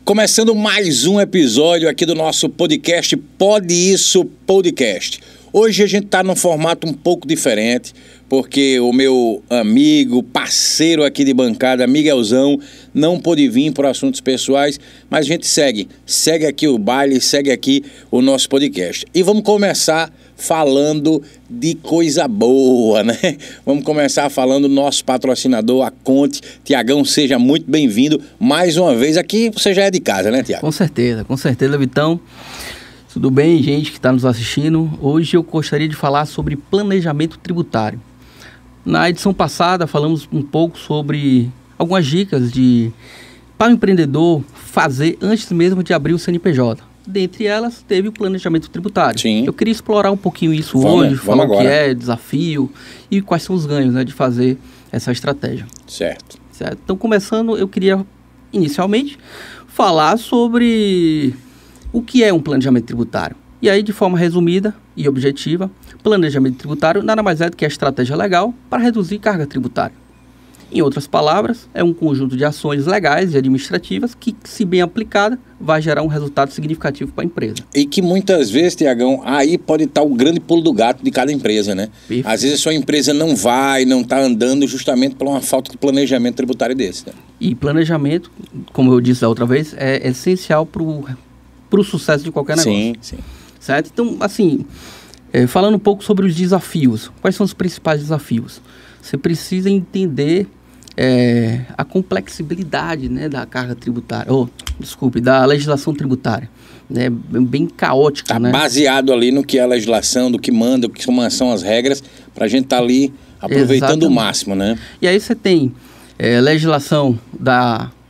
Começando mais um episódio aqui do nosso podcast Pode Isso Podcast. Hoje a gente está num formato um pouco diferente, porque o meu amigo, parceiro aqui de bancada, Miguelzão, não pôde vir por assuntos pessoais, mas a gente segue aqui o baile, segue aqui o nosso podcast. E vamos começar falando de coisa boa, né? Vamos começar falando do nosso patrocinador, a Conte. Tiagão, seja muito bem-vindo mais uma vez. Aqui você já é de casa, né, Tiago? Com certeza, Vitão. Tudo bem, gente que está nos assistindo? Hoje eu gostaria de falar sobre planejamento tributário. Na edição passada falamos um pouco sobre algumas dicas para o empreendedor fazer antes mesmo de abrir o CNPJ. Dentre elas, teve o planejamento tributário. Sim. Eu queria explorar um pouquinho isso hoje, falar o que é desafio e quais são os ganhos, né, de fazer essa estratégia. Certo. Então, começando, eu queria inicialmente falar sobre o que é um planejamento tributário. E aí, de forma resumida e objetiva, planejamento tributário nada mais é do que a estratégia legal para reduzir carga tributária. Em outras palavras, é um conjunto de ações legais e administrativas que, se bem aplicada, vai gerar um resultado significativo para a empresa. E que muitas vezes, Tiagão, aí pode estar o grande pulo do gato de cada empresa, né? Perfeito. Às vezes a sua empresa não está andando justamente por uma falta de planejamento tributário desse, né? E planejamento, como eu disse da outra vez, é essencial para o sucesso de qualquer negócio. Sim. Certo? Então, assim, falando um pouco sobre os desafios. Quais são os principais desafios? Você precisa entender a complexibilidade, né, da carga tributária, da legislação tributária, né, bem caótica, Tá, né? Baseado ali no que é a legislação, do que manda, o que são as regras, para a gente estar ali aproveitando o máximo, né? E aí você tem legislação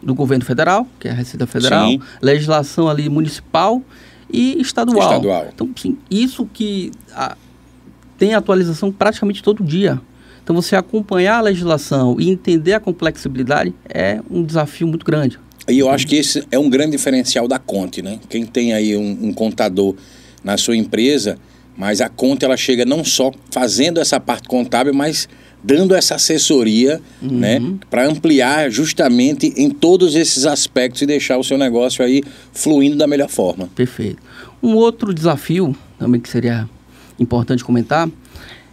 do governo federal, que é a Receita Federal, Sim. legislação ali municipal e estadual. Então, sim, isso que tem atualização praticamente todo dia. Então, você acompanhar a legislação e entender a complexibilidade é um desafio muito grande. E eu acho que esse é um grande diferencial da Conte, né? Quem tem aí um contador na sua empresa, mas a Conte, ela chega não só fazendo essa parte contábil, mas dando essa assessoria, né? Para ampliar justamente em todos esses aspectos e deixar o seu negócio aí fluindo da melhor forma. Perfeito. Um outro desafio também que seria importante comentar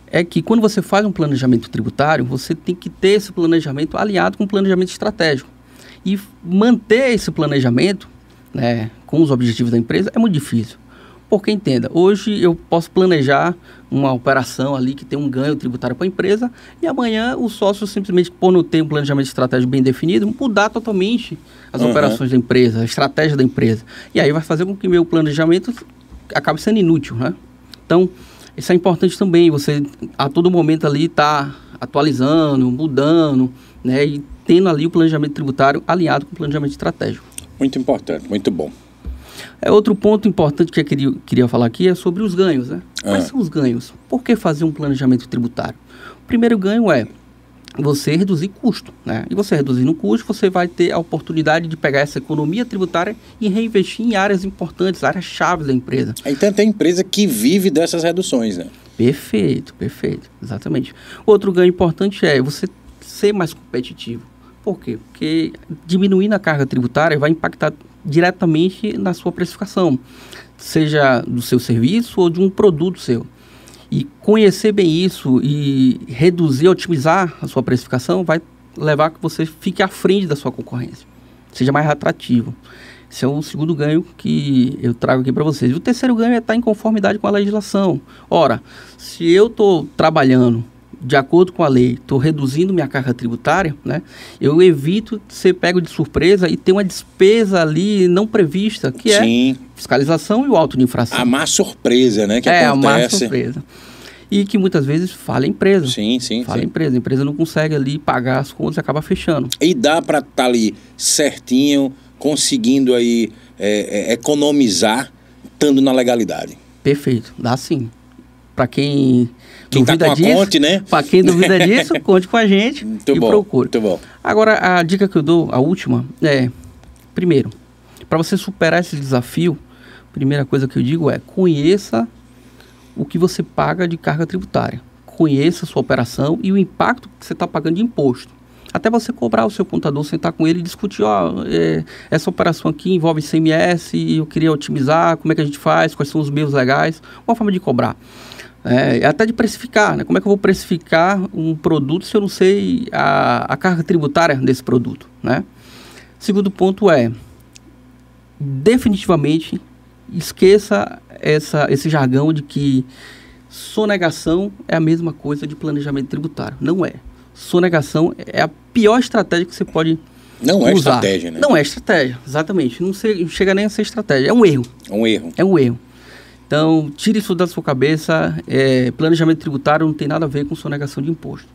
é que quando você faz um planejamento tributário, você tem que ter esse planejamento alinhado com um planejamento estratégico. E manter esse planejamento, né, com os objetivos da empresa é muito difícil. Porque, entenda, hoje eu posso planejar uma operação ali que tem um ganho tributário para a empresa e amanhã o sócio simplesmente, por não ter um planejamento estratégico bem definido, mudar totalmente as operações da empresa, a estratégia da empresa. E aí vai fazer com que meu planejamento acabe sendo inútil, né? Então, isso é importante também, você a todo momento ali está atualizando, mudando, né, e tendo ali o planejamento tributário alinhado com o planejamento estratégico. Muito importante, muito bom. Outro ponto importante que eu queria falar aqui é sobre os ganhos, né? Quais são os ganhos? Por que fazer um planejamento tributário? O primeiro ganho é você reduzir custo, né? E você reduzindo o custo, você vai ter a oportunidade de pegar essa economia tributária e reinvestir em áreas importantes, áreas-chave da empresa. Então tem empresa que vive dessas reduções, né? Perfeito, exatamente. Outro ganho importante é você ser mais competitivo. Por quê? Porque diminuindo a carga tributária vai impactar diretamente na sua precificação, seja do seu serviço ou de um produto seu. E conhecer bem isso e reduzir, otimizar a sua precificação vai levar a que você fique à frente da sua concorrência, seja mais atrativo. Esse é o segundo ganho que eu trago aqui para vocês. E o terceiro ganho é estar em conformidade com a legislação. Ora, se eu estou trabalhando de acordo com a lei, estou reduzindo minha carga tributária, né? Eu evito ser pego de surpresa e ter uma despesa ali não prevista, que é fiscalização e o auto de infração. A má surpresa, né? Que acontece. A má surpresa. E que muitas vezes falha a empresa. Sim. A empresa não consegue ali pagar as contas e acaba fechando. E dá para estar ali certinho, conseguindo aí economizar, estando na legalidade. Perfeito, dá sim. Para quem duvida tá com disso, a Conte, né? Para quem duvida disso, conte com a gente procure. Muito bom. Agora, a dica que eu dou, a última, primeiro, para você superar esse desafio, a primeira coisa que eu digo é conheça o que você paga de carga tributária. Conheça a sua operação e o impacto que você está pagando de imposto. Até você cobrar o seu contador, sentar com ele e discutir, essa operação aqui envolve ICMS, eu queria otimizar, como é que a gente faz, quais são os meios legais, uma forma de cobrar. Até de precificar, né? Como é que eu vou precificar um produto se eu não sei a carga tributária desse produto, né? Segundo ponto definitivamente, esqueça esse jargão de que sonegação é a mesma coisa de planejamento tributário. Não é. Sonegação é a pior estratégia que você pode Não é usar. estratégia, né? Não é estratégia, exatamente. Não chega nem a ser estratégia. É um erro. É um erro. É um erro. Então, tire isso da sua cabeça. Planejamento tributário não tem nada a ver com sonegação de imposto.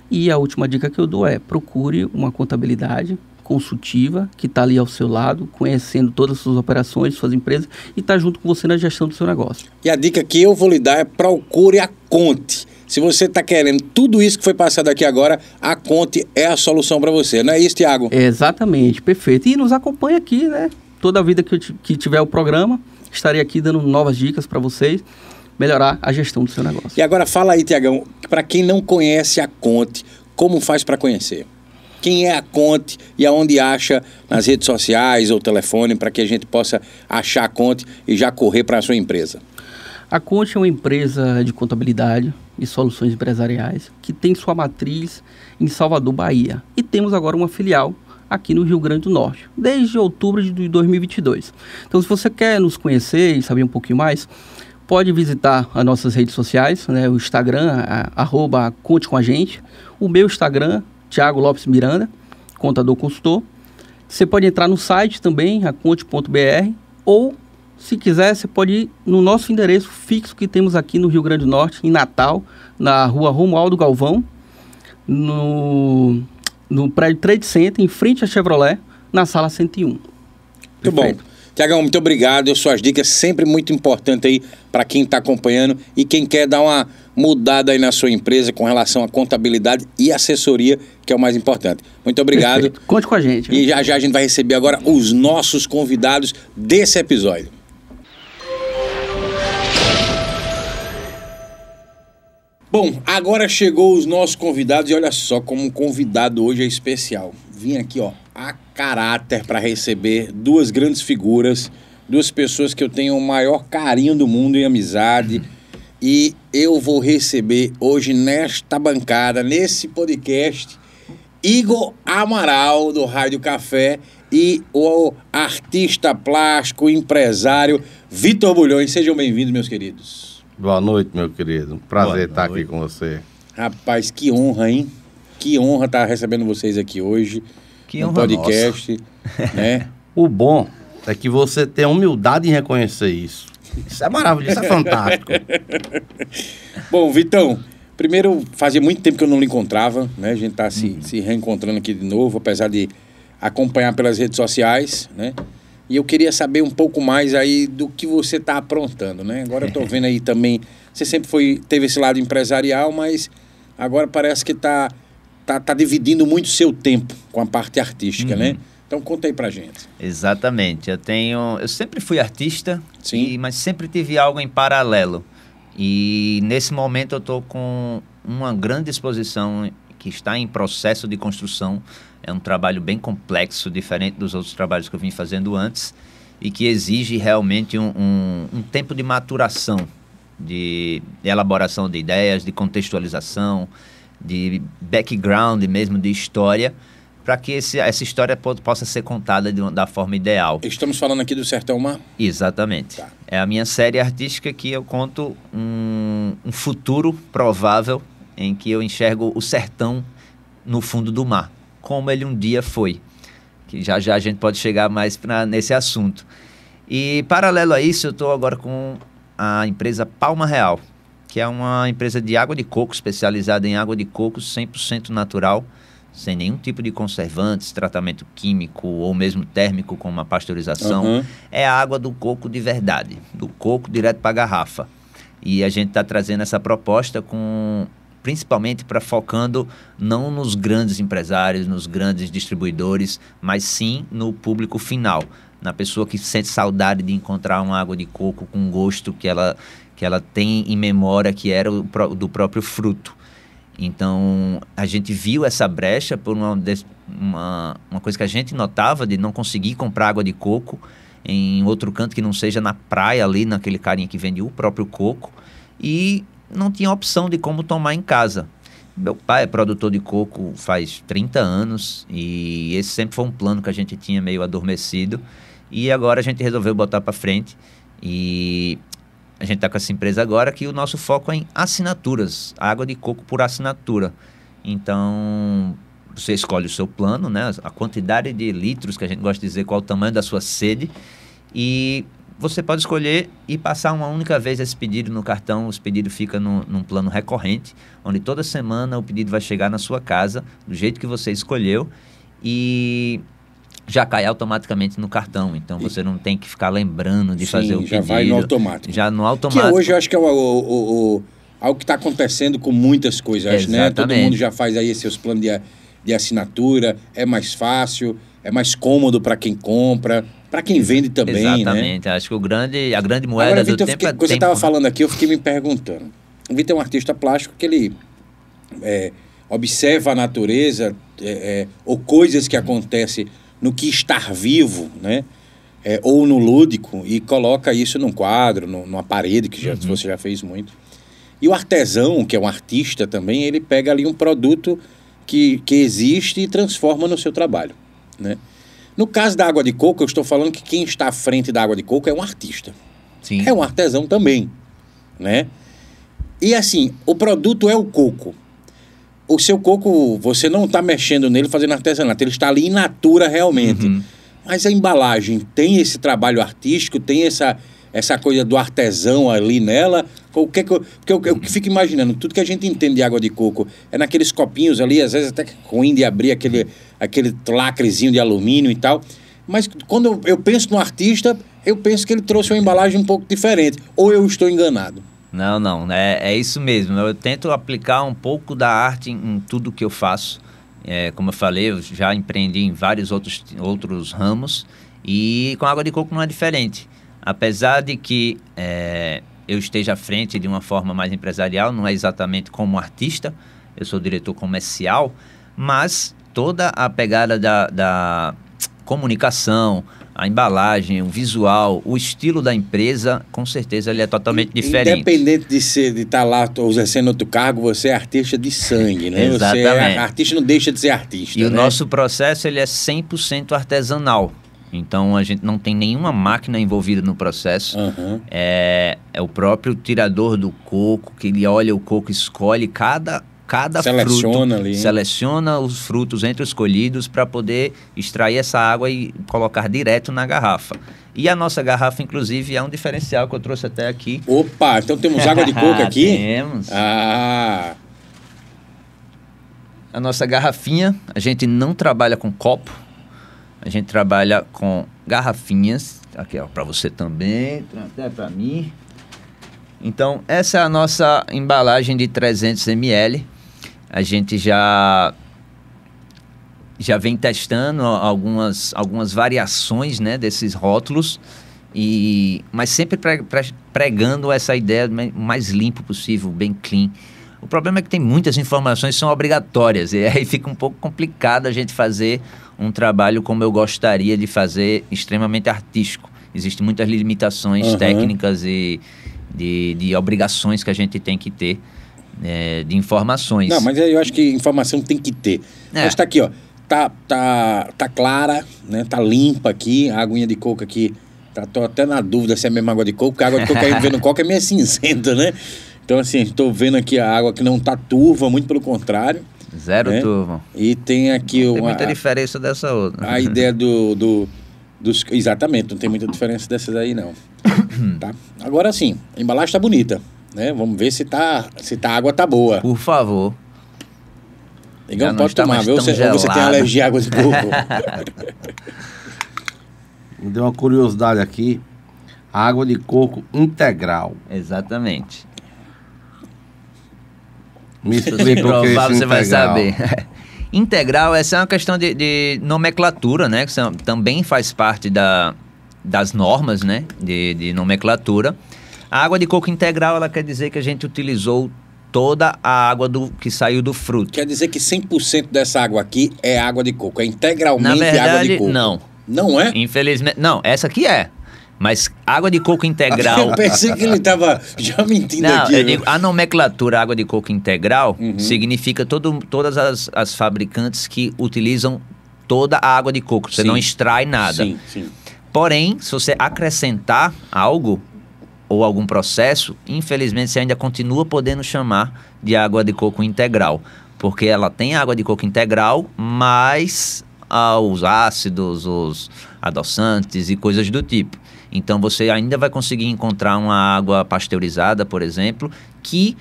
E a última dica que eu dou procure uma contabilidade consultiva que está ali ao seu lado, conhecendo todas as suas operações, suas empresas, e está junto com você na gestão do seu negócio. E a dica que eu vou lhe dar procure a Conte. Se você está querendo tudo isso que foi passado aqui agora, a Conte é a solução para você. Não é isso, Tiago? Exatamente, perfeito. E nos acompanha aqui, né? Toda a vida que tiver o programa, estarei aqui dando novas dicas para vocês, melhorar a gestão do seu negócio. E agora fala aí, Tiagão, para quem não conhece a Conte, como faz para conhecer? Quem é a Conte e aonde acha nas redes sociais ou telefone para que a gente possa achar a Conte e já correr para a sua empresa? A Conte é uma empresa de contabilidade e soluções empresariais que tem sua matriz em Salvador, Bahia. E temos agora uma filial aqui no Rio Grande do Norte, desde outubro de 2022. Então, se você quer nos conhecer e saber um pouquinho mais, pode visitar as nossas redes sociais, né? O Instagram, @Conte com a gente. O meu Instagram, Thiago Lopes Miranda, contador consultor. Você pode entrar no site também, aconte.br, ou, se quiser, você pode ir no nosso endereço fixo que temos aqui no Rio Grande do Norte, em Natal, na rua Romualdo Galvão, no prédio Trade Center, em frente à Chevrolet, na sala 101. Muito Perfeito. bom. Tiagão, muito obrigado. Suas dicas sempre muito importantes aí para quem está acompanhando e quem quer dar uma mudada aí na sua empresa com relação à contabilidade e assessoria, que é o mais importante. Muito obrigado. Perfeito. Conte com a gente. E já a gente vai receber agora os nossos convidados desse episódio. Bom, agora chegou os nossos convidados e olha só como o convidado hoje é especial. Vim aqui, a caráter para receber duas grandes figuras, duas pessoas que eu tenho o maior carinho do mundo e amizade. E eu vou receber hoje nesta bancada, nesse podcast, Igor Amaral, do Rádio Café, e o artista plástico, empresário, Vitor Bulhões. Sejam bem-vindos, meus queridos. Boa noite, meu querido. Um prazer estar aqui com você. Rapaz, que honra, hein? Que honra estar recebendo vocês aqui hoje no podcast, né? O bom é que você tem a humildade em reconhecer isso. Isso é maravilhoso, isso é fantástico. Bom, Vitão, primeiro, fazia muito tempo que eu não lhe encontrava, né? A gente está se reencontrando aqui de novo, apesar de acompanhar pelas redes sociais, né? E eu queria saber um pouco mais aí do que você está aprontando, né? Agora eu estou vendo aí também, você sempre teve esse lado empresarial, mas agora parece que tá dividindo muito o seu tempo com a parte artística, né? Então conta aí pra gente. Exatamente, eu sempre fui artista, Sim. Mas sempre tive algo em paralelo. E nesse momento eu estou com uma grande exposição que está em processo de construção. É um trabalho bem complexo, diferente dos outros trabalhos que eu vim fazendo antes, e que exige realmente um tempo de maturação, de elaboração de ideias, de contextualização, de background mesmo, de história, para que essa história possa ser contada da forma ideal. Estamos falando aqui do Sertão Mar? Exatamente. Tá. É a minha série artística que eu conto um futuro provável em que eu enxergo o sertão no fundo do mar, como ele um dia foi. Que já a gente pode chegar mais nesse assunto. E paralelo a isso, eu estou agora com a empresa Palma Real, que é uma empresa de água de coco, especializada em água de coco 100% natural, sem nenhum tipo de conservantes, tratamento químico ou mesmo térmico, como a pasteurização. É a água do coco de verdade, do coco direto para a garrafa. E a gente está trazendo essa proposta principalmente focando não nos grandes empresários, nos grandes distribuidores, mas sim no público final, na pessoa que sente saudade de encontrar uma água de coco com gosto que ela tem em memória, que era do próprio fruto. Então, a gente viu essa brecha por uma coisa que a gente notava de não conseguir comprar água de coco em outro canto que não seja na praia ali, naquele carinha que vende o próprio coco, e não tinha opção de como tomar em casa. Meu pai é produtor de coco faz 30 anos e esse sempre foi um plano que a gente tinha meio adormecido, e agora a gente resolveu botar para frente, e a gente está com essa empresa agora que o nosso foco é em assinaturas, água de coco por assinatura. Então, você escolhe o seu plano, né? A quantidade de litros, que a gente gosta de dizer, qual o tamanho da sua sede, e você pode escolher e passar uma única vez esse pedido no cartão. Esse pedido fica num plano recorrente, onde toda semana o pedido vai chegar na sua casa, do jeito que você escolheu, e já cai automaticamente no cartão. Então, você não tem que ficar lembrando de fazer o pedido. Já vai no automático. Já no automático. Que hoje eu acho que é algo que está acontecendo com muitas coisas, né? Todo mundo já faz aí seus planos de assinatura, é mais fácil, é mais cômodo para quem compra, para quem vende também, exatamente, né? Acho que a grande moeda agora, do Vitor, tempo é tempo. Quando você estava falando aqui, eu fiquei me perguntando. O Vitor é um artista plástico que ele observa a natureza ou coisas que acontecem no que estar vivo, né? Ou no lúdico, e coloca isso num quadro, numa parede, que você já fez muito. E o artesão, que é um artista também, ele pega ali um produto que existe e transforma no seu trabalho, né? No caso da água de coco, eu estou falando que quem está à frente da água de coco é um artista. Sim. É um artesão também, né? E assim, o produto é o coco. O seu coco, você não está mexendo nele fazendo artesanato, ele está ali in natura realmente. Mas a embalagem tem esse trabalho artístico, tem essa coisa do artesão ali nela. Porque eu fico imaginando, tudo que a gente entende de água de coco é naqueles copinhos ali, às vezes até ruim de abrir aquele lacrezinho de alumínio e tal. Mas quando eu penso no artista, eu penso que ele trouxe uma embalagem um pouco diferente. Ou eu estou enganado? Não, é isso mesmo. Eu tento aplicar um pouco da arte em tudo que eu faço. Como eu falei, eu já empreendi em vários outros ramos, e com a água de coco não é diferente. Apesar de que eu esteja à frente de uma forma mais empresarial, não é exatamente como artista, eu sou diretor comercial, mas toda a pegada da comunicação, a embalagem, o visual, o estilo da empresa, com certeza ele é totalmente diferente. Independente de estar lá exercendo outro cargo, você é artista de sangue, né? Exatamente. Artista não deixa de ser artista, E né? o nosso processo ele é 100% artesanal. Então, a gente não tem nenhuma máquina envolvida no processo. É o próprio tirador do coco, que ele olha o coco, escolhe cada seleciona fruto, ali. Seleciona os frutos entre os escolhidos para poder extrair essa água e colocar direto na garrafa. E a nossa garrafa, inclusive, é um diferencial que eu trouxe até aqui. Opa, então temos água de coco aqui? Temos. Ah! A nossa garrafinha, a gente não trabalha com copo, a gente trabalha com garrafinhas. Aqui, ó, para você também, até para mim. Então, essa é a nossa embalagem de 300 ml. A gente já vem testando algumas variações, né, desses rótulos, mas sempre pregando essa ideia mais limpo possível, bem clean. O problema é que tem muitas informações que são obrigatórias, e aí fica um pouco complicado a gente fazer um trabalho como eu gostaria de fazer, extremamente artístico. Existem muitas limitações técnicas e de obrigações que a gente tem que ter, de informações. Não, mas eu acho que informação tem que ter. Mas tá aqui, ó. Tá clara, né? Tá limpa aqui, a aguinha de coco aqui. Tô até na dúvida se é mesmo água de coco, porque a água de coco que a gente vê no coco é meio cinzenta, né? Então, assim, estou vendo aqui a água que não tá turva, muito pelo contrário. Zero, né? Turva. E tem aqui não tem muita diferença dessa outra. A ideia dos... Exatamente, não tem muita diferença dessas aí, não. Tá? Agora sim, a embalagem tá bonita, né? Vamos ver se a água tá boa. Por favor. Igão, pode tomar, viu? Ou você tem alergia à água de coco? Me deu uma curiosidade aqui. Água de coco integral. Exatamente. Me explica o que é isso, você vai integral. saber. Integral, essa é uma questão de nomenclatura, né? Que também faz parte das normas, né? De nomenclatura. A água de coco integral, ela quer dizer que a gente utilizou toda a água que saiu do fruto. Quer dizer que 100% dessa água aqui é água de coco, é integralmente Na verdade, água de coco. não. Não é? Infelizmente, não, essa aqui é. Mas água de coco integral... Eu pensei que ele estava já mentindo Não, aqui. eu digo, a nomenclatura água de coco integral significa todas as fabricantes que utilizam toda a água de coco. Você Sim. não extrai nada. Sim, sim. Porém, se você acrescentar algo ou algum processo, infelizmente você ainda continua podendo chamar de água de coco integral. Porque ela tem água de coco integral, mais os ácidos, os adoçantes e coisas do tipo. Então você ainda vai conseguir encontrar uma água pasteurizada, por exemplo, que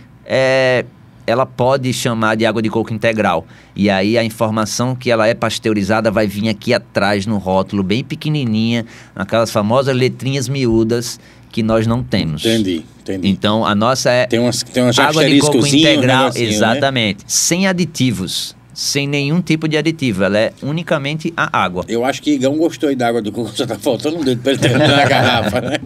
ela pode chamar de água de coco integral. E aí a informação que ela é pasteurizada vai vir aqui atrás no rótulo, bem pequenininha, aquelas famosas letrinhas miúdas que nós não temos. Entendi. Então a nossa é Tem umas água de coco integral, um exatamente, né? Sem aditivos. Sem nenhum tipo de aditivo, ela é unicamente a água. Eu acho que Igão gostou aí da água do coco, só tá faltando um dedo para ele terminar na garrafa, né?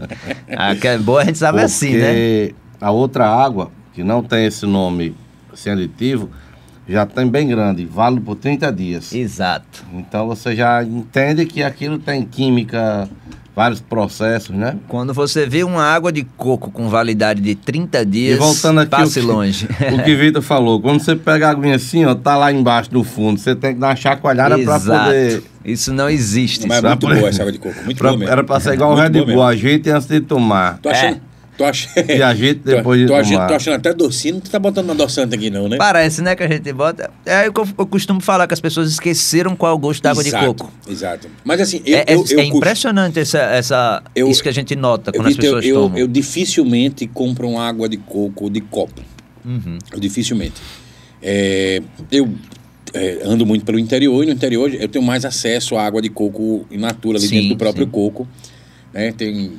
Que é boa, a gente sabe assim, né? Porque a outra água, que não tem esse nome sem aditivo, já tem bem grande, vale por 30 dias. Exato. Então você já entende que aquilo tem química, vários processos, né? Quando você vê uma água de coco com validade de 30 dias, E voltando aqui passe longe. O que Vitor falou, quando você pega a aguinha assim, ó, tá lá embaixo no fundo, você tem que dar uma chacoalhada para poder... Isso não existe. Mas é muito boa essa água de coco, muito boa mesmo. Era para ser igual o Muito Red boa Bull, mesmo. ajeite antes de tomar. Tô achando... E ajeite depois de tomar. Tô achando até docinho, não tá botando adoçante aqui não, né? Parece, né, que a gente bota... É o que eu costumo falar, que as pessoas esqueceram qual é o gosto da água de coco. Exato. Mas assim, É impressionante isso que a gente nota quando as pessoas tomam. Eu dificilmente compro uma água de coco de copo. Eu dificilmente. Eu ando muito pelo interior, e no interior eu tenho mais acesso à água de coco in natura, ali dentro do próprio coco. Né? Tem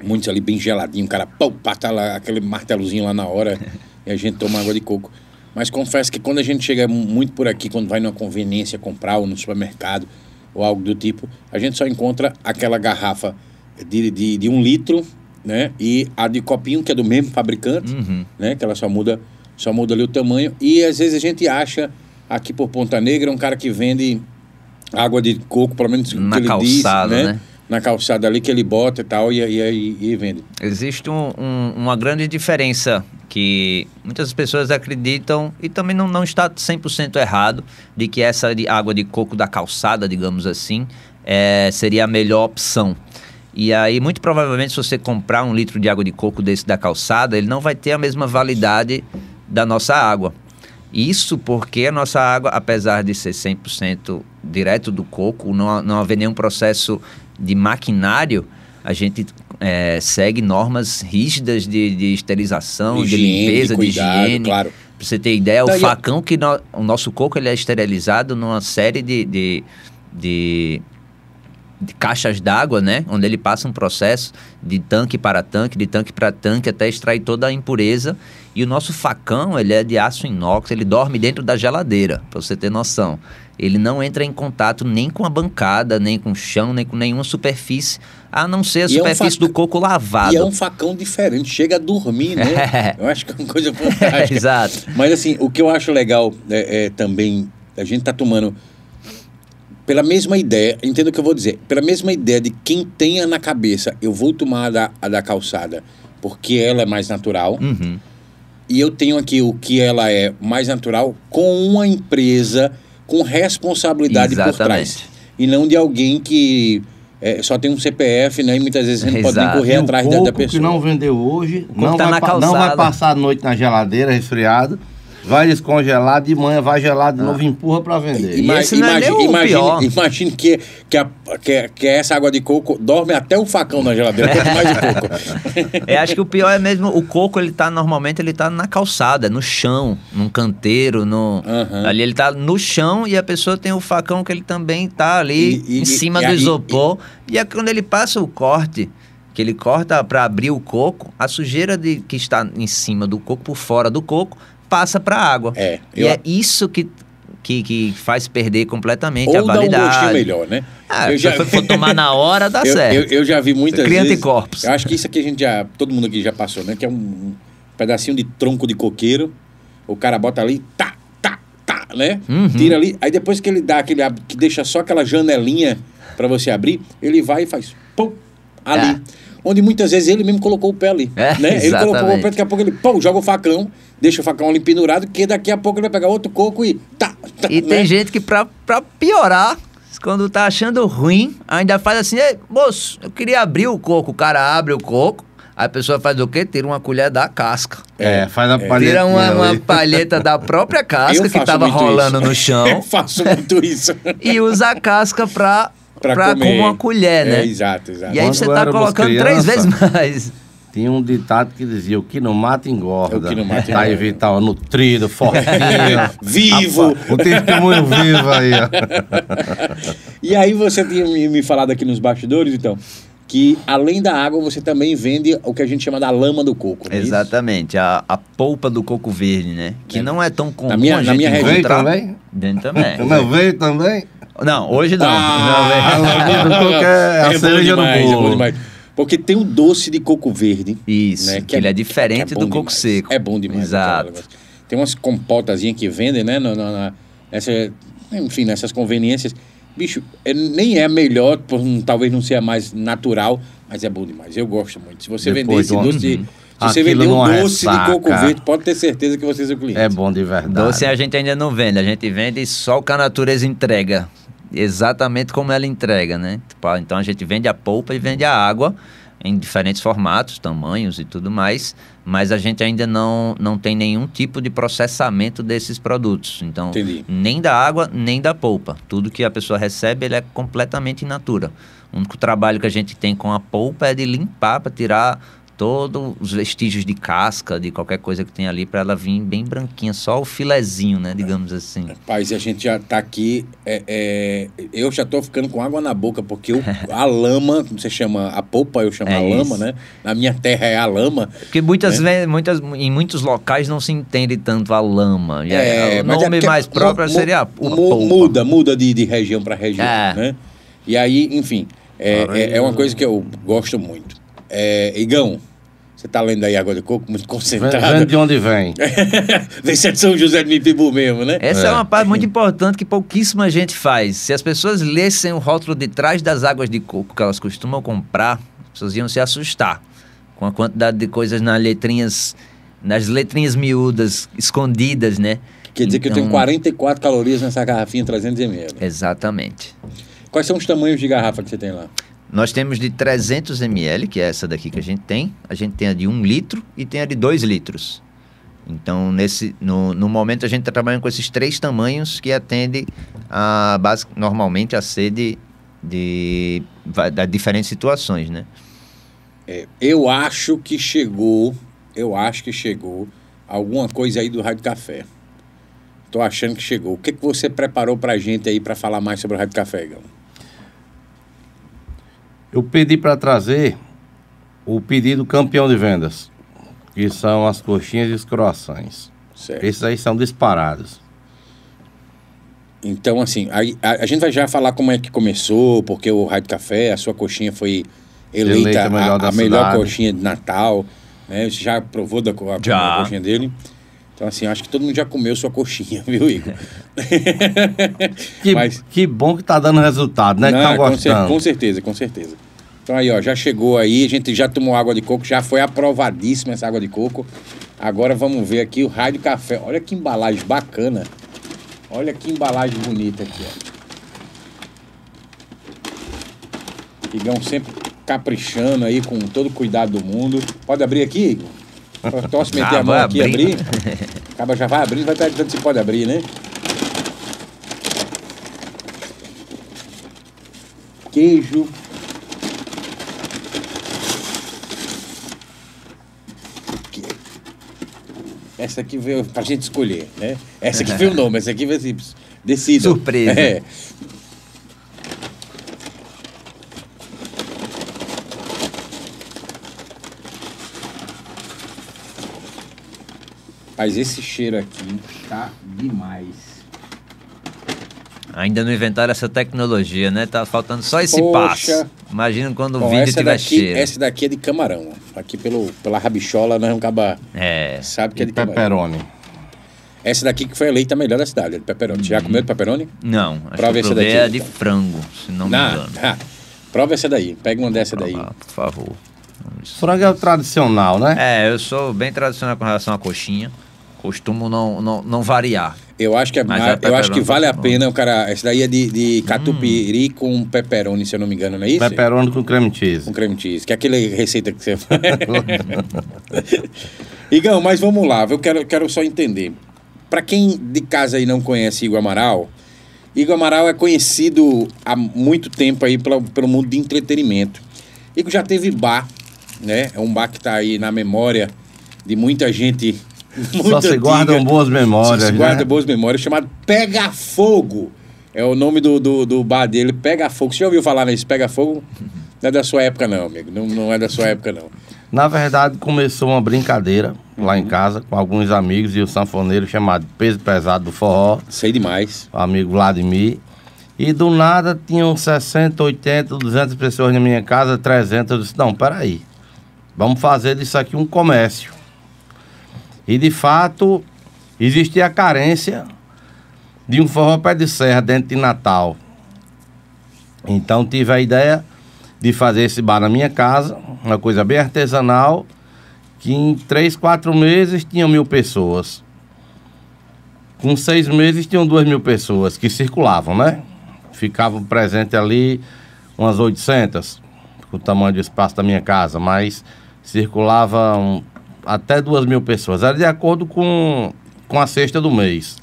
muitos ali bem geladinho, o cara pata lá, aquele martelozinho lá na hora e a gente toma água de coco. Mas confesso que quando a gente chega muito por aqui, quando vai numa conveniência comprar ou no supermercado ou algo do tipo, a gente só encontra aquela garrafa de 1 litro, né? E a de copinho, que é do mesmo fabricante, né? Que ela só muda ali o tamanho. E às vezes a gente acha aqui por Ponta Negra um cara que vende água de coco, pelo menos na que ele calçada, diz, né? Na calçada ali que ele bota e tal, e vende. Existe uma grande diferença que muitas pessoas acreditam, e também não está 100% errado, de que essa água de coco da calçada, digamos assim, seria a melhor opção. E aí, muito provavelmente, se você comprar 1 litro de água de coco desse da calçada, ele não vai ter a mesma validade da nossa água. Isso porque a nossa água, apesar de ser 100% direto do coco, não haver nenhum processo de maquinário, a gente segue normas rígidas de esterilização, de limpeza, de higiene. Claro. Pra você ter ideia, o facão o nosso coco ele é esterilizado numa série de caixas d'água, né? Onde ele passa um processo de tanque para tanque, até extrair toda a impureza. E o nosso facão, ele é de aço inox, ele dorme dentro da geladeira, para você ter noção. Ele não entra em contato nem com a bancada, nem com o chão, nem com nenhuma superfície, a não ser a superfície do coco lavado. E é um facão diferente, chega a dormir, né? Eu acho que é uma coisa fantástica. Exato. Mas assim, o que eu acho legal também, a gente tá tomando pela mesma ideia, entenda o que eu vou dizer, pela mesma ideia de quem tenha na cabeça, eu vou tomar a da calçada porque ela é mais natural, e eu tenho aqui o que ela é mais natural com uma empresa com responsabilidade por trás. E não de alguém que só tem um CPF, né? E muitas vezes a gente não pode nem correr atrás da pessoa. Que não vendeu hoje, não vai passar a noite na geladeira, resfriado, vai descongelar, de manhã vai gelar de novo, empurra para vender. Imagine que essa água de coco dorme até o facão na geladeira, quanto mais o coco. Acho que o pior é mesmo, o coco, normalmente ele tá na calçada, no chão, num canteiro, ali ele tá no chão e a pessoa tem o facão que ele também tá ali em cima do isopor. E é quando ele passa o corte, que ele corta para abrir o coco, a sujeira que está em cima do coco, por fora do coco, passa para a água. É isso que faz perder completamente a validade. Ou dá um gostinho melhor, né? Se for tomar na hora, dá certo. Eu já vi muitas vezes... Cria anticorpos. Eu acho que isso aqui todo mundo aqui já passou, né? Que pedacinho de tronco de coqueiro, o cara bota ali, tá, né? Uhum. Tira ali, aí depois que ele dá que deixa só aquela janelinha pra você abrir, ele vai e faz pum, ali. Onde muitas vezes ele mesmo colocou o pé ali, né? Ele colocou o pé, daqui a pouco ele pum, joga o facão, deixa o facão ali pendurado, que daqui a pouco ele vai pegar outro coco e tá, E né? tem gente que pra piorar, quando tá achando ruim, ainda faz assim: ei, moço, eu queria abrir o coco. O cara abre o coco, aí a pessoa faz o quê? Tira uma colher da casca. Faz a palheta. Tira uma palheta da própria casca que tava rolando no Eu chão faço muito isso. e usa a casca pra Pra comer. com uma colher, né? Exato. E aí Quando você tá éramos colocando 3 criança, vezes mais. Tinha um ditado que dizia: o que não mata engorda. O que não mata Tá aí, engorda. Vital, nutrido, fortinho. Vivo. O testemunho vivo aí, ó. E aí você tinha me falado aqui nos bastidores, então, que além da água você também vende o que a gente chama da lama do coco, não é isso? Exatamente, a polpa do coco verde, né? Que não é tão comum Na minha a gente região Veio encontrar. também? Dentro também. Não veio também? Não, hoje não. A lama do coco é a bom cereja no demais, é bom bolo. demais. Porque tem o doce de coco verde. Isso, né, que ele é diferente que é bom do coco demais. seco. É bom demais. Exato. aquele negócio. Tem umas compotazinhas que vendem, né? Enfim, nessas conveniências. Bicho, nem é a melhor, talvez não seja a mais natural, mas é bom demais. Eu gosto muito. Se você vender Depois esse de uma- doce de... Se você Aquilo vender um numa doce de ressaca. coco verde, pode ter certeza que você é seu cliente. É bom de verdade. Doce a gente ainda não vende, a gente vende só o que a natureza entrega. Exatamente como ela entrega, né? Então a gente vende a polpa e vende a água em diferentes formatos, tamanhos e tudo mais, mas a gente ainda não tem nenhum tipo de processamento desses produtos. Então, Entendi. nem da água, nem da polpa. Tudo que a pessoa recebe, ele é completamente in natura. O único trabalho que a gente tem com a polpa é de limpar para tirar todos os vestígios de casca, de qualquer coisa que tem ali, para ela vir bem branquinha, só o filezinho, né, digamos assim. Rapaz, a gente já tá aqui. Eu já tô ficando com água na boca, porque a lama, como você chama a polpa, eu chamo É a lama, isso. né? Na minha terra é a lama. Porque em muitos locais não se entende tanto a lama. E o mas nome porque mais próprio seria a polpa. Muda de região para região, É. né? E aí, enfim, é uma coisa que eu gosto muito. Igão, você tá lendo aí água de coco, muito concentrado. Vem de onde vem. Vem ser de São José de Mipibu mesmo, né? Essa é uma parte muito importante que pouquíssima gente faz. Se as pessoas lessem o rótulo de trás das águas de coco que elas costumam comprar, as pessoas iam se assustar com a quantidade de coisas nas letrinhas miúdas, escondidas, né? Quer dizer que eu tenho 44 calorias nessa garrafinha 300 ml. Exatamente. Quais são os tamanhos de garrafa que você tem lá? Nós temos de 300 ml, que é essa daqui que a gente tem. A gente tem a de 1 litro e tem a de 2 litros. Então, no momento, a gente está trabalhando com esses 3 tamanhos que atendem normalmente a sede de diferentes situações, né? Eu acho que chegou alguma coisa aí do Rádio Café. Tô achando que chegou. O que você preparou pra gente aí pra falar mais sobre o Rádio Café, Igão? Eu pedi para trazer o pedido campeão de vendas, que são as coxinhas e os croissants. Certo. Esses aí são disparados. Então, assim, a gente vai já falar como é que começou, porque o Rádio Café, a sua coxinha foi eleita a melhor coxinha de Natal, né? Você já provou da coxinha dele? Então, assim, acho que todo mundo já comeu sua coxinha, viu, Igor? Que bom que tá dando resultado, né? Que tá gostando. Com certeza. Então aí, ó, já chegou aí, a gente já tomou água de coco, já foi aprovadíssima essa água de coco. Agora vamos ver aqui o Rádio Café. Olha que embalagem bacana. Olha que embalagem bonita aqui, ó. Igão sempre caprichando aí com todo o cuidado do mundo. Pode abrir aqui, Igor? Posso meter a mão aqui e abrir? Acaba já vai abrir, vai estar dizendo se pode abrir, né? Queijo. Essa aqui veio pra gente escolher, né? Essa aqui veio o nome, essa aqui veio assim, decida. Surpresa. Mas esse cheiro aqui tá demais. Ainda não inventaram essa tecnologia, né? Tá faltando só esse Poxa. passo. Imagina quando o Bom, vídeo essa tiver daqui, cheiro. essa daqui é de camarão. Ó. Aqui pela rabichola, nós vamos acabar. Sabe que é de camarão. Pepperoni. Essa daqui que foi eleita a melhor da cidade, de pepperoni. Você já comeu de pepperoni? Não, acho Prova que eu essa provei daqui, a de então. frango, se não me engano. Prova essa daí. Pega uma dessa daí. Provar, por favor. Frango é o tradicional, né? Eu sou bem tradicional com relação à coxinha. Costumo não variar. Eu acho que, Mas a eu acho que pepperoni vale a tá pena o cara. Essa daí é de catupiry com pepperoni, se eu não me engano, não é isso? Pepperoni com creme cheese. Com creme cheese, que é aquela receita que você faz. Igão, mas vamos lá, eu quero só entender. Para quem de casa aí não conhece Igor Amaral é conhecido há muito tempo aí pelo mundo de entretenimento. Igor já teve bar, né? É um bar que tá aí na memória de muita gente. Só se guardam boas memórias, Só se guarda boas memórias, chamado Pega Fogo. É o nome do bar dele, Pega Fogo. Você já ouviu falar nesse Pega Fogo? Não é da sua época não, amigo. Não é da sua época não. Na verdade, começou uma brincadeira lá em casa com alguns amigos e o sanfoneiro chamado Peso Pesado do Forró. Sei demais. O amigo Vladimir. E do nada tinham 60, 80, 200 pessoas na minha casa, 300. Eu disse, não, peraí. Vamos fazer disso aqui um comércio. E de fato, existia a carência de um forró pé de serra dentro de Natal. Então tive a ideia de fazer esse bar na minha casa, uma coisa bem artesanal, que em 3, 4 meses tinham 1.000 pessoas. Com 6 meses tinham 2.000 pessoas que circulavam, né? Ficavam presentes ali umas 800, o tamanho do espaço da minha casa, mas circulavam até 2.000 pessoas. Era de acordo com a cesta do mês.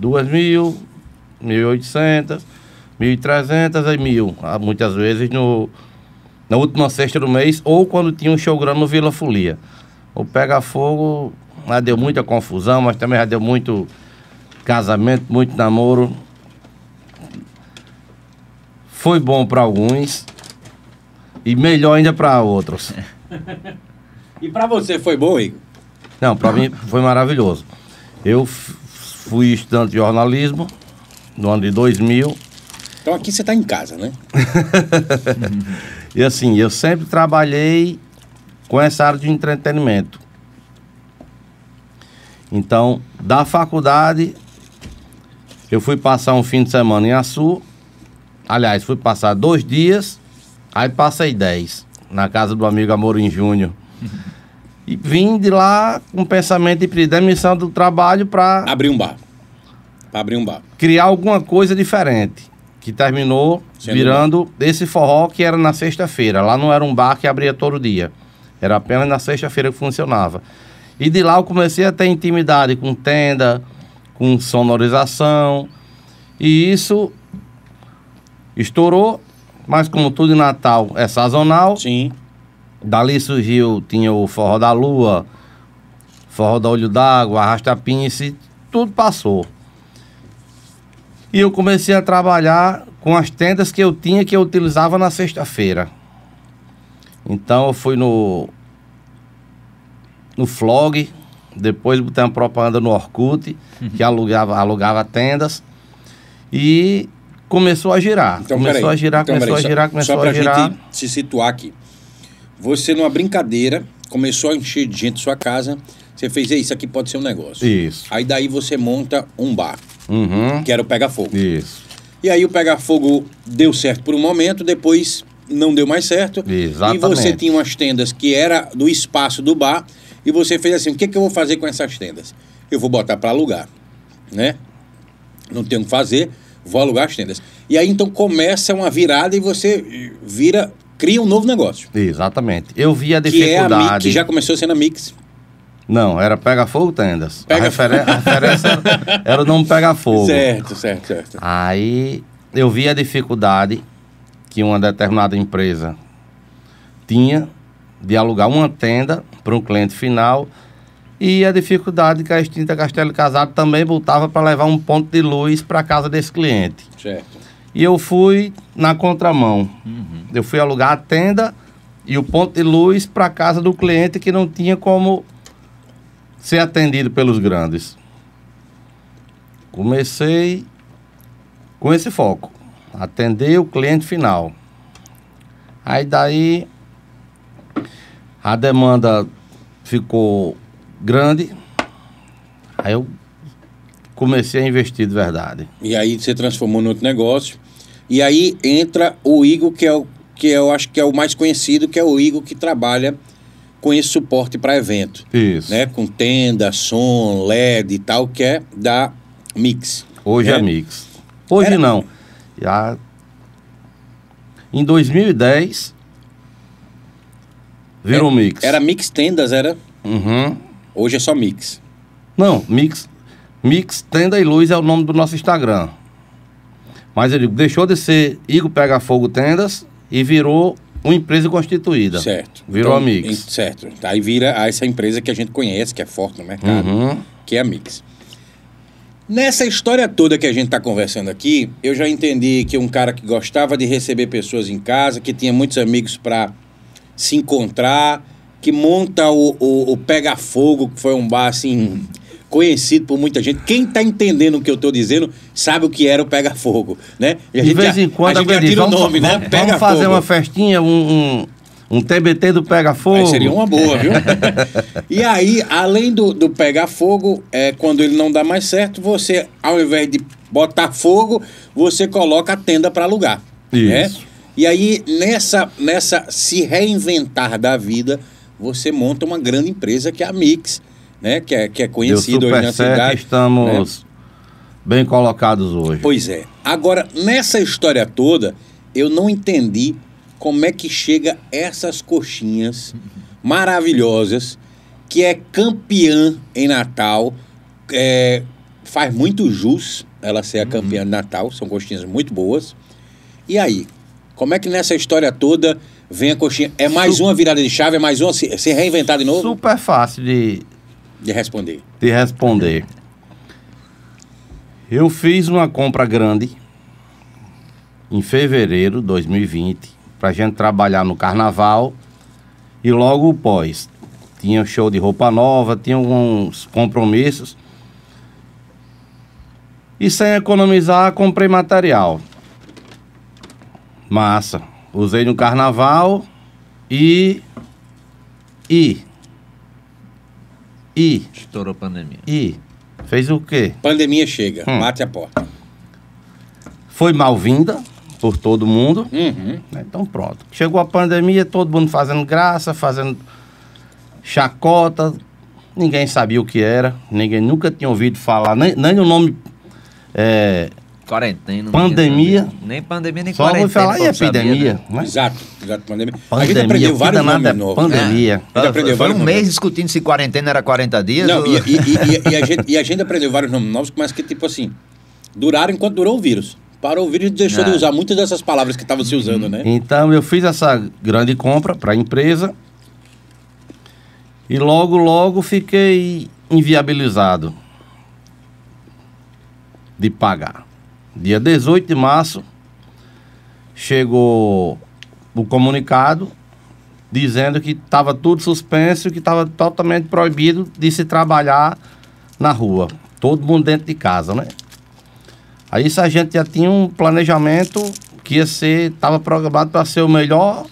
2.000, 1.800, 1.300 e 1.000. Muitas vezes na última sexta do mês ou quando tinha um showgrama no Vila Folia. O Pega Fogo já deu muita confusão, mas também já deu muito casamento, muito namoro. Foi bom para alguns e melhor ainda para outros. E pra você foi bom, Igor? Não, para mim foi maravilhoso. Eu fui estudante de jornalismo no ano de 2000. Então aqui você tá em casa, né? E assim, eu sempre trabalhei com essa área de entretenimento. Então, da faculdade, eu fui passar um fim de semana em Açu. Aliás, fui passar 2 dias, aí passei 10, na casa do amigo Amorim Júnior. E vim de lá com o pensamento de pedir demissão do trabalho para Abrir um bar. Pra abrir um bar. criar alguma coisa diferente. Que terminou Sendo virando esse forró que era na sexta-feira. Lá não era um bar que abria todo dia. Era apenas na sexta-feira que funcionava. E de lá eu comecei a ter intimidade com tenda, com sonorização. E isso estourou. Mas como tudo em Natal é sazonal, Sim. dali surgiu, tinha o forró da lua, forró da olho d'água, arrasta-pince, tudo passou. E eu comecei a trabalhar com as tendas que eu tinha, que eu utilizava na sexta-feira. Então eu fui no Flog, depois botei uma propaganda no Orkut, que alugava tendas, e começou a girar. Então, começou peraí. a girar. Só pra gente se situar aqui. Você, numa brincadeira, começou a encher de gente sua casa, você fez, isso aqui pode ser um negócio. Isso. Aí daí você monta um bar, Uhum. que era o Pega Fogo. Isso. E aí o Pega Fogo deu certo por um momento, depois não deu mais certo. Exatamente. E você tinha umas tendas que era do espaço do bar, e você fez assim, o que eu vou fazer com essas tendas? Eu vou botar para alugar, né? Não tenho o que fazer, vou alugar as tendas. E aí então começa uma virada e você cria um novo negócio. Exatamente. Eu vi a Que é a Mix, dificuldade. que já começou sendo a Mix. Não, era Pega Fogo Tendas. Pega a referência era o nome Pega Fogo. Certo. Aí eu vi a dificuldade que uma determinada empresa tinha de alugar uma tenda para um cliente final e a dificuldade que a extinta Castelo Casado também voltava para levar um ponto de luz para a casa desse cliente. Certo. E eu fui na contramão. Eu fui alugar a tenda e o ponto de luz para a casa do cliente que não tinha como ser atendido pelos grandes. Comecei com esse foco, atender o cliente final. Aí daí a demanda ficou grande, aí eu comecei a investir de verdade. E aí você transformou no outro negócio. E aí entra o Igor, que eu acho que é o mais conhecido, que é o Igor que trabalha com esse suporte para evento. Isso. Né? Com tenda, som, LED e tal, que é da Mix. Hoje né? é Mix. Hoje não. Já em 2010 virou Mix. Era Mix Tendas, era? Uhum. Hoje é só Mix. Não, Mix Tenda e Luz é o nome do nosso Instagram. Mas eu digo, deixou de ser Igor Pega Fogo Tendas e virou uma empresa constituída. Certo. Virou a Mix. Certo. Aí vira essa empresa que a gente conhece, que é forte no mercado, que é a Mix. Nessa história toda que a gente está conversando aqui, eu já entendi que um cara que gostava de receber pessoas em casa, que tinha muitos amigos para se encontrar, que monta o Pega Fogo, que foi um bar assim conhecido por muita gente. Quem está entendendo o que eu estou dizendo sabe o que era o Pega Fogo, né? E de vez em quando a gente já tira o nome, né? Vamos fazer uma festinha, um TBT do Pega Fogo. Aí seria uma boa, viu? E aí, além do Pega Fogo, quando ele não dá mais certo, você, ao invés de botar fogo, você coloca a tenda para alugar. Isso. Né? E aí, nessa se reinventar da vida, você monta uma grande empresa que é a Mix, né? Que é conhecida hoje na cidade. Estamos bem colocados hoje. Pois é. Agora, nessa história toda, eu não entendi como é que chega essas coxinhas maravilhosas, que é campeã em Natal, faz muito jus ela ser a campeã de Natal, são coxinhas muito boas. E aí, como é que nessa história toda vem a coxinha? É mais uma virada de chave, é mais uma se reinventar de novo? Super fácil de responder. Eu fiz uma compra grande em fevereiro de 2020 para a gente trabalhar no carnaval e logo pós. Tinha show de roupa nova, tinha alguns compromissos. E sem economizar, comprei material. Massa. Usei no carnaval e estourou a pandemia. Fez o quê? Pandemia chega, bate a porta. Foi mal-vinda por todo mundo. Uhum. Então pronto. Chegou a pandemia, todo mundo fazendo graça, fazendo chacota. Ninguém sabia o que era. Ninguém nunca tinha ouvido falar, nem o nome... Quarentena. Pandemia. Nem pandemia, nem Só quarentena. vou falar em epidemia. Sabia, né? Exato, pandemia. A gente Pandemia, aprendeu vários que danada nomes é novos. pandemia. A gente aprendeu Foi vários um nomes. mês discutindo se quarentena era 40 dias. Não, ou... e a gente aprendeu vários nomes novos, mas que, tipo assim, duraram enquanto durou o vírus. Parou o vírus e deixou de usar muitas dessas palavras que estavam se usando, né? Então eu fiz essa grande compra para a empresa e logo fiquei inviabilizado de pagar. Dia 18 de março chegou o comunicado dizendo que estava tudo suspenso, que estava totalmente proibido de se trabalhar na rua. Todo mundo dentro de casa, né? Aí isso a gente já tinha um planejamento que estava programado para ser o melhor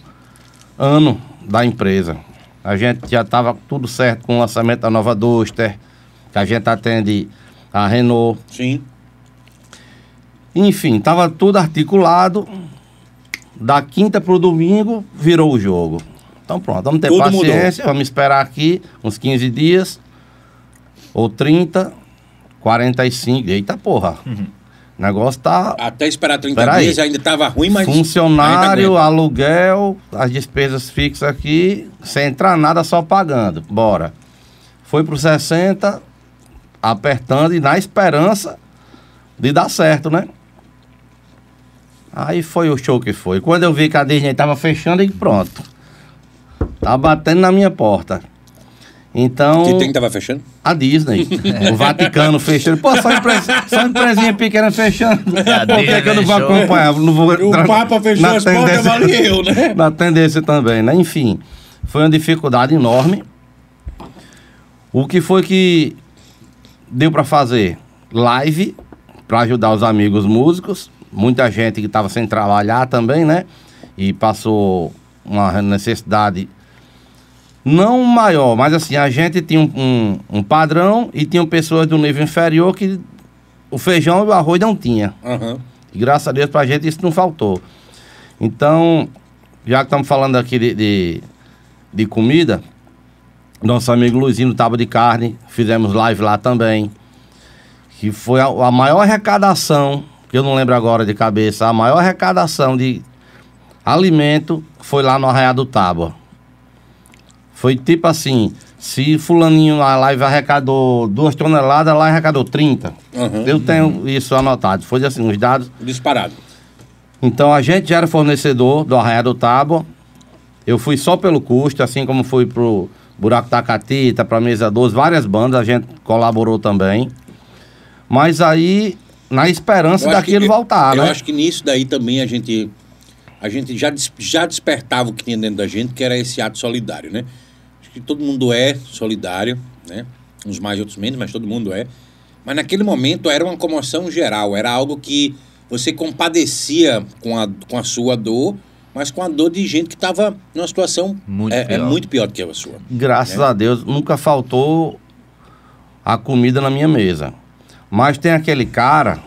ano da empresa. A gente já estava tudo certo com o lançamento da nova Duster, que a gente atende a Renault. Sim. Enfim, estava tudo articulado. Da quinta para o domingo, virou o jogo. Então pronto, vamos ter Tudo paciência, vamos esperar aqui uns 15 dias, ou 30, 45, eita porra. O negócio tá... Até esperar 30 Pera dias aí. ainda estava ruim, mas... Funcionário, ainda aguenta. aluguel, as despesas fixas aqui, sem entrar nada, só pagando. Bora. Foi pro 60, apertando e na esperança de dar certo, né? Aí foi o show que foi. Quando eu vi que a Disney tava fechando, e pronto. Tá batendo na minha porta. Então... Que tava fechando? A Disney. O Vaticano fechando. Pô, só empresinha pequena fechando. Por que eu não vou fechou. acompanhar? Não vou O Papa fechou na as portas, tendência- valeu, né? Na tendência também, né? Enfim, foi uma dificuldade enorme. O que foi que deu para fazer? Live, para ajudar os amigos músicos. muita gente que estava sem trabalhar também, né? E passou uma necessidade não maior, mas assim, a gente tinha um padrão e tinham pessoas do nível inferior que o feijão e o arroz não tinha. Aham. E graças a Deus pra gente isso não faltou. Então, já que estamos falando aqui de comida, nosso amigo Luizinho do Tábua de Carne, fizemos live lá também, que foi a maior arrecadação, que eu não lembro agora de cabeça, a maior arrecadação de alimento foi lá no Arraial do Tábua. Foi tipo assim, se fulaninho na live arrecadou 2 toneladas, lá arrecadou 30. Uhum. Eu tenho isso anotado, foi assim, os dados. Disparado. Então a gente já era fornecedor do Arraial do Tábua. Eu fui só pelo custo, assim como fui pro Buraco da Catita, pra Mesa 12, várias bandas, a gente colaborou também. Mas aí, na esperança daquilo voltar, eu né? acho que nisso daí também a gente já despertava o que tinha dentro da gente, que era esse ato solidário, né? Acho que todo mundo é solidário, né? Uns mais, outros menos, mas todo mundo é. Mas naquele momento era uma comoção geral, era algo que você compadecia com a sua dor, mas com a dor de gente que estava numa situação muito pior do que a sua. Graças a Deus, nunca faltou a comida na minha mesa. Mas tem aquele cara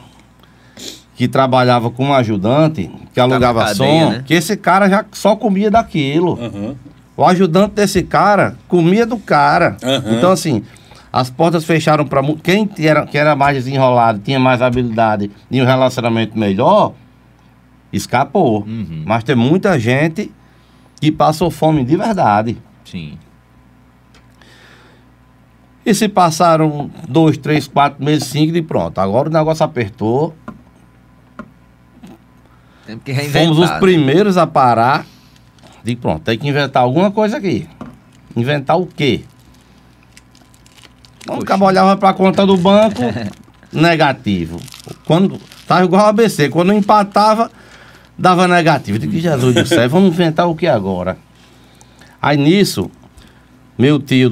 que trabalhava como ajudante, que alugava cadeia, som, né? que esse cara já só comia daquilo. Uhum. O ajudante desse cara comia do cara. Uhum. Então, assim, as portas fecharam para quem era mais desenrolado, tinha mais habilidade e um relacionamento melhor, escapou. Uhum. Mas tem muita gente que passou fome de verdade. Sim. E se passaram 2, 3, 4 meses, 5 e pronto. Agora o negócio apertou. Tem que reinventar. Fomos os né? primeiros a parar. Digo, pronto, tem que inventar alguma coisa aqui. Inventar o quê? Quando o cabo olhava para a conta do banco, negativo. Quando estava igual a ABC, quando empatava, dava negativo. Eu digo, Jesus do céu, vamos inventar o que agora? Aí nisso, meu tio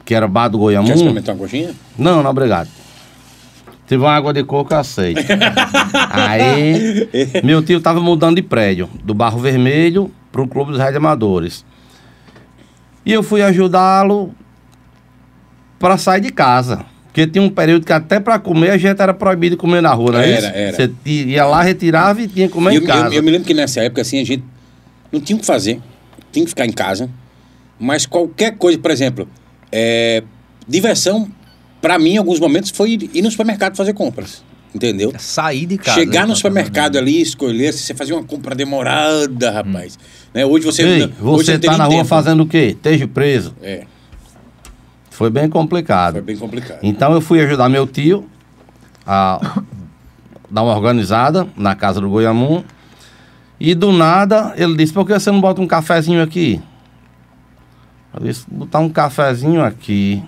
que era bar do Quer Goiamum... experimentar uma coxinha? Não, aceito. Tive uma água de coco, eu aceito. Aí, meu tio tava mudando de prédio, do Barro Vermelho pro Clube dos Amadores. E eu fui ajudá-lo para sair de casa. Porque tinha um período que até para comer a gente era proibido de comer na rua, não é isso? Era. Você ia lá, retirava e tinha que comer em casa. Eu me lembro que nessa época, assim, a gente não tinha o que fazer, tinha que ficar em casa. Mas qualquer coisa, por exemplo, diversão, pra mim, em alguns momentos, foi ir no supermercado fazer compras. Entendeu? Sair de casa. Chegar no então, supermercado ali, escolher, você fazia uma compra demorada, rapaz. Né? Hoje você... Ei, hoje você não tem tá na nem rua tempo. fazendo o quê? Esteja preso. É, Foi bem complicado. foi bem complicado. Então eu fui ajudar meu tio a dar uma organizada na casa do Goiamum. E do nada ele disse, por que você não bota um cafezinho aqui? Eu disse, botar um cafezinho aqui.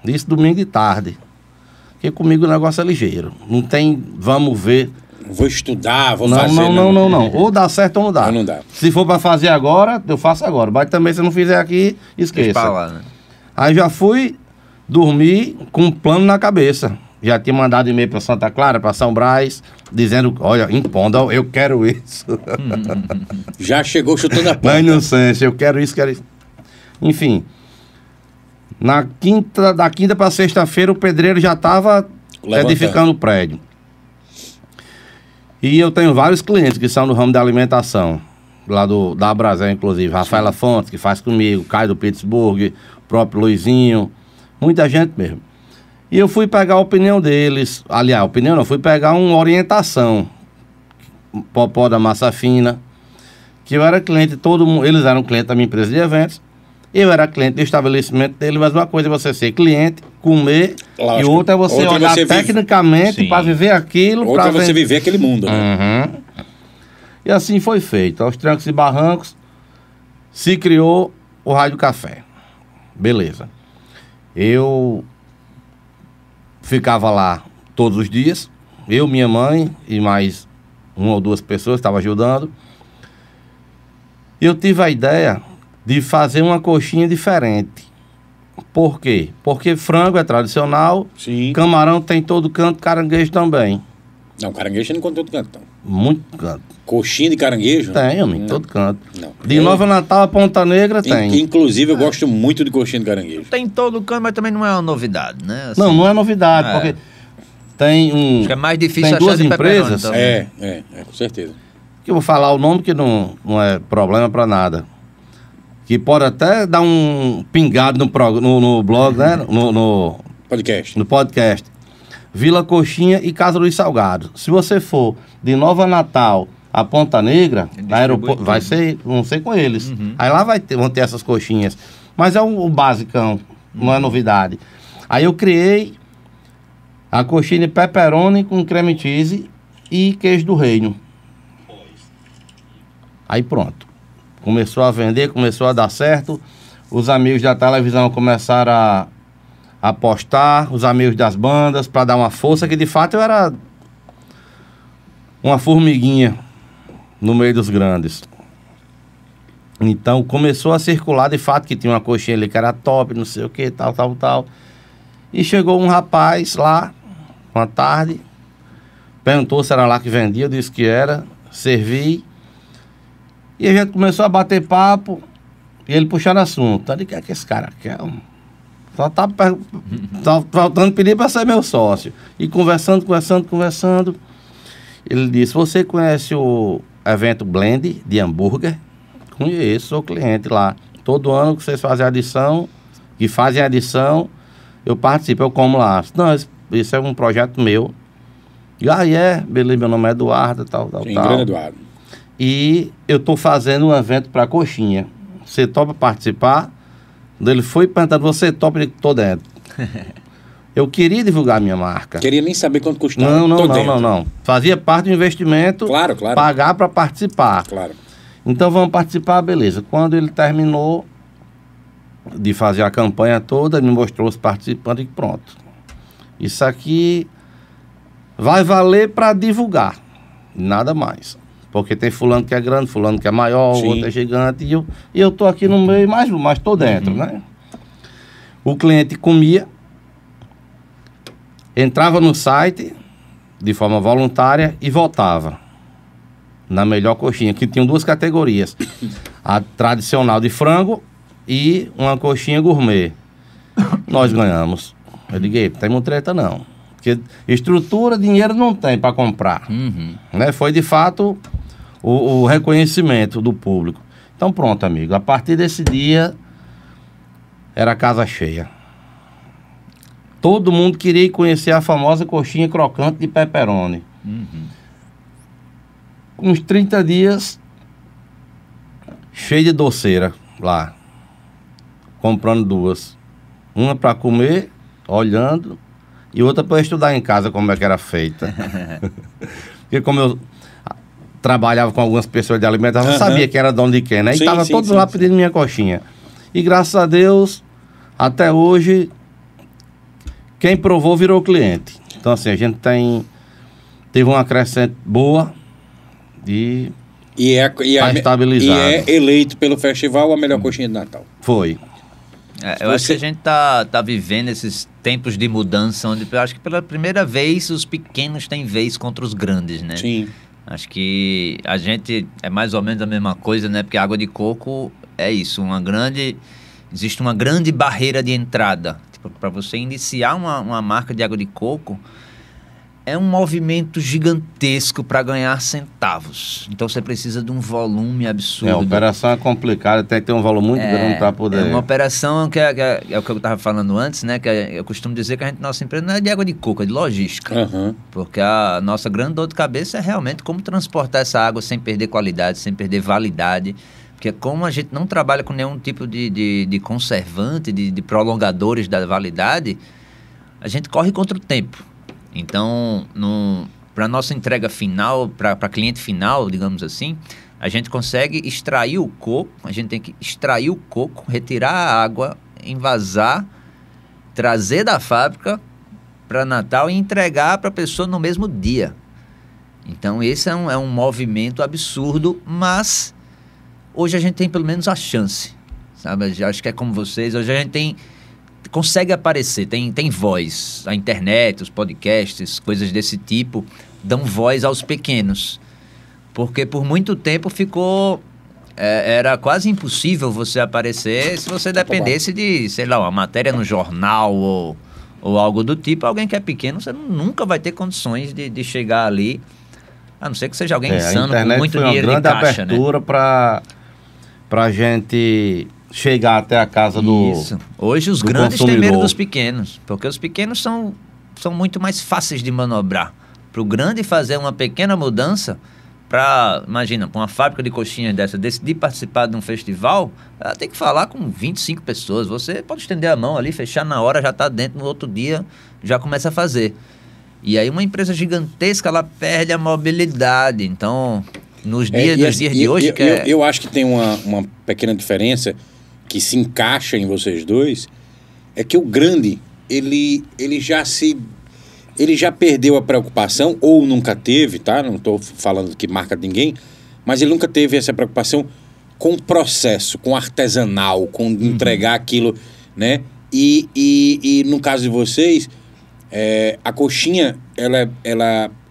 Isso domingo de tarde. Porque comigo o negócio é ligeiro. Não tem, vamos ver. Vou estudar, vou Não, fazer... não. Ou dá certo ou não dá. Ou não dá. Se for pra fazer agora, eu faço agora. Mas também se eu não fizer aqui, Deixa pra esqueça. lá, né? Aí já fui dormir com um plano na cabeça. Já tinha mandado e-mail para Santa Clara, para São Brás, dizendo, olha, impondo, eu quero isso. Já chegou chutando a Na porta. inocência, eu quero isso, quero isso. Enfim, da quinta para sexta-feira, o pedreiro já estava Levantando. edificando o prédio. E eu tenho vários clientes que são do ramo da alimentação, lá da Abrazel, inclusive. Rafaela Fontes, que faz comigo, Caio do Pittsburgh, o próprio Luizinho, muita gente mesmo. E eu fui pegar a opinião deles, aliás, opinião não, fui pegar uma orientação, Popó da Massa Fina, que eu era cliente, todo mundo, eles eram clientes da minha empresa de eventos, eu era cliente do estabelecimento dele, mas uma coisa é você ser cliente, comer, Lógico. e outra é você Outra é olhar você vive. tecnicamente Sim. para viver aquilo. Outra pra é você ver- viver aquele mundo, né? Uhum. E assim foi feito. Aos trancos e barrancos, se criou o Rádio Café. Beleza. Eu ficava lá todos os dias. Eu, minha mãe e mais uma ou duas pessoas estavam ajudando. Eu tive a ideia de fazer uma coxinha diferente. Por quê? Porque frango é tradicional, Sim. camarão tem todo canto, caranguejo também. Não, caranguejo não encontra todo canto, não. Muito canto. Coxinha de caranguejo? Tem, homem, Não. todo canto. Não. De Nova Natal a Ponta Negra tem. Inclusive, eu gosto muito de coxinha de caranguejo. Tem todo canto, mas também não é uma novidade, né? Assim, Não é novidade, porque tem um... acho que é mais difícil tem achar duas de pepperoni empresas, também. É, com certeza. que eu vou falar o nome que não é problema pra nada. Que pode até dar um pingado no blog, né? No podcast. Vila Coxinha e Casa Luiz Salgado. Se você for de Nova Natal a Ponta Negra, na aeroporto, vão ser com eles. Aí lá vão ter essas coxinhas. Mas é o basicão, não é novidade. Aí eu criei a coxinha de pepperoni com creme cheese e queijo do reino. Aí pronto. Começou a vender, começou a dar certo. Os amigos da televisão começaram a postar, os amigos das bandas, para dar uma força, que de fato eu era uma formiguinha no meio dos grandes. Então começou a circular de fato que tinha uma coxinha ali que era top, não sei o que, tal. E chegou um rapaz lá, uma tarde, perguntou se era lá que vendia, eu disse que era, servi. E a gente começou a bater papo, e ele puxando assunto. Eu disse, o que é que esse cara quer? Só tá faltando pedir para ser meu sócio. E conversando. Ele disse, você conhece o evento Blend de hambúrguer? Conheço, sou cliente lá. Todo ano que vocês fazem adição, eu participo, eu como lá. Não, isso é um projeto meu. E beleza, meu nome é Eduardo, tal. Grande Eduardo. E eu tô fazendo um evento para coxinha. Você topa participar? Ele foi perguntando, você topa? Eu tô dentro. Eu queria divulgar a minha marca. Queria nem saber quanto custava. Não. Fazia parte do investimento. Claro. Pagar para participar. Claro. Então vamos participar, beleza. Quando ele terminou de fazer a campanha toda, ele me mostrou os participantes e pronto. Isso aqui vai valer para divulgar. Nada mais. Porque tem fulano que é grande, fulano que é maior, Sim. outro é gigante. E eu tô aqui no meio, mas tô dentro, né? O cliente comia, entrava no site de forma voluntária e voltava na melhor coxinha, que tinham duas categorias. A tradicional de frango e uma coxinha gourmet. Nós ganhamos. Eu liguei, não tem treta não. Porque estrutura, dinheiro não tem para comprar. Né? Foi de fato o reconhecimento do público. Então pronto, amigo. A partir desse dia era casa cheia. Todo mundo queria conhecer a famosa coxinha crocante de pepperoni. Uns 30 dias, cheio de doceira lá. Comprando duas. Uma para comer, olhando, e outra para estudar em casa como é que era feita. Porque como eu trabalhava com algumas pessoas de alimentação, eu sabia que era dono de quem, né? E estava todos lá pedindo minha coxinha. E graças a Deus, até hoje, quem provou virou cliente. Então assim, a gente teve uma crescente boa e tá estabilizado. E é eleito pelo festival a melhor coxinha de Natal. Foi. Eu acho que a gente tá vivendo esses tempos de mudança, onde eu acho que pela primeira vez os pequenos têm vez contra os grandes, né? Sim. Acho que a gente é mais ou menos a mesma coisa, né? Porque a água de coco é isso, existe uma grande barreira de entrada. Tipo, para você iniciar uma marca de água de coco, é um movimento gigantesco para ganhar centavos. Então você precisa de um volume absurdo. A operação é complicada, tem que ter um volume muito grande para poder... É uma operação que é o que eu estava falando antes, né? Que eu costumo dizer que nossa empresa não é de água de coco, é de logística. Porque a nossa grande dor de cabeça é realmente como transportar essa água sem perder qualidade, sem perder validade. Porque como a gente não trabalha com nenhum tipo de conservante, de prolongadores da validade, a gente corre contra o tempo. Então, para a nossa entrega final, para cliente final, digamos assim, a gente consegue extrair o coco, a gente tem que extrair o coco, retirar a água, envasar, trazer da fábrica para Natal e entregar para a pessoa no mesmo dia. Então, esse é um movimento absurdo, mas hoje a gente tem pelo menos a chance, sabe? Acho que é como vocês, hoje a gente consegue aparecer, tem voz, a internet, os podcasts, coisas desse tipo, dão voz aos pequenos. Porque por muito tempo ficou... era quase impossível você aparecer se você dependesse de, sei lá, uma matéria no jornal ou algo do tipo. Alguém que é pequeno, você nunca vai ter condições de chegar ali, a não ser que seja alguém insano com muito dinheiro de caixa, né? A internet foi uma grande abertura para gente chegar até a casa do Isso. Hoje os grandes têm medo dos pequenos, porque os pequenos são muito mais fáceis de manobrar. Para o grande fazer uma pequena mudança, imagina, para uma fábrica de coxinhas dessa, decidir participar de um festival, ela tem que falar com 25 pessoas. Você pode estender a mão ali, fechar na hora, já está dentro, no outro dia já começa a fazer. E aí uma empresa gigantesca, ela perde a mobilidade. Então, nos dias de hoje... Eu acho que tem uma pequena diferença que se encaixa em vocês dois, é que o grande, ele já perdeu a preocupação, ou nunca teve, tá? Não estou falando que marca ninguém, mas ele nunca teve essa preocupação com o processo, com o artesanal, com entregar aquilo, né? E no caso de vocês, a coxinha, ela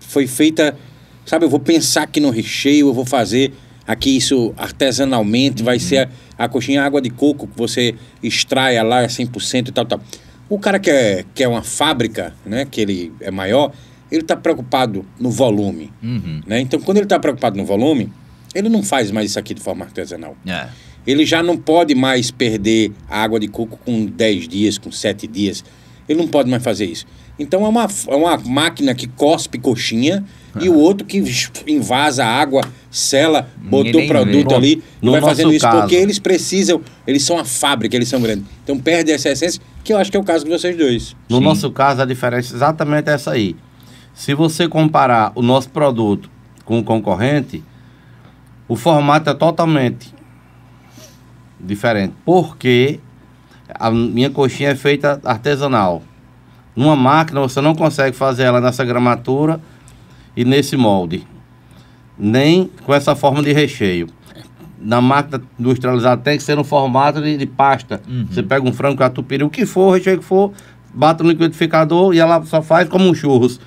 foi feita, sabe? Eu vou pensar aqui no recheio, eu vou fazer aqui isso artesanalmente, vai ser a coxinha água de coco que você extrai lá 100% e tal. O cara que é uma fábrica, né, que ele é maior, ele está preocupado no volume. Né? Então, quando ele está preocupado no volume, ele não faz mais isso aqui de forma artesanal. Ele já não pode mais perder a água de coco com 10 dias, com 7 dias. Ele não pode mais fazer isso. Então, é uma máquina que cospe coxinha e o outro que invasa a água, sela, botou o produto ali e vai fazendo isso. Porque eles precisam, eles são a fábrica, eles são grandes. Então, perde essa essência, que eu acho que é o caso de vocês dois. No nosso caso, a diferença é exatamente essa aí. Se você comparar o nosso produto com o concorrente, o formato é totalmente diferente. Porque a minha coxinha é feita artesanal. Numa máquina, você não consegue fazer ela nessa gramatura e nesse molde. Nem com essa forma de recheio. Na máquina industrializada tem que ser no formato de pasta. Você pega um frango, catupiry, o que for, o recheio que for, bate no liquidificador e ela só faz como um churros.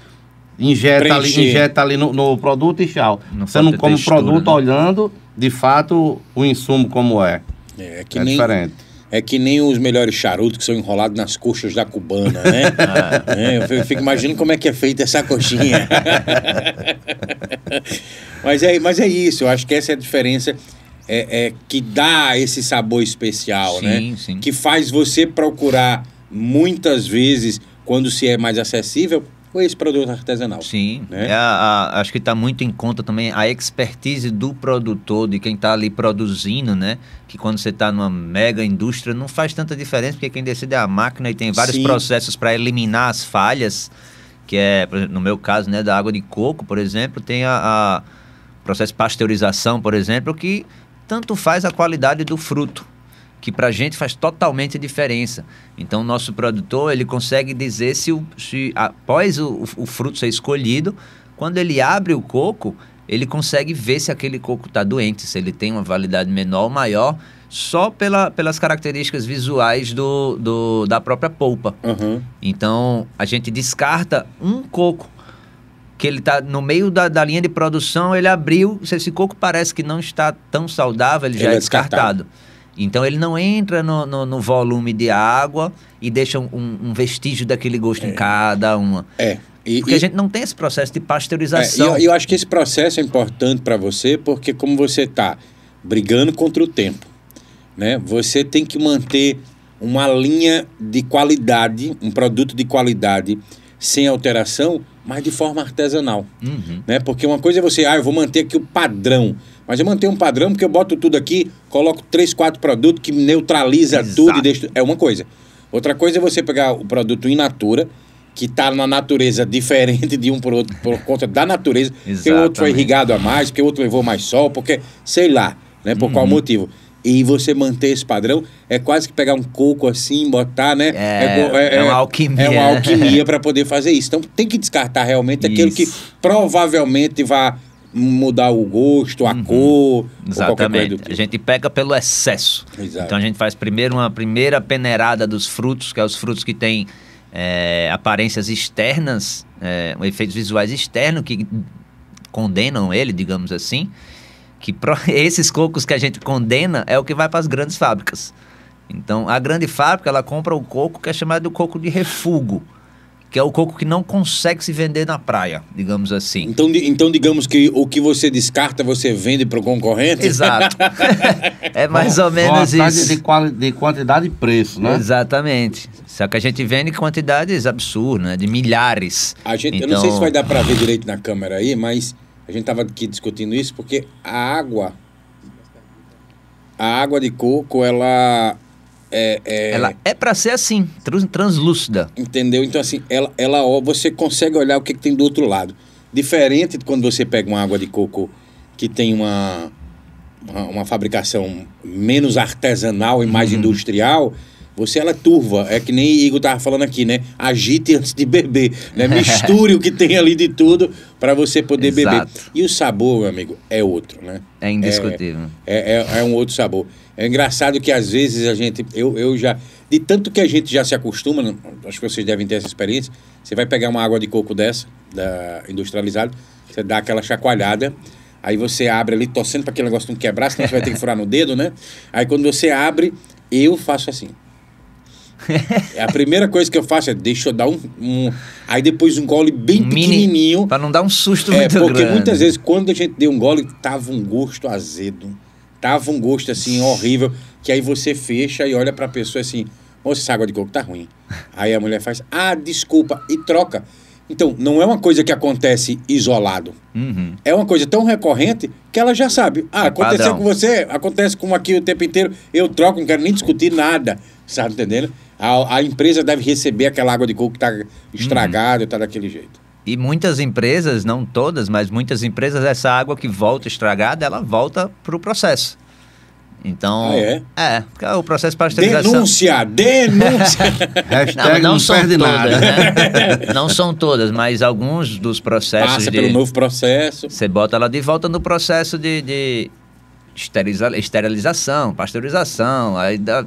Injeta ali no produto e tchau. Você não come o produto, né? Olhando, de fato, o insumo como é. É diferente. É que nem os melhores charutos que são enrolados nas coxas da cubana, né? Eu fico imaginando como é que é feita essa coxinha. mas é isso, eu acho que essa é a diferença que dá esse sabor especial, né? Sim. Que faz você procurar muitas vezes, quando se é mais acessível, esse produto artesanal. Sim, né? Acho que está muito em conta também a expertise do produtor, de quem está ali produzindo, né? Que quando você está numa mega indústria não faz tanta diferença, porque quem decide é a máquina e tem vários processos para eliminar as falhas, que é, por exemplo, no meu caso, né, da água de coco, por exemplo, tem a processo de pasteurização, por exemplo, que tanto faz a qualidade do fruto, que para a gente faz totalmente diferença. Então, o nosso produtor, ele consegue dizer se após o fruto ser escolhido, quando ele abre o coco, ele consegue ver se aquele coco está doente, se ele tem uma validade menor ou maior, só pelas características visuais da própria polpa. Então, a gente descarta um coco, que ele está no meio da linha de produção, ele abriu, se esse coco parece que não está tão saudável, ele já é descartado. Então, ele não entra no volume de água e deixa um vestígio daquele gosto em cada uma. Porque a gente não tem esse processo de pasteurização. Eu acho que esse processo é importante para você, porque como você está brigando contra o tempo, né? Você tem que manter uma linha de qualidade, um produto de qualidade, sem alteração, mas de forma artesanal. Né? Porque uma coisa é você, eu vou manter aqui o padrão. Mas eu mantenho um padrão porque eu boto tudo aqui, coloco 3, 4 produtos que neutraliza tudo e deixa... É uma coisa. Outra coisa é você pegar o produto in natura, que está na natureza diferente de um por outro, por conta da natureza, porque o outro foi irrigado a mais, porque o outro levou mais sol, porque, sei lá, né, por qual motivo. E você manter esse padrão é quase que pegar um coco assim, botar, né? É uma alquimia. É uma alquimia para poder fazer isso. Então tem que descartar realmente aquilo que provavelmente vai mudar o gosto, a cor. Exatamente. Tipo. A gente pega pelo excesso. Então a gente faz primeiro uma primeira peneirada dos frutos, que é os frutos que têm aparências externas, efeitos visuais externos que condenam ele, digamos assim, que esses cocos que a gente condena é o que vai para as grandes fábricas. Então, a grande fábrica, ela compra o coco que é chamado de coco de refúgio, que é o coco que não consegue se vender na praia, digamos assim. Então digamos que o que você descarta, você vende para o concorrente? Exato. É mais ou menos isso. De quantidade e preço, né? Exatamente. Só que a gente vende quantidades absurdas, né? De milhares. Eu não sei se vai dar para ver direito na câmera aí, mas a gente estava aqui discutindo isso porque a água de coco, ela é para ser assim, translúcida. Entendeu? Então, assim, você consegue olhar o que tem do outro lado. Diferente de quando você pega uma água de coco que tem uma fabricação menos artesanal e mais industrial, ela é turva. É que nem Igor tava falando aqui, né? Agite antes de beber, né? Misture o que tem ali de tudo para você poder beber. E o sabor, meu amigo, é outro, né? É indiscutível. É um outro sabor. É engraçado que às vezes eu já, de tanto que a gente já se acostuma, acho que vocês devem ter essa experiência, você vai pegar uma água de coco dessa, industrializada, você dá aquela chacoalhada, aí você abre ali, torcendo para aquele negócio não quebrar, senão você vai ter que furar no dedo, né? Aí quando você abre, eu faço assim. A primeira coisa que eu faço é deixa eu dar aí depois um gole bem pequenininho. Para não dar um susto muito grande. Porque muitas vezes quando a gente deu um gole, tava um gosto azedo. Tava um gosto assim horrível, que aí você fecha e olha pra pessoa assim, moça, essa água de coco tá ruim. Aí a mulher faz, desculpa, e troca. Então, não é uma coisa que acontece isolado. Uhum. É uma coisa tão recorrente que ela já sabe. Aconteceu padrão. Com você, acontece com aqui o tempo inteiro, eu troco, não quero nem discutir nada, sabe, entendendo? A empresa deve receber aquela água de coco que tá estragada, tá daquele jeito. E muitas empresas, não todas, mas muitas empresas, essa água que volta estragada, ela volta para o processo. Então, porque o processo de pasteurização... Denúncia! Não são perde todas, nada. né? Não são todas, mas alguns dos processos... Passa pelo novo processo. Você bota ela de volta no processo de esterilização, pasteurização, aí dá...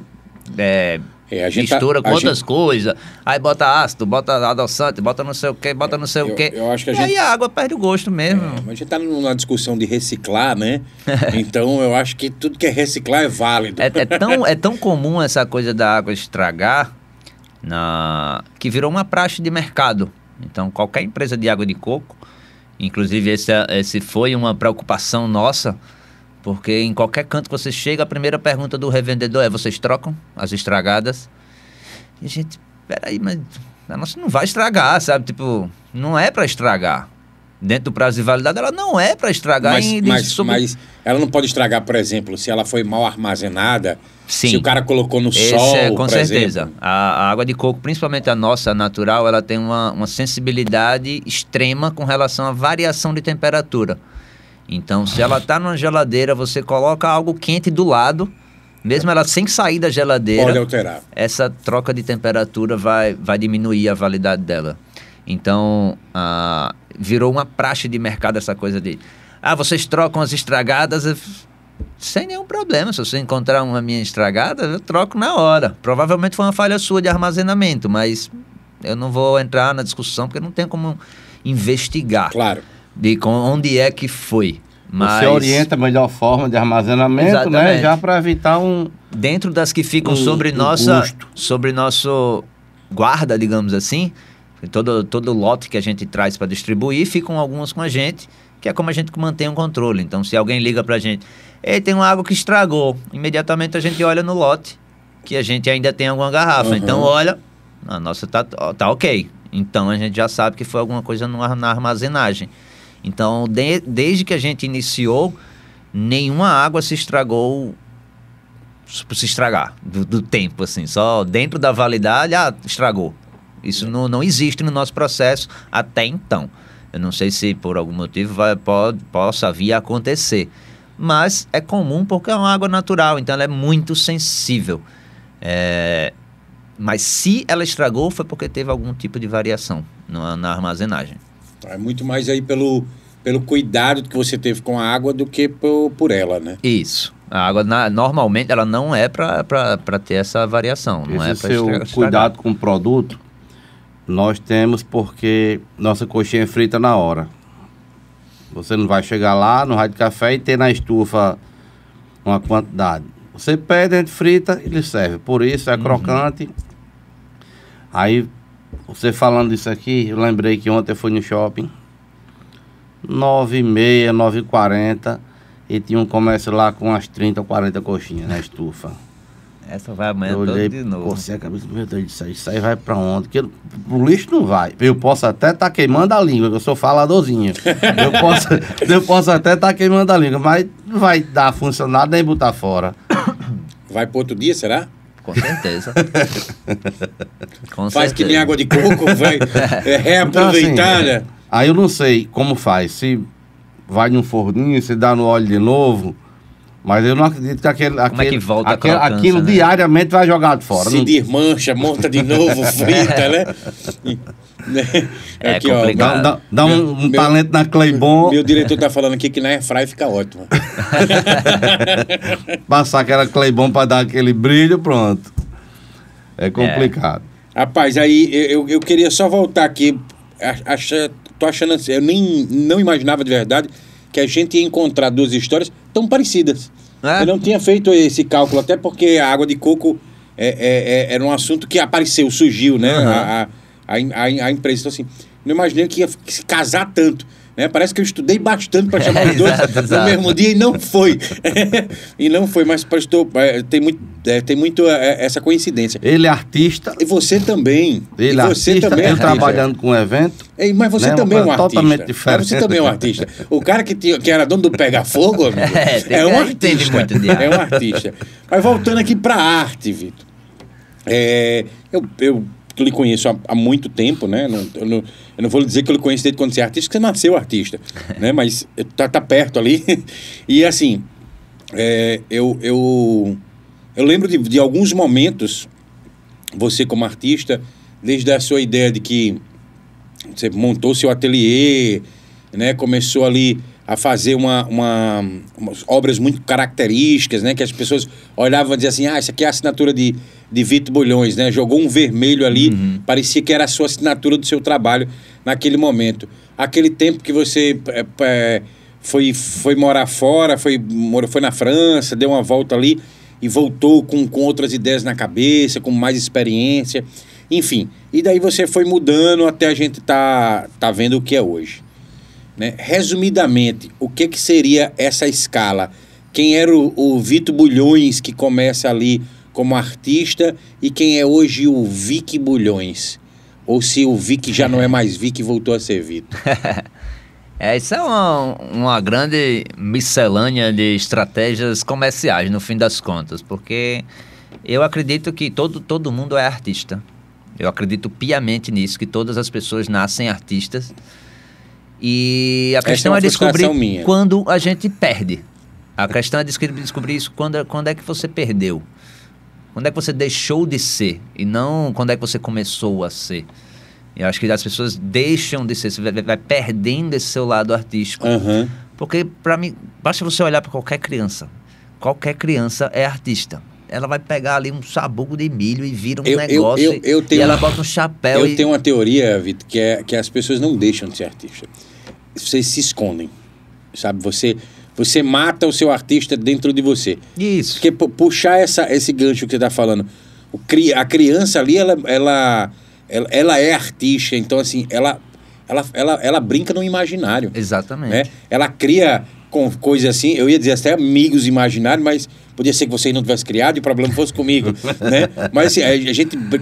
mistura com outras coisas, aí bota ácido, bota adoçante, bota não sei o que, bota não sei o que. Eu acho que aí a água perde o gosto mesmo. Mas a gente tá numa discussão de reciclar, né? Então eu acho que tudo que é reciclar é válido. É tão comum essa coisa da água estragar que virou uma praxe de mercado. Então qualquer empresa de água de coco, inclusive esse foi uma preocupação nossa, porque em qualquer canto que você chega, a primeira pergunta do revendedor é: vocês trocam as estragadas? E a gente, peraí, mas a nossa não vai estragar, sabe? Tipo, não é para estragar. Dentro do prazo de validade, ela não é para estragar. Mas ela não pode estragar, por exemplo, se ela foi mal armazenada, sim, se o cara colocou no sol, com certeza. A água de coco, principalmente a nossa natural, ela tem uma sensibilidade extrema com relação à variação de temperatura. Então, se ela está numa geladeira, você coloca algo quente do lado, mesmo ela sem sair da geladeira, pode alterar. Essa troca de temperatura vai diminuir a validade dela. Então, virou uma praxe de mercado essa coisa de... vocês trocam as estragadas sem nenhum problema. Se você encontrar uma minha estragada, eu troco na hora. Provavelmente foi uma falha sua de armazenamento, mas eu não vou entrar na discussão porque não tem como investigar. Claro. De onde é que foi. Mas... Você orienta a melhor forma de armazenamento, exatamente, né? Já para evitar dentro das que ficam sobre nosso guarda, digamos assim, todo lote que a gente traz para distribuir, ficam algumas com a gente, que é como a gente mantém o controle. Então, se alguém liga para a gente, tem uma água que estragou, imediatamente a gente olha no lote, que a gente ainda tem alguma garrafa. Uhum. Então, olha, a nossa tá ok. Então, a gente já sabe que foi alguma coisa na armazenagem. Então, desde que a gente iniciou, nenhuma água se estragou, se estragar do tempo, assim. Só dentro da validade, estragou. Isso não existe no nosso processo até então. Eu não sei se por algum motivo possa vir a acontecer. Mas é comum porque é uma água natural, então ela é muito sensível. Mas se ela estragou, foi porque teve algum tipo de variação na armazenagem. É muito mais aí pelo cuidado que você teve com a água do que por ela, né? Isso. A água, normalmente, ela não é para ter essa variação. Não é para estragar. Cuidado com o produto Nós temos porque nossa coxinha é frita na hora. Você não vai chegar lá no rádio de café e ter na estufa uma quantidade. Você pede, a gente frita e lhe serve. Por isso é crocante. Aí, você falando disso aqui, eu lembrei que ontem eu fui no shopping, 9h30, 9h40, e tinha um comércio lá com umas 30 ou 40 coxinhas na estufa. Essa vai amanhã Eu olhei, de novo. cocei a cabeça, meu Deus, isso aí vai pra onde? Porque o lixo não vai. Eu posso até estar queimando a língua, que eu sou faladorzinho. eu posso até estar queimando a língua, mas não vai dar funcionar nem botar fora. Vai pro outro dia, será? Com certeza. Com Faz certeza. que nem água de coco, vai reaproveitar, Então, assim, né? Aí eu não sei como faz, se vai num forninho, se dá no óleo de novo, mas eu não acredito que que volta a crocância, aquilo né? diariamente vai jogado fora. Se Não- desmancha, monta de novo, frita, né? É Aqui, ó, complicado. Dá um Meu- talento na Claybon, meu diretor tá falando aqui que na airfry fica ótimo. passar aquela Claybon para dar aquele brilho, pronto. É complicado. Rapaz, aí eu queria só voltar aqui. Tô achando assim, eu não imaginava de verdade que a gente ia encontrar duas histórias tão parecidas. É? Eu não tinha feito esse cálculo, até porque a água de coco era um assunto que apareceu, surgiu, né? Uhum. A empresa. Então, assim, não imaginei que ia se casar tanto. Né? Parece que eu estudei bastante para chamar os dois Exato, no exato. mesmo dia e não foi. E não foi, mas prestou, tem muito essa coincidência. Ele é artista, E você também. ele e é você artista, também é eu artista. trabalhando com evento. Ei, mas você né, também é um uma coisa artista. totalmente diferente. Mas você também é um artista. O cara que era dono do Pega Fogo, amigo, tem um que entender artista. muito de arte. É um artista. Mas voltando aqui para a arte, Vitor. Eu lhe conheço há muito tempo, né? Eu não vou lhe dizer que eu lhe conheço desde quando você é artista, porque você nasceu artista, né? Mas tá perto ali. E assim, eu lembro de alguns momentos, você como artista, desde a sua ideia de que você montou seu ateliê, né? Começou ali a fazer umas obras muito características, né? Que as pessoas olhavam e diziam assim, isso aqui é a assinatura de Vitor Bulhões, né? Jogou um vermelho ali, parecia que era a sua assinatura do seu trabalho naquele momento. Aquele tempo que você foi morar fora, foi na França, deu uma volta ali e voltou com outras ideias na cabeça, com mais experiência, enfim. E daí você foi mudando até a gente tá vendo o que é hoje. Né? Resumidamente, o que seria essa escala? Quem era o Vitor Bulhões que começa ali como artista e quem é hoje o Vic Bulhões? Ou se o Vic já não é mais Vic e voltou a ser Vitor? Isso é uma grande miscelânea de estratégias comerciais, no fim das contas, porque eu acredito que todo mundo é artista. Eu acredito piamente nisso, que todas as pessoas nascem artistas. E a questão uma é descobrir frustração minha. quando a gente perde. A questão é descobrir isso quando é que você perdeu. Quando é que você deixou de ser e não quando é que você começou a ser. Eu acho que as pessoas deixam de ser, você vai perdendo esse seu lado artístico. Uhum. Porque, para mim, basta você olhar para qualquer criança. Qualquer criança é artista. Ela vai pegar ali um sabugo de milho e vira um negócio e ela bota um chapéu. Eu tenho uma teoria, Vitor, que as pessoas não deixam de ser artista. Vocês se escondem, sabe? Você mata o seu artista dentro de você. Isso. Porque puxar esse gancho que você está falando, a criança ali, ela é artista, então assim, ela brinca no imaginário. Exatamente. Né? Ela cria com coisas assim, eu ia dizer até amigos imaginários, mas podia ser que vocês não tivessem criado e o problema fosse comigo, né? Mas assim,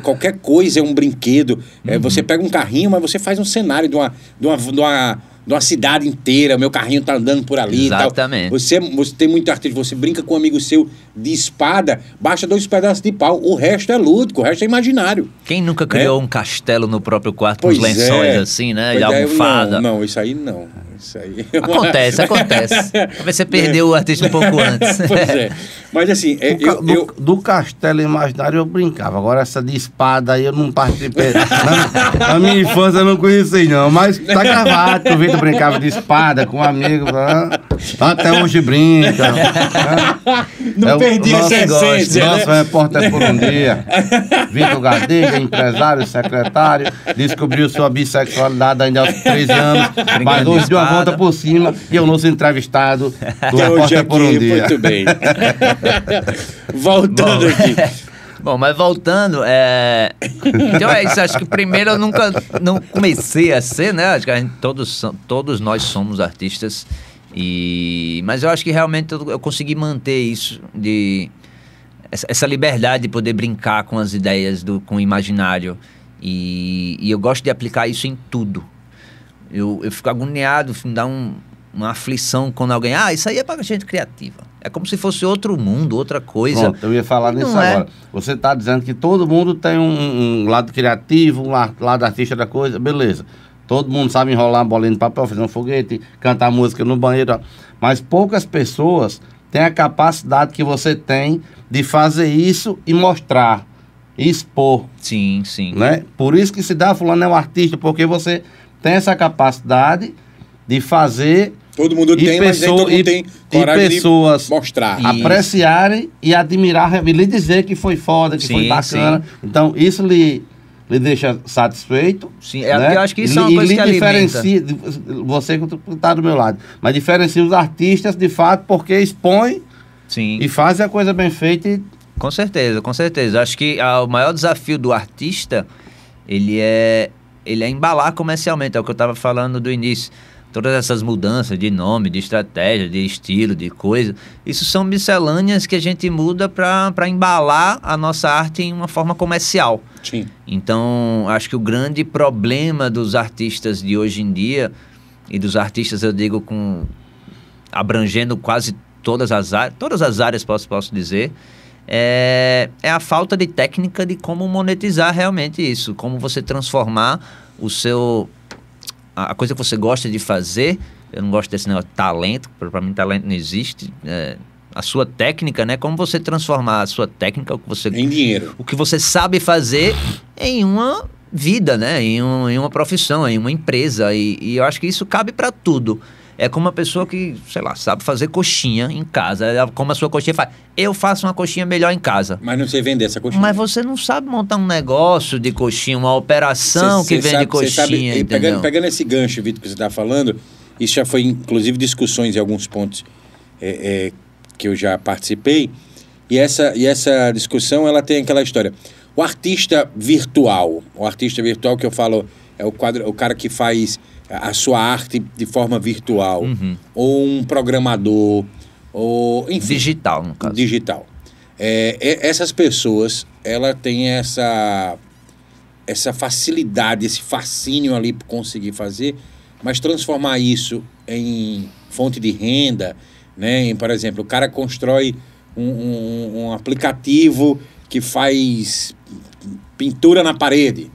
qualquer coisa é um brinquedo. Você pega um carrinho, mas você faz um cenário de uma cidade inteira, meu carrinho tá andando por ali. Exatamente. E tal. Você tem muito artista, você brinca com um amigo seu de espada, baixa 2 pedaços de pau, o resto é lúdico, o resto é imaginário. Quem nunca criou um castelo no próprio quarto, com Pois os lençóis é. assim, né? Pois De é, almofada. Não, isso aí não. Isso aí... Acontece. Talvez você perdeu o artista um pouco antes. Pois é. Mas assim, Do castelo imaginário eu brincava. Agora essa de espada aí eu não participei. Na minha infância eu não conheci não. Mas tá gravado, tu vê Antigamente eu brincava de espada com um amigo. Até hoje brinca. Não perdi essa essência, Nosso repórter por um dia. Vitor Gadiga, empresário, secretário, descobriu sua bissexualidade ainda aos 13 anos, mas hoje deu a volta por cima e eu não sou entrevistado do repórter por um dia. Muito bem. Voltando aqui. Bom, mas voltando, então é isso, acho que primeiro eu nunca não comecei a ser, né? Acho que a gente, todos nós somos artistas, mas eu acho que realmente eu consegui manter isso, essa liberdade de poder brincar com as ideias, com o imaginário, e eu gosto de aplicar isso em tudo. Eu fico agoniado, me dá uma aflição quando alguém... isso aí é para gente criativa. É como se fosse outro mundo, outra coisa. Pronto, eu ia falar nisso agora. Você está dizendo que todo mundo tem um lado criativo, um lado artista da coisa, beleza. Todo mundo sabe enrolar uma bolinha de papel, fazer um foguete, cantar música no banheiro. Mas poucas pessoas têm a capacidade que você tem de fazer isso e mostrar, e expor. Sim, sim. Né? Por isso que se dá, fulano é um artista, porque você tem essa capacidade de fazer... Todo mundo tem, mas nem todo mundo tem coragem pessoas de mostrar. Apreciarem e admirar, e lhe dizer que foi foda, que foi bacana. Sim. Então, isso lhe deixa satisfeito. Sim, né? Eu acho que isso é uma coisa que diferencia, você que está do meu lado, mas diferencia os artistas, de fato, porque expõe e fazem a coisa bem feita. Com certeza, com certeza. Acho que o maior desafio do artista, ele é embalar comercialmente, é o que eu estava falando do início. Todas essas mudanças de nome, de estratégia, de estilo, de coisa, isso são miscelâneas que a gente muda para embalar a nossa arte em uma forma comercial. Sim. Então, acho que o grande problema dos artistas de hoje em dia, e dos artistas, eu digo, abrangendo quase todas as áreas, posso dizer, é a falta de técnica de como monetizar realmente isso, como você transformar a coisa que você gosta de fazer. Eu não gosto desse negócio de talento, para mim talento não existe. A sua técnica, né? Como você transformar a sua técnica, em dinheiro. O que você sabe fazer em uma vida, né? Em uma profissão, em uma empresa. E eu acho que isso cabe para tudo. É como uma pessoa que, sei lá, sabe fazer coxinha em casa. Como a sua coxinha faz. Eu faço uma coxinha melhor em casa. Mas não sei vender essa coxinha. Mas você não sabe montar um negócio de coxinha, uma operação que vende coxinha, entendeu? Pegando esse gancho, Vitor, que você está falando, isso já foi, inclusive, discussões em alguns pontos que eu já participei. E essa discussão, ela tem aquela história. O artista virtual que eu falo, é o cara que faz a sua arte de forma virtual, ou um programador, ou enfim, digital, no caso. Digital. Essas pessoas, ela tem essa facilidade, esse fascínio ali para conseguir fazer, mas transformar isso em fonte de renda, né? Por exemplo, o cara constrói um aplicativo que faz pintura na parede.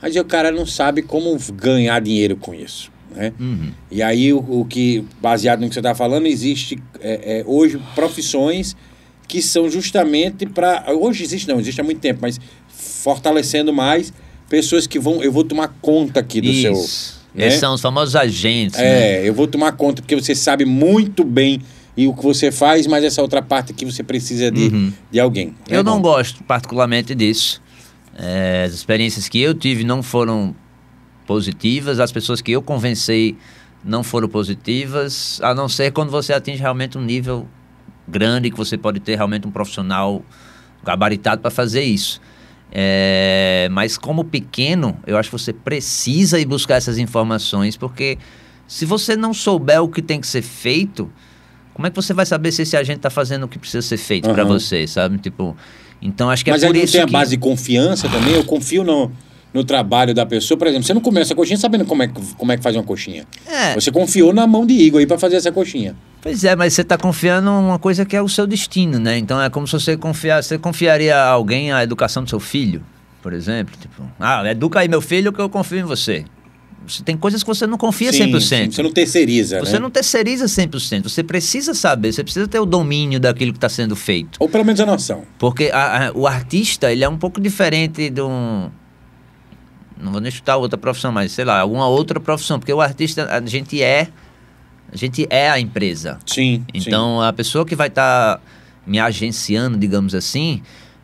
Mas o cara não sabe como ganhar dinheiro com isso, né? E aí, o que, baseado no que você está falando, existe hoje profissões que são justamente para... Hoje existe há muito tempo, mas fortalecendo mais pessoas que eu vou tomar conta aqui do seu... Né? Esses são os famosos agentes, né? Eu vou tomar conta, porque você sabe muito bem e o que você faz, mas essa outra parte aqui você precisa de alguém. Eu não gosto particularmente disso. As experiências que eu tive não foram positivas, as pessoas que eu convencei não foram positivas, a não ser quando você atinge realmente um nível grande, que você pode ter realmente um profissional gabaritado para fazer isso. Mas como pequeno, eu acho que você precisa ir buscar essas informações, porque se você não souber o que tem que ser feito, como é que você vai saber se esse agente está fazendo o que precisa ser feito para você, sabe? Tipo, então acho que mas é por aí não isso tem a base de confiança também? Eu confio no trabalho da pessoa. Por exemplo, você não começa a coxinha sabendo como é que faz uma coxinha. Você confiou na mão de Igor aí para fazer essa coxinha. Pois é, mas você está confiando em uma coisa que é o seu destino, né? Então é como se você confiaria a alguém a educação do seu filho, por exemplo. Tipo, educa aí meu filho que eu confio em você. Tem coisas que você não confia 100%. Sim, você não terceiriza, Você não terceiriza 100%. Você precisa saber, você precisa ter o domínio daquilo que está sendo feito. Ou pelo menos a noção. Porque o artista, ele é um pouco diferente não vou nem chutar outra profissão, mas sei lá, alguma outra profissão, porque o artista, a gente é a empresa. Sim. Então, a pessoa que vai estar me agenciando, digamos assim,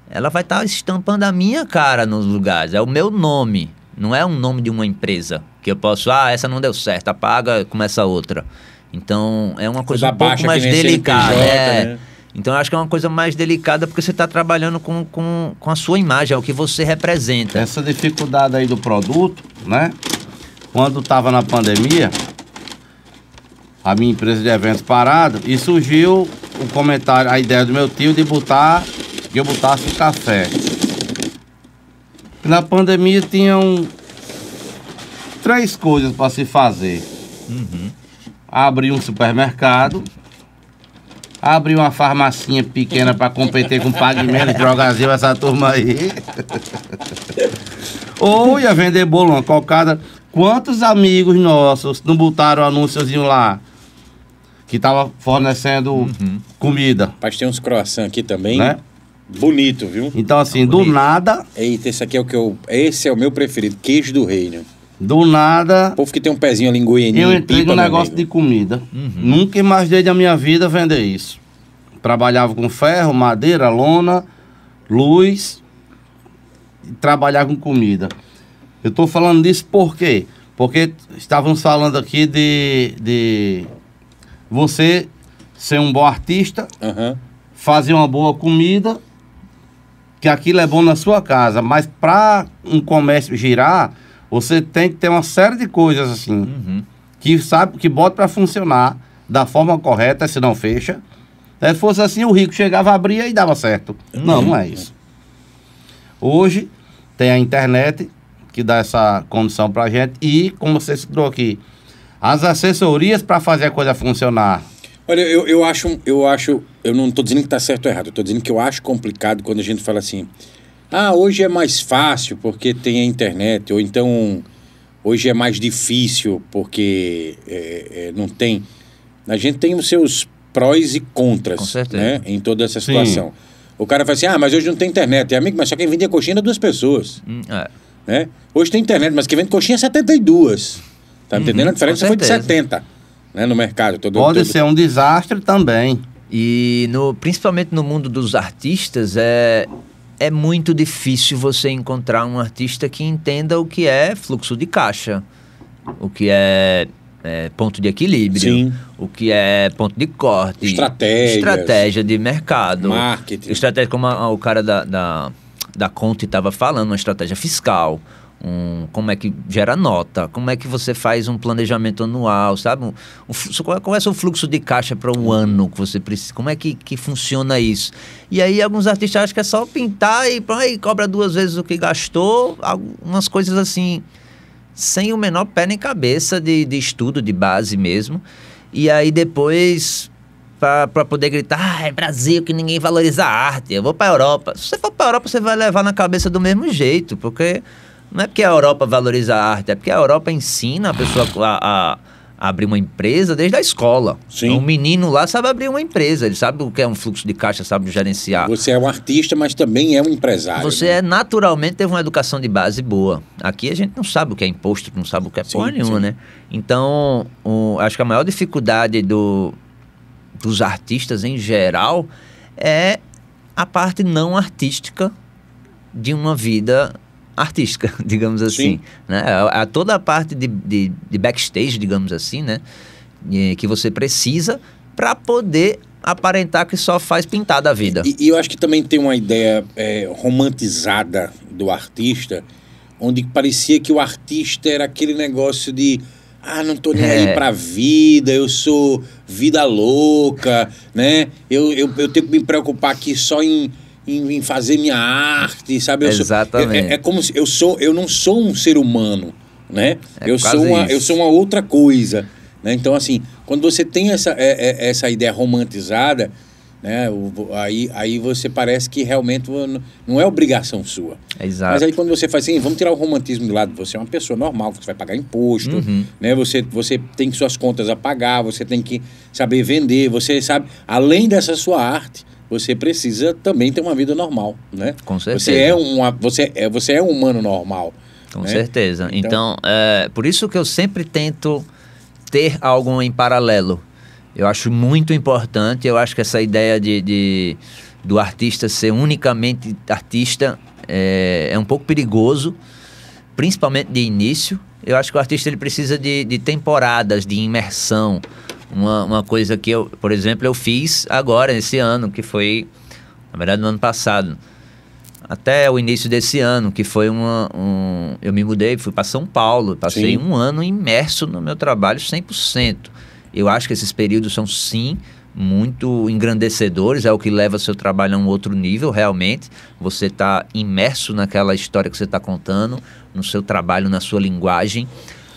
ela vai estar estampando a minha cara nos lugares. É o meu nome. Não é um nome de uma empresa. Que eu posso, essa não deu certo, apaga, começa outra. Então, é uma coisa um pouco mais delicada. Né? Então, eu acho que é uma coisa mais delicada porque você está trabalhando com a sua imagem, é o que você representa. Essa dificuldade aí do produto, né? Quando estava na pandemia, a minha empresa de eventos parado, e surgiu o comentário, a ideia do meu tio de que eu botasse o café. Na pandemia tinham 3 coisas para se fazer. Abrir um supermercado, abrir uma farmacinha pequena para competir com o Pague Menos, Drogazil, essa turma aí. Ou ia vender bolo, uma cocada. Quantos amigos nossos não botaram anúnciozinho lá? Que tava fornecendo comida. Mas tem uns croissants aqui também. Né? Bonito, viu? Então, assim, do nada... Eita, esse aqui é esse é o meu preferido, queijo do reino. Do nada... O povo que tem um pezinho ali em Goiânia. Eu entrei no negócio de comida. Nunca imaginei da minha vida vender isso. Trabalhava com ferro, madeira, lona, luz. E trabalhar com comida. Eu tô falando disso por quê? Porque estávamos falando aqui de você ser um bom artista, fazer uma boa comida, que aquilo é bom na sua casa, mas para um comércio girar, você tem que ter uma série de coisas assim, que bota para funcionar da forma correta, se não fecha. Se fosse assim, o rico chegava, abria e dava certo. Não é isso. Hoje tem a internet que dá essa condição pra gente e, como você citou aqui, as assessorias para fazer a coisa funcionar. Olha, eu não estou dizendo que está certo ou errado, eu estou dizendo que eu acho complicado quando a gente fala assim, hoje é mais fácil porque tem a internet, ou então hoje é mais difícil porque não tem. A gente tem os seus prós e contras, com certeza, né, em toda essa situação. Sim. O cara fala assim, mas hoje não tem internet, amigo, mas só quem vende a coxinha é 2 pessoas. Né? Hoje tem internet, mas quem vende coxinha é 72. Tá entendendo? A diferença foi de 70, né, no mercado. Pode ser um desastre também. E principalmente no mundo dos artistas, é muito difícil você encontrar um artista que entenda o que é fluxo de caixa, o que é ponto de equilíbrio, sim, o que é ponto de corte, estratégia de mercado, marketing, estratégia como o cara da Conte estava falando, uma estratégia fiscal, como é que gera nota, como é que você faz um planejamento anual, sabe? Qual é o seu fluxo de caixa para um ano que você precisa, como é que funciona isso? E aí alguns artistas acham que é só pintar e cobra 2 vezes o que gastou, algumas coisas assim, sem o menor pé nem cabeça de estudo, de base mesmo. E aí depois, para poder gritar, é Brasil que ninguém valoriza a arte, eu vou para a Europa. Se você for para a Europa, você vai levar na cabeça do mesmo jeito, porque não é porque a Europa valoriza a arte, é porque a Europa ensina a pessoa a abrir uma empresa desde a escola. Sim. Um menino lá sabe abrir uma empresa, ele sabe o que é um fluxo de caixa, sabe gerenciar. Você é um artista, mas também é um empresário. Você naturalmente teve uma educação de base boa. Aqui a gente não sabe o que é imposto, não sabe o que é porra nenhuma, né? Então, acho que a maior dificuldade dos artistas em geral é a parte não artística de uma vida artística, digamos assim, né? Toda a parte de backstage, digamos assim, né? Que você precisa para poder aparentar que só faz pintar da vida. E eu acho que também tem uma ideia romantizada do artista, onde parecia que o artista era aquele negócio de não tô nem aí pra vida, eu sou vida louca, né? Eu tenho que me preocupar aqui só em fazer minha arte, sabe? Exatamente. É como se eu não sou um ser humano, né? Eu sou uma outra coisa, né? Então, assim, quando você tem essa ideia romantizada, né? Aí você parece que realmente não é obrigação sua. Exato. Mas aí quando você faz assim, vamos tirar o romantismo de lado, você é uma pessoa normal, você vai pagar imposto, né? Você tem suas contas a pagar, você tem que saber vender, você sabe, além dessa sua arte, você precisa também ter uma vida normal, né? Com certeza. Você é um humano normal, Com né? certeza. Então, por isso que eu sempre tento ter algo em paralelo. Eu acho muito importante, eu acho que essa ideia do artista ser unicamente artista é um pouco perigoso, principalmente de início. Eu acho que o artista ele precisa de temporadas, de imersão. Uma coisa que eu, por exemplo, eu fiz agora, esse ano, que foi, na verdade, no ano passado, até o início desse ano, que foi eu me mudei, fui para São Paulo, passei um ano imerso no meu trabalho 100%. Eu acho que esses períodos são, sim, muito engrandecedores, é o que leva seu trabalho a um outro nível, realmente. Você está imerso naquela história que você está contando, no seu trabalho, na sua linguagem.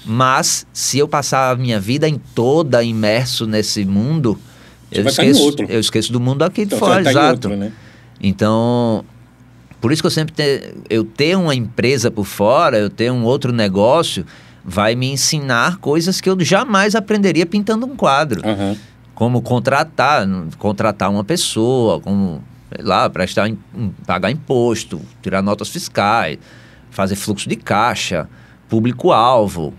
Mas, se eu passar a minha vida toda imerso nesse mundo, eu esqueço do mundo aqui de fora, exato. Outro, né? Então, por isso que eu sempre eu ter uma empresa por fora, eu ter um outro negócio, vai me ensinar coisas que eu jamais aprenderia pintando um quadro. Uhum. Como contratar uma pessoa, como, sei lá, pagar imposto, tirar notas fiscais, fazer fluxo de caixa, público-alvo,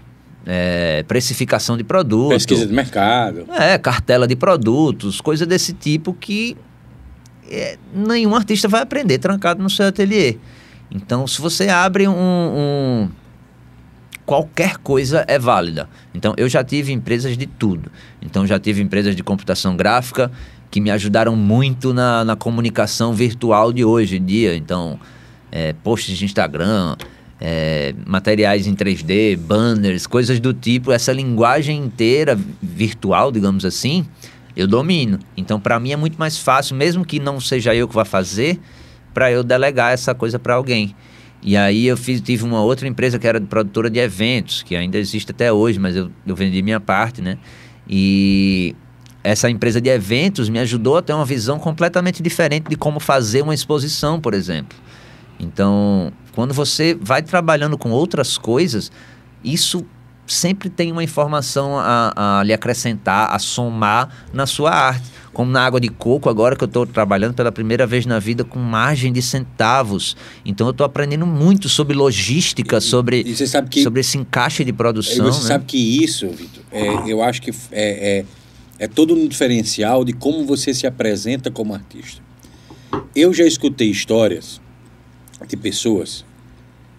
precificação de produto. Pesquisa de mercado. Cartela de produtos, coisa desse tipo que nenhum artista vai aprender trancado no seu ateliê. Então, se você abre qualquer coisa é válida. Então, eu já tive empresas de tudo. Então, já tive empresas de computação gráfica que me ajudaram muito na comunicação virtual de hoje em dia. Então, posts de Instagram, materiais em 3D, banners, coisas do tipo. Essa linguagem inteira virtual, digamos assim, eu domino. Então, para mim é muito mais fácil, mesmo que não seja eu que vá fazer, para eu delegar essa coisa para alguém. E aí eu tive uma outra empresa que era produtora de eventos, que ainda existe até hoje, mas eu vendi minha parte, né? E essa empresa de eventos me ajudou a ter uma visão completamente diferente de como fazer uma exposição, por exemplo. Então, quando você vai trabalhando com outras coisas, isso sempre tem uma informação a lhe acrescentar, a somar na sua arte. Como na água de coco, agora que eu estou trabalhando pela primeira vez na vida com margem de centavos. Então eu estou aprendendo muito sobre logística, sobre esse encaixe de produção. Você sabe que isso, Vitor, eu acho que é todo um diferencial de como você se apresenta como artista. Eu já escutei histórias de pessoas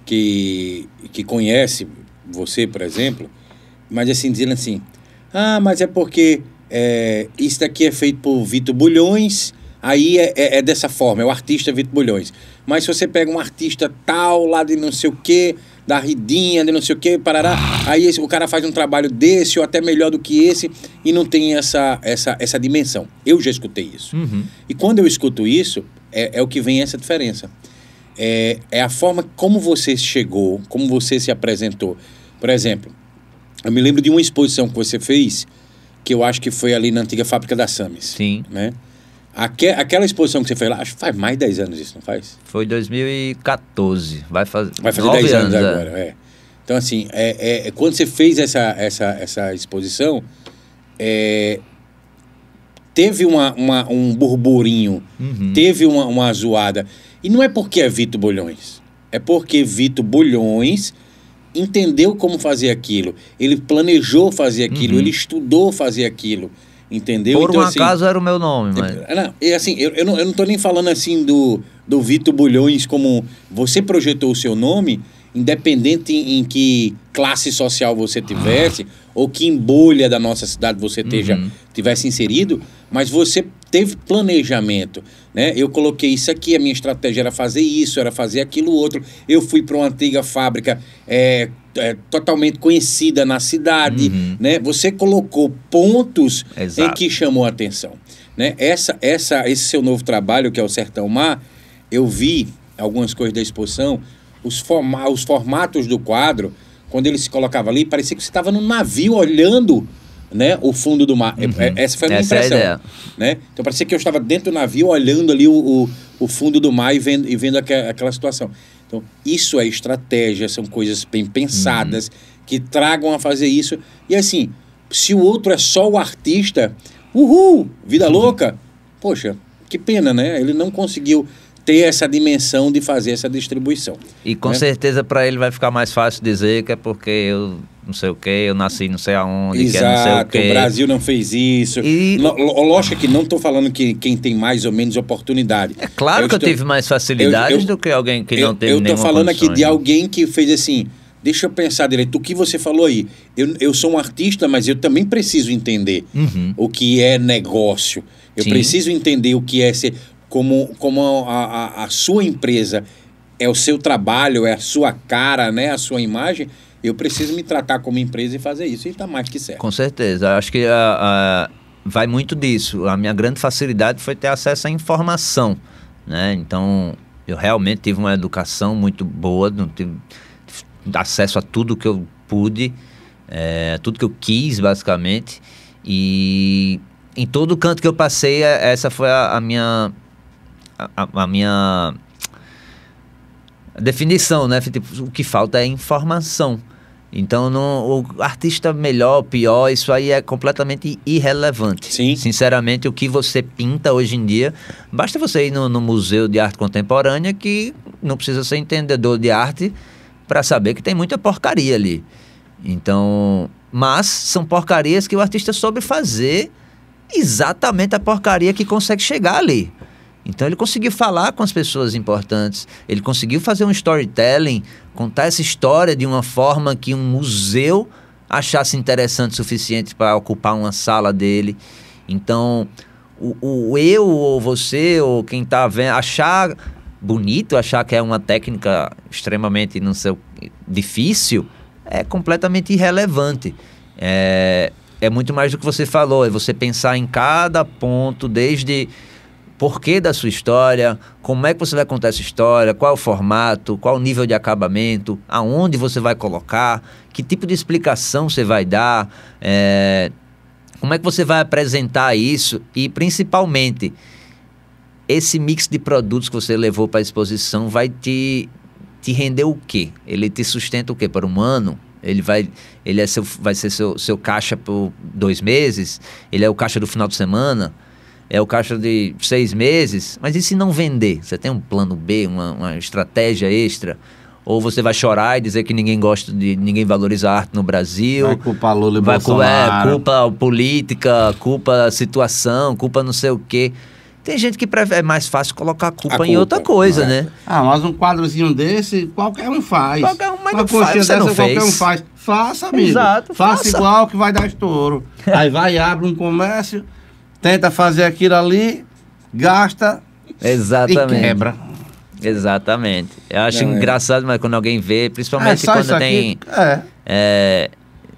que conhecem você, por exemplo, mas assim, dizendo assim, mas é porque isso daqui é feito por Vitor Bulhões, aí é dessa forma, é o artista Vitor Bulhões. Mas se você pega um artista tal, lá de não sei o quê, da Ridinha, de não sei o quê, parará, aí o cara faz um trabalho desse, ou até melhor do que esse, e não tem essa dimensão. Eu já escutei isso. Uhum. E quando eu escuto isso, é o que vem essa diferença. É a forma como você chegou, como você se apresentou. Por exemplo, eu me lembro de uma exposição que você fez, que eu acho que foi ali na antiga fábrica da Sames. Sim. Né? Aquela exposição que você fez lá, acho que faz mais de 10 anos isso, não faz? Foi 2014. Vai fazer 10 anos agora, Então, assim, quando você fez essa exposição, teve um burburinho, teve uma zoada. E não é porque é Vitor Bulhões. É porque Vitor Bulhões entendeu como fazer aquilo. Ele planejou fazer aquilo, ele estudou fazer aquilo. Entendeu? Por então, um acaso era o meu nome, mas... Não, assim, eu não tô nem falando assim do Vitor Bulhões como... Você projetou o seu nome, independente em que classe social você tivesse, ou que embolha da nossa cidade você tivesse inserido, mas você teve planejamento, né? Eu coloquei isso aqui, a minha estratégia era fazer isso, era fazer aquilo outro. Eu fui para uma antiga fábrica totalmente conhecida na cidade, né? Você colocou pontos em que chamou a atenção, né? Esse seu novo trabalho, que é o Sertão Mar, eu vi algumas coisas da exposição, os formatos do quadro, quando ele se colocava ali, parecia que você estava num navio olhando, né, o fundo do mar. Essa foi a minha impressão. É a ideia. Né? Então parecia que eu estava dentro do navio olhando ali o fundo do mar e vendo aquela situação. Então isso é estratégia, são coisas bem pensadas que tragam a fazer isso. E assim, se o outro é só o artista, vida louca, poxa, que pena, né? Ele não conseguiu ter essa dimensão de fazer essa distribuição. E com né? certeza para ele vai ficar mais fácil dizer que é porque eu não sei o que, eu nasci não sei aonde, Exato, que é não sei o que. o Brasil não fez isso. E... Lógico que não estou falando que quem tem mais ou menos oportunidade. É claro que eu tive mais facilidades do que alguém que não teve nenhuma Eu estou falando aqui de né? alguém que fez assim, deixa eu pensar direito, o que você falou aí, eu sou um artista, mas eu também preciso entender o que é negócio. Eu Sim. preciso entender o que é ser, como a sua empresa é o seu trabalho, é a sua cara, né, a sua imagem. Eu preciso me tratar como empresa e fazer isso, e está mais que certo. Com certeza. Acho que vai muito disso. A minha grande facilidade foi ter acesso à informação, né? Então, eu realmente tive uma educação muito boa, não tive acesso a tudo que eu pude, tudo que eu quis, basicamente. E em todo canto que eu passei, essa foi a minha definição, né? Tipo, o que falta é informação. Então, o artista melhor, pior, isso aí é completamente irrelevante. Sim. Sinceramente, o que você pinta hoje em dia, basta você ir no Museu de Arte Contemporânea, que não precisa ser entendedor de arte para saber que tem muita porcaria ali. Então, mas são porcarias que o artista soube fazer exatamente a porcaria que consegue chegar ali. Então ele conseguiu falar com as pessoas importantes, ele conseguiu fazer um storytelling, contar essa história de uma forma que um museu achasse interessante o suficiente para ocupar uma sala dele. Então, eu ou você ou quem está vendo achar bonito, achar que é uma técnica extremamente difícil, é completamente irrelevante. É muito mais do que você falou, é você pensar em cada ponto, desde porquê da sua história, como é que você vai contar essa história, qual é o formato, qual o nível de acabamento, aonde você vai colocar, que tipo de explicação você vai dar, como é que você vai apresentar isso e, principalmente, esse mix de produtos que você levou para a exposição vai te render o quê? Ele te sustenta o quê? Por um ano? Vai ser seu caixa por 2 meses? Ele é o caixa do final de semana? É o caixa de 6 meses? Mas e se não vender? Você tem um plano B, uma estratégia extra? Ou você vai chorar e dizer que ninguém valoriza a arte no Brasil? Vai culpar Lula e Bolsonaro. Culpa política, culpa situação, culpa não sei o quê. Tem gente que é mais fácil colocar a culpa em outra coisa, né? Mas um quadrozinho desse, qualquer um faz. Qualquer um, mas uma não faz, você dessa, não fez. Qualquer um faz. Faça, amigo. Exato, faça igual que vai dar estouro. Aí vai e abre um comércio, tenta fazer aquilo ali, gasta Exatamente. e quebra. Exatamente. Eu acho engraçado, mas quando alguém vê, principalmente quando tem...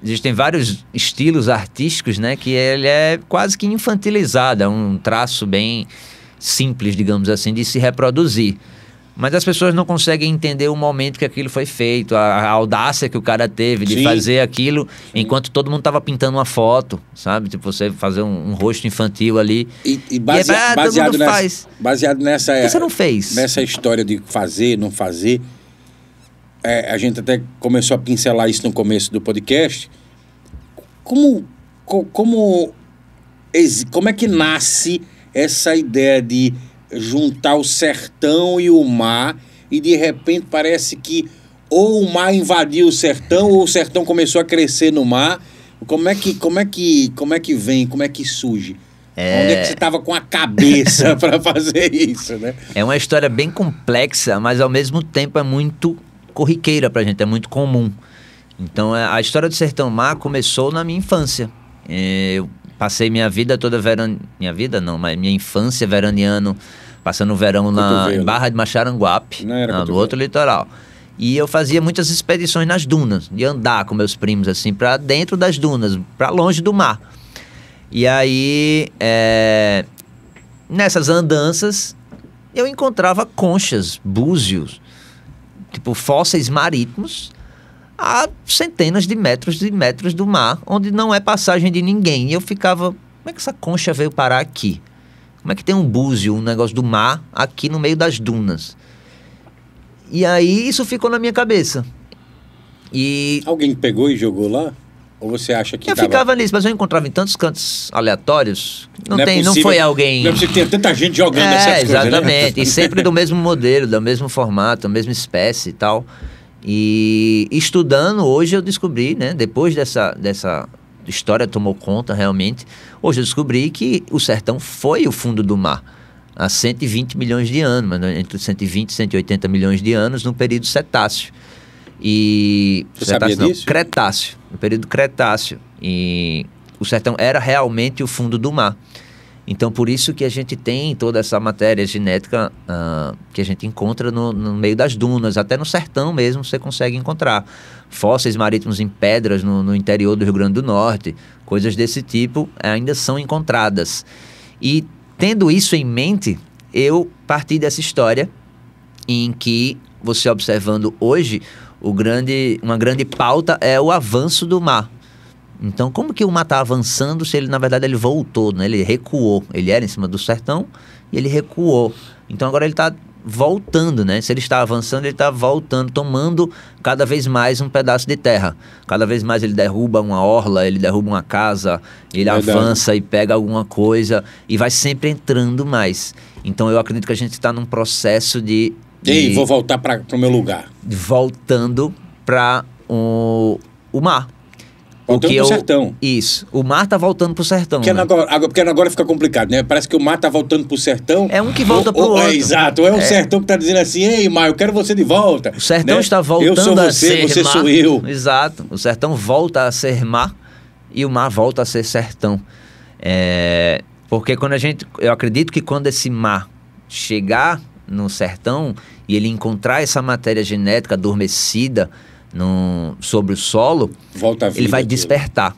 Existem vários estilos artísticos, né? Que ele é quase que infantilizado. É um traço bem simples, digamos assim, de se reproduzir. Mas as pessoas não conseguem entender o momento que aquilo foi feito, a audácia que o cara teve de fazer aquilo enquanto todo mundo estava pintando uma foto, sabe? Tipo, você fazer um rosto infantil ali. Baseado nessa... Por que você não fez? Nessa história de fazer, não fazer... a gente até começou a pincelar isso no começo do podcast. Como é que nasce essa ideia de juntar o sertão e o mar e de repente parece que ou o mar invadiu o sertão ou o sertão começou a crescer no mar? Como é que vem, como é que surge? Onde é que você estava com a cabeça para fazer isso, né? É uma história bem complexa, mas ao mesmo tempo é muito corriqueira pra gente, é muito comum. Então, a história do Sertão Mar começou na minha infância. Eu passei minha vida toda minha vida não, mas minha infância veraneando, passando o verão em Barra de Macharanguape, no outro litoral. E eu fazia muitas expedições nas dunas, de andar com meus primos, assim, pra dentro das dunas, pra longe do mar. E aí, nessas andanças, eu encontrava conchas, búzios, tipo fósseis marítimos, a centenas de metros do mar, onde não é passagem de ninguém. E eu ficava, como é que essa concha veio parar aqui? Como é que tem um búzio, um negócio do mar, aqui no meio das dunas? E aí isso ficou na minha cabeça. Alguém pegou e jogou lá? Ou você acha que Eu ficava nisso, mas eu encontrava em tantos cantos aleatórios. Não foi alguém... Não é possível que tenha tanta gente jogando essas coisas, exatamente. Né? E sempre do mesmo modelo, do mesmo formato, da mesma espécie e tal. E estudando, hoje eu descobri, né? Depois dessa história tomou conta realmente, hoje eu descobri que o sertão foi o fundo do mar. Há 120 milhões de anos, mas entre 120 e 180 milhões de anos, no período Cetáceo. Você sabia disso? Cretáceo, no período Cretáceo. E o sertão era realmente o fundo do mar. Então, por isso que a gente tem toda essa matéria genética que a gente encontra no meio das dunas. Até no sertão mesmo você consegue encontrar. Fósseis marítimos em pedras no interior do Rio Grande do Norte. Coisas desse tipo ainda são encontradas. E tendo isso em mente, eu parti dessa história em que você observando hoje, uma grande pauta é o avanço do mar. Então, como que o mar está avançando se ele, na verdade, ele voltou, né? Ele recuou. Ele era em cima do sertão e ele recuou. Então, agora ele está voltando, né? Se ele está avançando, ele está voltando, tomando cada vez mais um pedaço de terra. Cada vez mais ele derruba uma orla, ele derruba uma casa, ele avança e pega alguma coisa e vai sempre entrando mais. Então, eu acredito que a gente está num processo de... vou voltar para o meu lugar. Voltando para o mar. Voltando pro sertão. Isso. O mar tá voltando pro sertão. Porque agora fica complicado, né? Parece que o mar tá voltando pro sertão. É um que volta pro outro. Exato. É o sertão que tá dizendo assim, ei, mar, eu quero você de volta. O sertão, né? Está voltando a ser mar. Eu sou você sou eu. Exato. O sertão volta a ser mar e o mar volta a ser sertão. Porque eu acredito que quando esse mar chegar no sertão e ele encontrar essa matéria genética adormecida sobre o solo, ele vai despertar.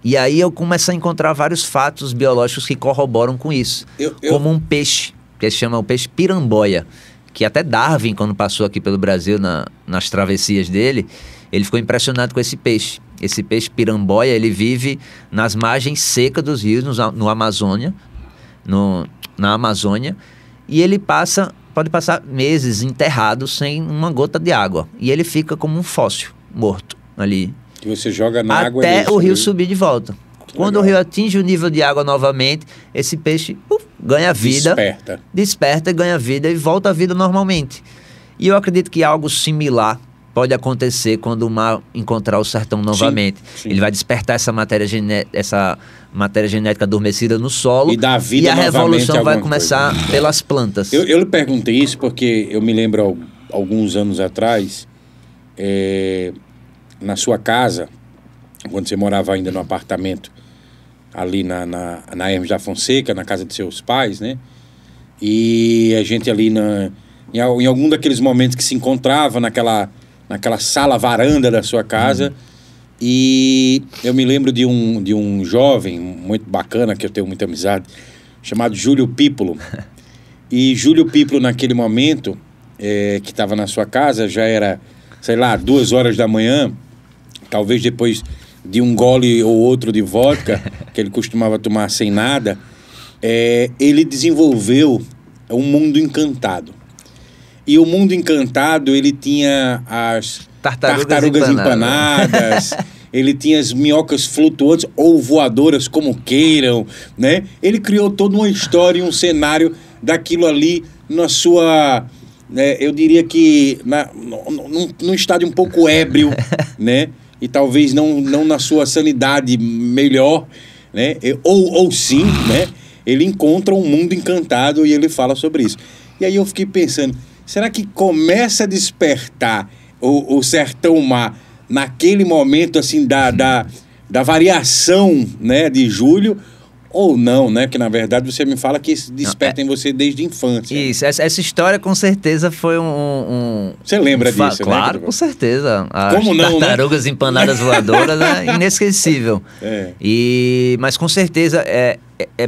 E aí eu começo a encontrar vários fatos biológicos que corroboram com isso. Como um peixe, que se chama o peixe piramboia, que até Darwin, quando passou aqui pelo Brasil nas travessias dele, ele ficou impressionado com esse peixe. Esse peixe piramboia, ele vive nas margens secas dos rios, na Amazônia, e ele pode passar meses enterrado sem uma gota de água. E ele fica como um fóssil morto ali. Que você joga na água... Até o rio subir de volta. Quando o rio atinge o nível de água novamente, esse peixe ganha vida. Desperta, ganha vida e volta à vida normalmente. E eu acredito que algo similar pode acontecer quando o mar encontrar o sertão novamente. Sim. Ele vai despertar essa matéria genética adormecida no solo e dar vida, e a revolução vai começar pelas plantas. Eu lhe perguntei isso porque eu me lembro alguns anos atrás, na sua casa, quando você morava ainda no apartamento ali na Hermes da Fonseca, na casa de seus pais, né? E a gente ali em algum daqueles momentos que se encontrava naquela sala varanda da sua casa, e eu me lembro de um jovem muito bacana, que eu tenho muita amizade, chamado Júlio Pípolo. E Júlio Pípolo, naquele momento, que estava na sua casa, já era, sei lá, 2 horas da manhã, talvez depois de um gole ou outro de vodka, que ele costumava tomar sem nada, ele desenvolveu um mundo encantado. E o mundo encantado, ele tinha as tartarugas empanadas, ele tinha as minhocas flutuantes ou voadoras, como queiram, né? Ele criou toda uma história e um cenário daquilo ali na sua... eu diria que num estádio um pouco ébrio, né? E talvez não na sua sanidade melhor, né? Ou sim, né? Ele encontra um mundo encantado e ele fala sobre isso. E aí eu fiquei pensando... Será que começa a despertar o sertão-mar naquele momento assim da variação, né, de Júlio, ou não, né? Que na verdade você me fala que isso desperta em você desde a infância. Isso, essa história com certeza foi Você lembra disso, claro, né? com certeza. Como não, tartarugas, né? Empanadas voadoras é inesquecível. Mas com certeza é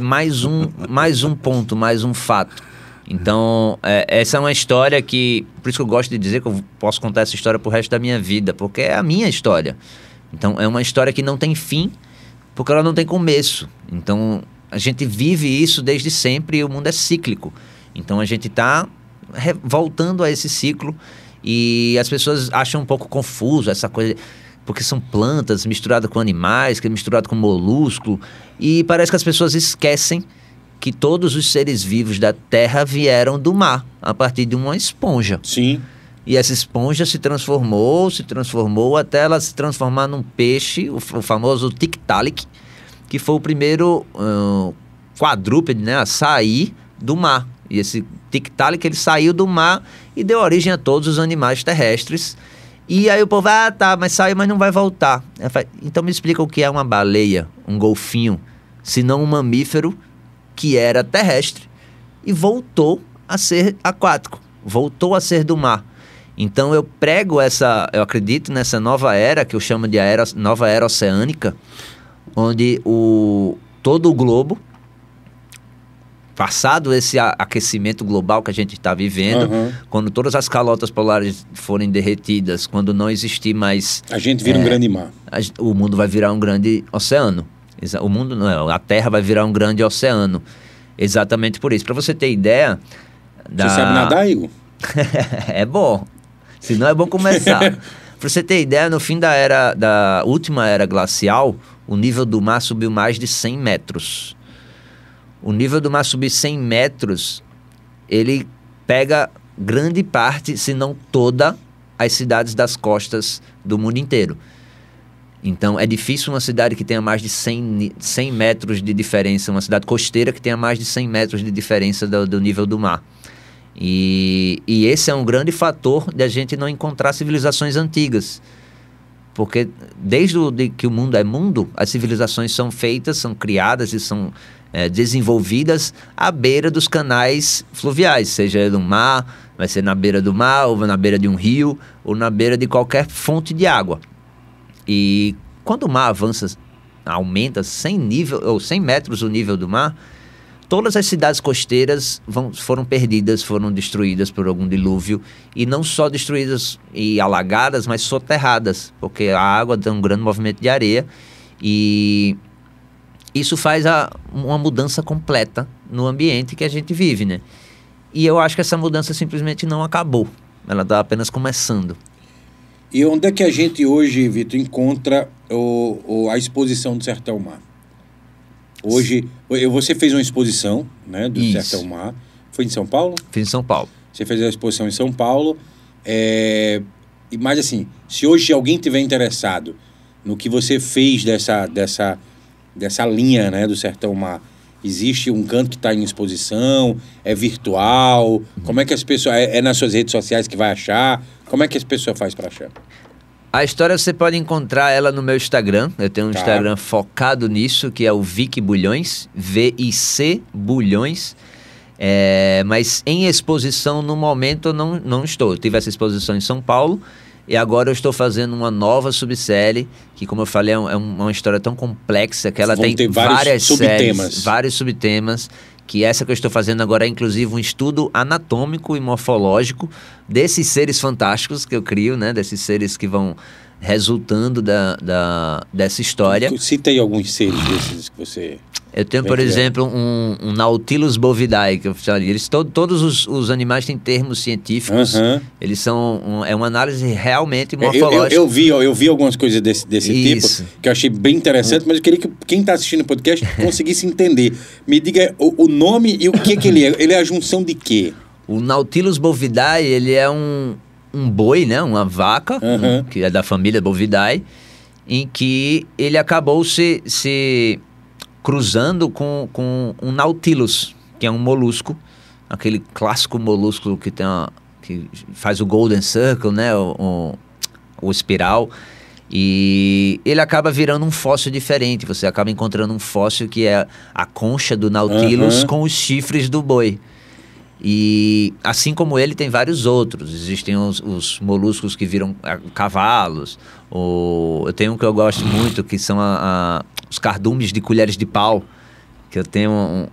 mais um ponto, mais um fato. Então, essa é uma história que... Por isso que eu gosto de dizer que eu posso contar essa história pro resto da minha vida, porque é a minha história. Então, é uma história que não tem fim, porque ela não tem começo. Então, a gente vive isso desde sempre e o mundo é cíclico. Então, a gente está voltando a esse ciclo e as pessoas acham um pouco confuso essa coisa... porque são plantas misturadas com animais, que é misturado com molusco, e parece que as pessoas esquecem que todos os seres vivos da Terra vieram do mar, a partir de uma esponja. Sim. E essa esponja se transformou, até ela se transformar num peixe, o famoso Tiktaalik, que foi o primeiro quadrúpede, né, a sair do mar. E esse Tiktaalik, ele saiu do mar e deu origem a todos os animais terrestres. E aí o povo, tá, mas saiu, mas não vai voltar. Então me explica o que é uma baleia, um golfinho, se não um mamífero que era terrestre e voltou a ser aquático, voltou a ser do mar. Então eu acredito nessa nova era, que eu chamo de nova era oceânica, onde todo o globo, passado esse aquecimento global que a gente está vivendo, quando todas as calotas polares forem derretidas, quando não existir mais... A gente vira um grande mar. O mundo vai virar um grande oceano. O mundo não, a Terra vai virar um grande oceano. Exatamente por isso. Para você ter ideia... Você sabe nadar, Igor? É bom. Se não, é bom começar. Para você ter ideia, no fim da última era glacial, o nível do mar subiu mais de 100 metros. O nível do mar subir 100 metros, ele pega grande parte, se não toda, as cidades das costas do mundo inteiro. Então, é difícil uma cidade que tenha mais de 100 metros de diferença, uma cidade costeira que tenha mais de 100 metros de diferença do nível do mar. E esse é um grande fator de a gente não encontrar civilizações antigas. Porque desde que o mundo é mundo, as civilizações são feitas, são criadas e são desenvolvidas à beira dos canais fluviais, seja no mar, vai ser na beira do mar, ou na beira de um rio, ou na beira de qualquer fonte de água. E quando o mar aumenta 100 metros o nível do mar, todas as cidades costeiras foram perdidas, foram destruídas por algum dilúvio, e não só destruídas e alagadas, mas soterradas, porque a água tem um grande movimento de areia, e isso faz uma mudança completa no ambiente que a gente vive, né? E eu acho que essa mudança simplesmente não acabou, ela está apenas começando. E onde é que a gente hoje, Vitor, encontra a exposição do Sertão Mar? Hoje, você fez uma exposição, né, do Sertão Mar. Foi em São Paulo? Fiz em São Paulo. Você fez a exposição em São Paulo. Mas assim, se hoje alguém tiver interessado no que você fez dessa linha, né, do Sertão Mar, existe um canto que está em exposição? É virtual? Como é que as pessoas... É nas suas redes sociais que vai achar? Como é que as pessoas fazem para achar? A história você pode encontrar ela no meu Instagram. Eu tenho um Instagram focado nisso, que é o Vic Bulhões, VIC Bulhões. Mas em exposição, no momento, eu não estou. Eu tive essa exposição em São Paulo e agora eu estou fazendo uma nova subsérie, que, como eu falei, é uma história tão complexa que ela tem várias séries, vários subtemas. Que essa que eu estou fazendo agora é, inclusive, um estudo anatômico e morfológico desses seres fantásticos que eu crio, né? Desses seres que vão resultando dessa história. Cita aí alguns seres desses que você... Eu tenho, por exemplo, um Nautilus bovidae, que eu falei. Todos os animais têm termos científicos. Eles são... é uma análise realmente morfológica. Eu vi algumas coisas desse tipo, que eu achei bem interessante, mas eu queria que quem está assistindo o podcast conseguisse entender. Me diga o nome e o que ele é. Ele é a junção de quê? O Nautilus bovidae, ele é um boi, né? Uma vaca, que é da família Bovidae, em que ele acabou se cruzando com um Nautilus, que é um molusco, aquele clássico molusco que faz o Golden Circle, né? O espiral. E ele acaba virando um fóssil diferente. Você acaba encontrando um fóssil que é a concha do Nautilus com os chifres do boi. E assim como ele, tem vários outros. Existem os moluscos que viram cavalos. Eu tenho um que eu gosto muito, que são os cardumes de colheres de pau. Que eu tenho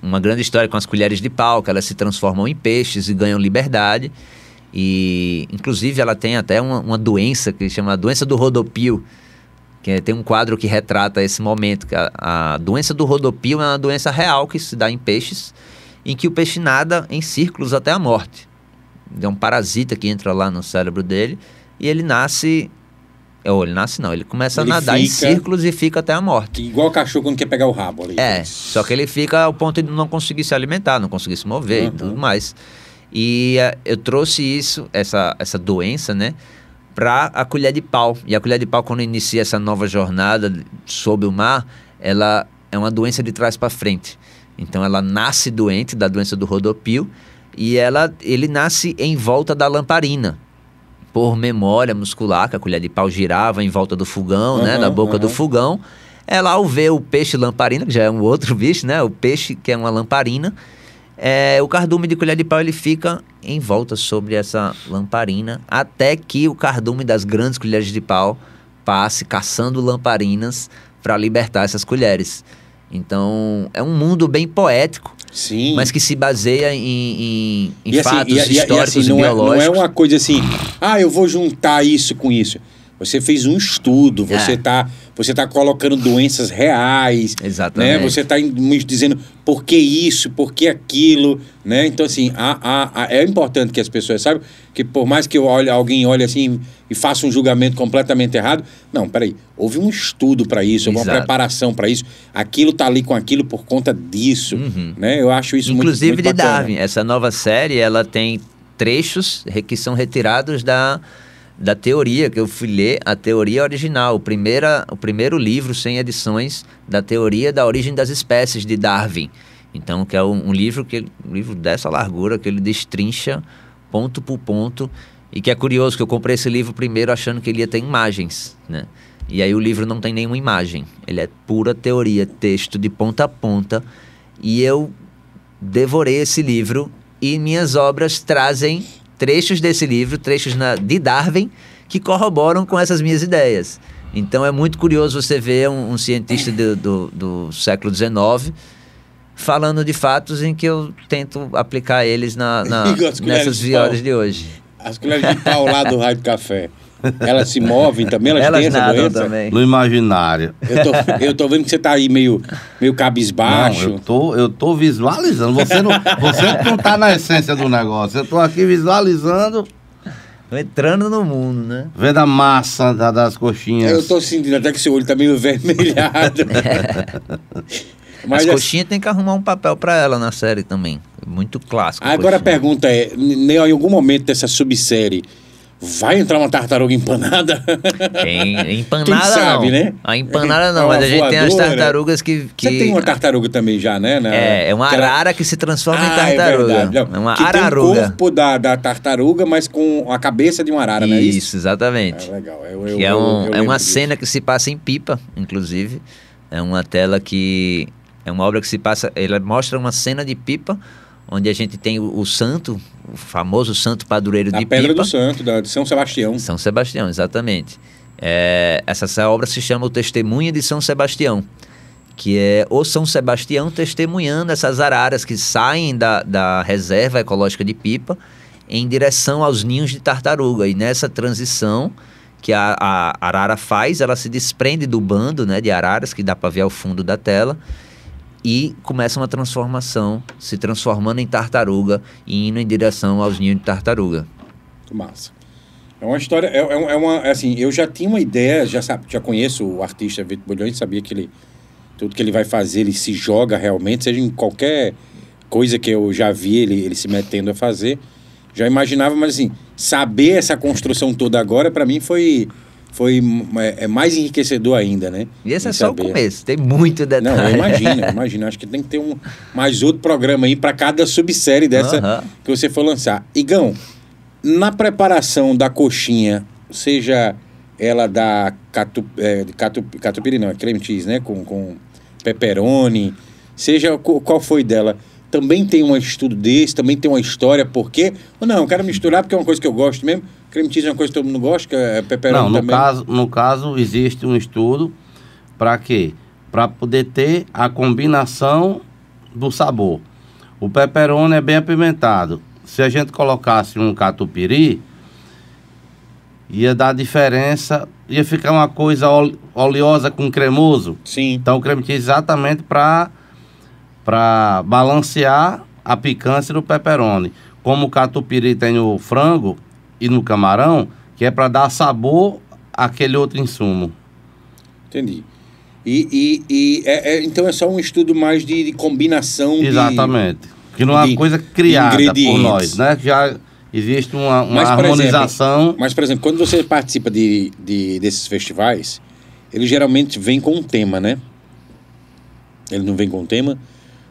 uma grande história com as colheres de pau, que elas se transformam em peixes e ganham liberdade. E, inclusive, ela tem até uma doença que chama a doença do rodopio, que tem um quadro que retrata esse momento. Que a doença do rodopio é uma doença real que se dá em peixes, em que o peixe nada em círculos até a morte. É um parasita que entra lá no cérebro dele e ele nasce Ele nasce não, ele começa Ele a nadar em fica- círculos e fica até a morte. Igual o cachorro quando quer pegar o rabo ali. Só que ele fica ao ponto de não conseguir se alimentar, não conseguir se mover e tudo mais. E eu trouxe essa doença, né, para a colher de pau. E a colher de pau, quando inicia essa nova jornada sob o mar, ela é uma doença de trás para frente. Então ela nasce doente da doença do rodopio e ele nasce em volta da lamparina. Por memória muscular, que a colher de pau girava em volta do fogão, né, na boca do fogão. Ela, ao ver o peixe lamparina, que já é um outro bicho, né, o peixe que é uma lamparina, o cardume de colher de pau ele fica em volta sobre essa lamparina, até que o cardume das grandes colheres de pau passe caçando lamparinas para libertar essas colheres. Então, é um mundo bem poético, Sim. mas que se baseia em E assim, fatos e históricos assim, e biológicos. não é uma coisa assim, eu vou juntar isso com isso. Você fez um estudo, você tá colocando doenças reais. Exatamente. Né? Você está dizendo por que isso, por que aquilo. Né? Então, assim, é importante que as pessoas saibam que por mais que alguém olhe assim e faça um julgamento completamente errado, não, peraí, houve um estudo para isso, houve uma preparação para isso. Aquilo tá ali com aquilo por conta disso. Né? Eu acho isso Inclusive muito de bacana. Darwin. Essa nova série, ela tem trechos que são retirados da teoria, que eu fui ler, a teoria original, o primeiro livro sem edições da teoria da origem das espécies de Darwin. Então, que é um livro dessa largura, que ele destrincha ponto por ponto, e que é curioso que eu comprei esse livro primeiro achando que ele ia ter imagens, né? E aí o livro não tem nenhuma imagem, ele é pura teoria, texto de ponta a ponta, e eu devorei esse livro, e minhas obras trazem trechos desse livro, trechos de Darwin, que corroboram com essas minhas ideias. Então é muito curioso você ver um cientista do século XIX falando de fatos em que eu tento aplicar eles nessas horas de hoje. As colheres de pau lá do Raio do Café, elas se movem também? Elas têm essa nadam doença? também. No imaginário. Eu tô vendo que você tá aí meio cabisbaixo. Não, eu tô visualizando. Você não tá na essência do negócio. Eu tô aqui visualizando, Entrando no mundo, né? vendo a massa das coxinhas. Eu tô sentindo até que seu olho tá meio vermelhado. Mas As coxinhas tem que arrumar um papel pra ela na série também. Muito clássico. agora a coxinha. pergunta é, em algum momento dessa subsérie, vai entrar uma tartaruga empanada? Empanada Quem sabe, não. né? A empanada não, É uma mas a gente tem as voadora. tartarugas que... Você tem uma tartaruga também já, né? É uma que ela- arara que se transforma em É tartaruga. verdade. Não, É uma que araruga. tem o corpo da tartaruga, mas com a cabeça de uma arara, não é isso? Isso, exatamente. É legal. Que é lembro uma disso. cena que se passa em Pipa, inclusive. É uma tela que... É uma obra que se passa... Ela mostra uma cena de Pipa, onde a gente tem o santo, o famoso santo padroeiro A de Pedra Pipa. do Santo, de São Sebastião. São Sebastião, exatamente. Essa obra se chama O Testemunho de São Sebastião, que é o São Sebastião testemunhando essas araras que saem da reserva ecológica de Pipa em direção aos ninhos de tartaruga. E nessa transição que a arara faz, ela se desprende do bando, né, de araras, que dá para ver ao fundo da tela, e começa uma transformação, se transformando em tartaruga e indo em direção aos ninhos de tartaruga. Muito massa. É uma história, assim, eu já tinha uma ideia, já conheço o artista Vitor Bulhões, sabia que tudo que ele vai fazer, ele se joga realmente, seja em qualquer coisa que eu já vi ele se metendo a fazer, já imaginava, mas assim, saber essa construção toda agora, para mim foi mais enriquecedor ainda, né? E esse Em é só saber. o começo, tem muito detalhe. Não, eu imagino. Acho que tem que ter mais outro programa aí para cada subsérie dessa Aham. que você for lançar. Igão, na preparação da coxinha, seja ela da catupiry, não, é creme cheese, né? Com pepperoni, seja qual foi dela, também tem um estudo desse, também tem uma história, por quê? Ou não, eu quero misturar porque é uma coisa que eu gosto mesmo. Creme cheese é uma coisa que todo mundo gosta, que é pepperoni Não, também. no caso existe um estudo para quê? Para poder ter a combinação do sabor. O pepperoni é bem apimentado. Se a gente colocasse um catupiry, ia dar diferença, ia ficar uma coisa oleosa com cremoso. Sim. Então o creme cheese exatamente para balancear a picância do pepperoni. Como o catupiry tem no frango e no camarão, que é para dar sabor aquele outro insumo. Entendi. Então é só um estudo mais de combinação. Exatamente. Que não é uma coisa criada por nós, né? Que já existe uma harmonização. Mas, por exemplo, quando você participa desses festivais, ele geralmente vem com um tema, né? Ele não vem com um tema.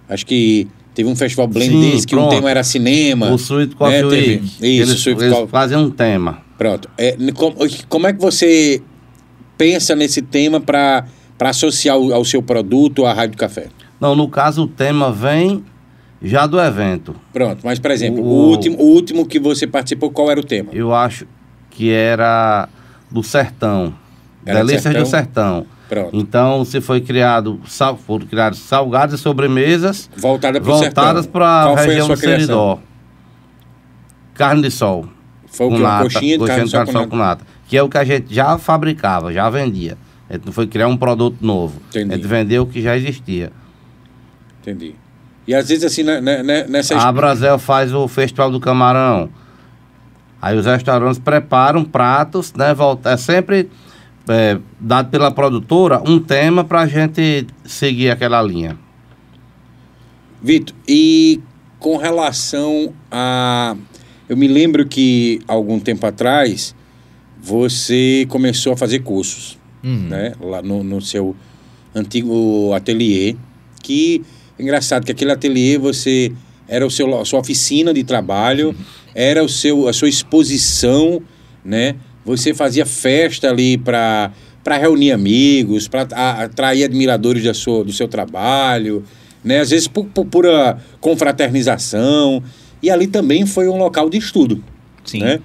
Acho que teve um festival Blend desse que o tema era cinema. O Sweet Coffee Week. Eles fazem um tema. Pronto. Como é que você pensa nesse tema para associar ao seu produto, à Rádio Café? Não, no caso o tema vem já do evento. Pronto, mas por exemplo, o último que você participou, qual era o tema? Eu acho que era do Sertão. Delícias do Sertão. Pronto. Então, se foi foram criados salgados e sobremesas voltadas para a região do Seridó. Carne de sol. Foi o que? Uma coxinha de carne de sol com nata. Que é o que a gente já fabricava, já vendia. A gente não foi criar um produto novo. Entendi. A gente vendeu o que já existia. Entendi. E às vezes assim, nessa... A Brasel faz o Festival do Camarão. Aí os restaurantes preparam pratos, né? É sempre dado pela produtora um tema para a gente seguir aquela linha. Vitor, e com relação a... Eu me lembro que, algum tempo atrás, você começou a fazer cursos, né? Lá no seu antigo ateliê, que... Engraçado que aquele ateliê era a sua oficina de trabalho, era a sua exposição, né? Você fazia festa ali para reunir amigos, para atrair admiradores do seu trabalho, né? Às vezes por pura confraternização. E ali também foi um local de estudo. Sim. Né?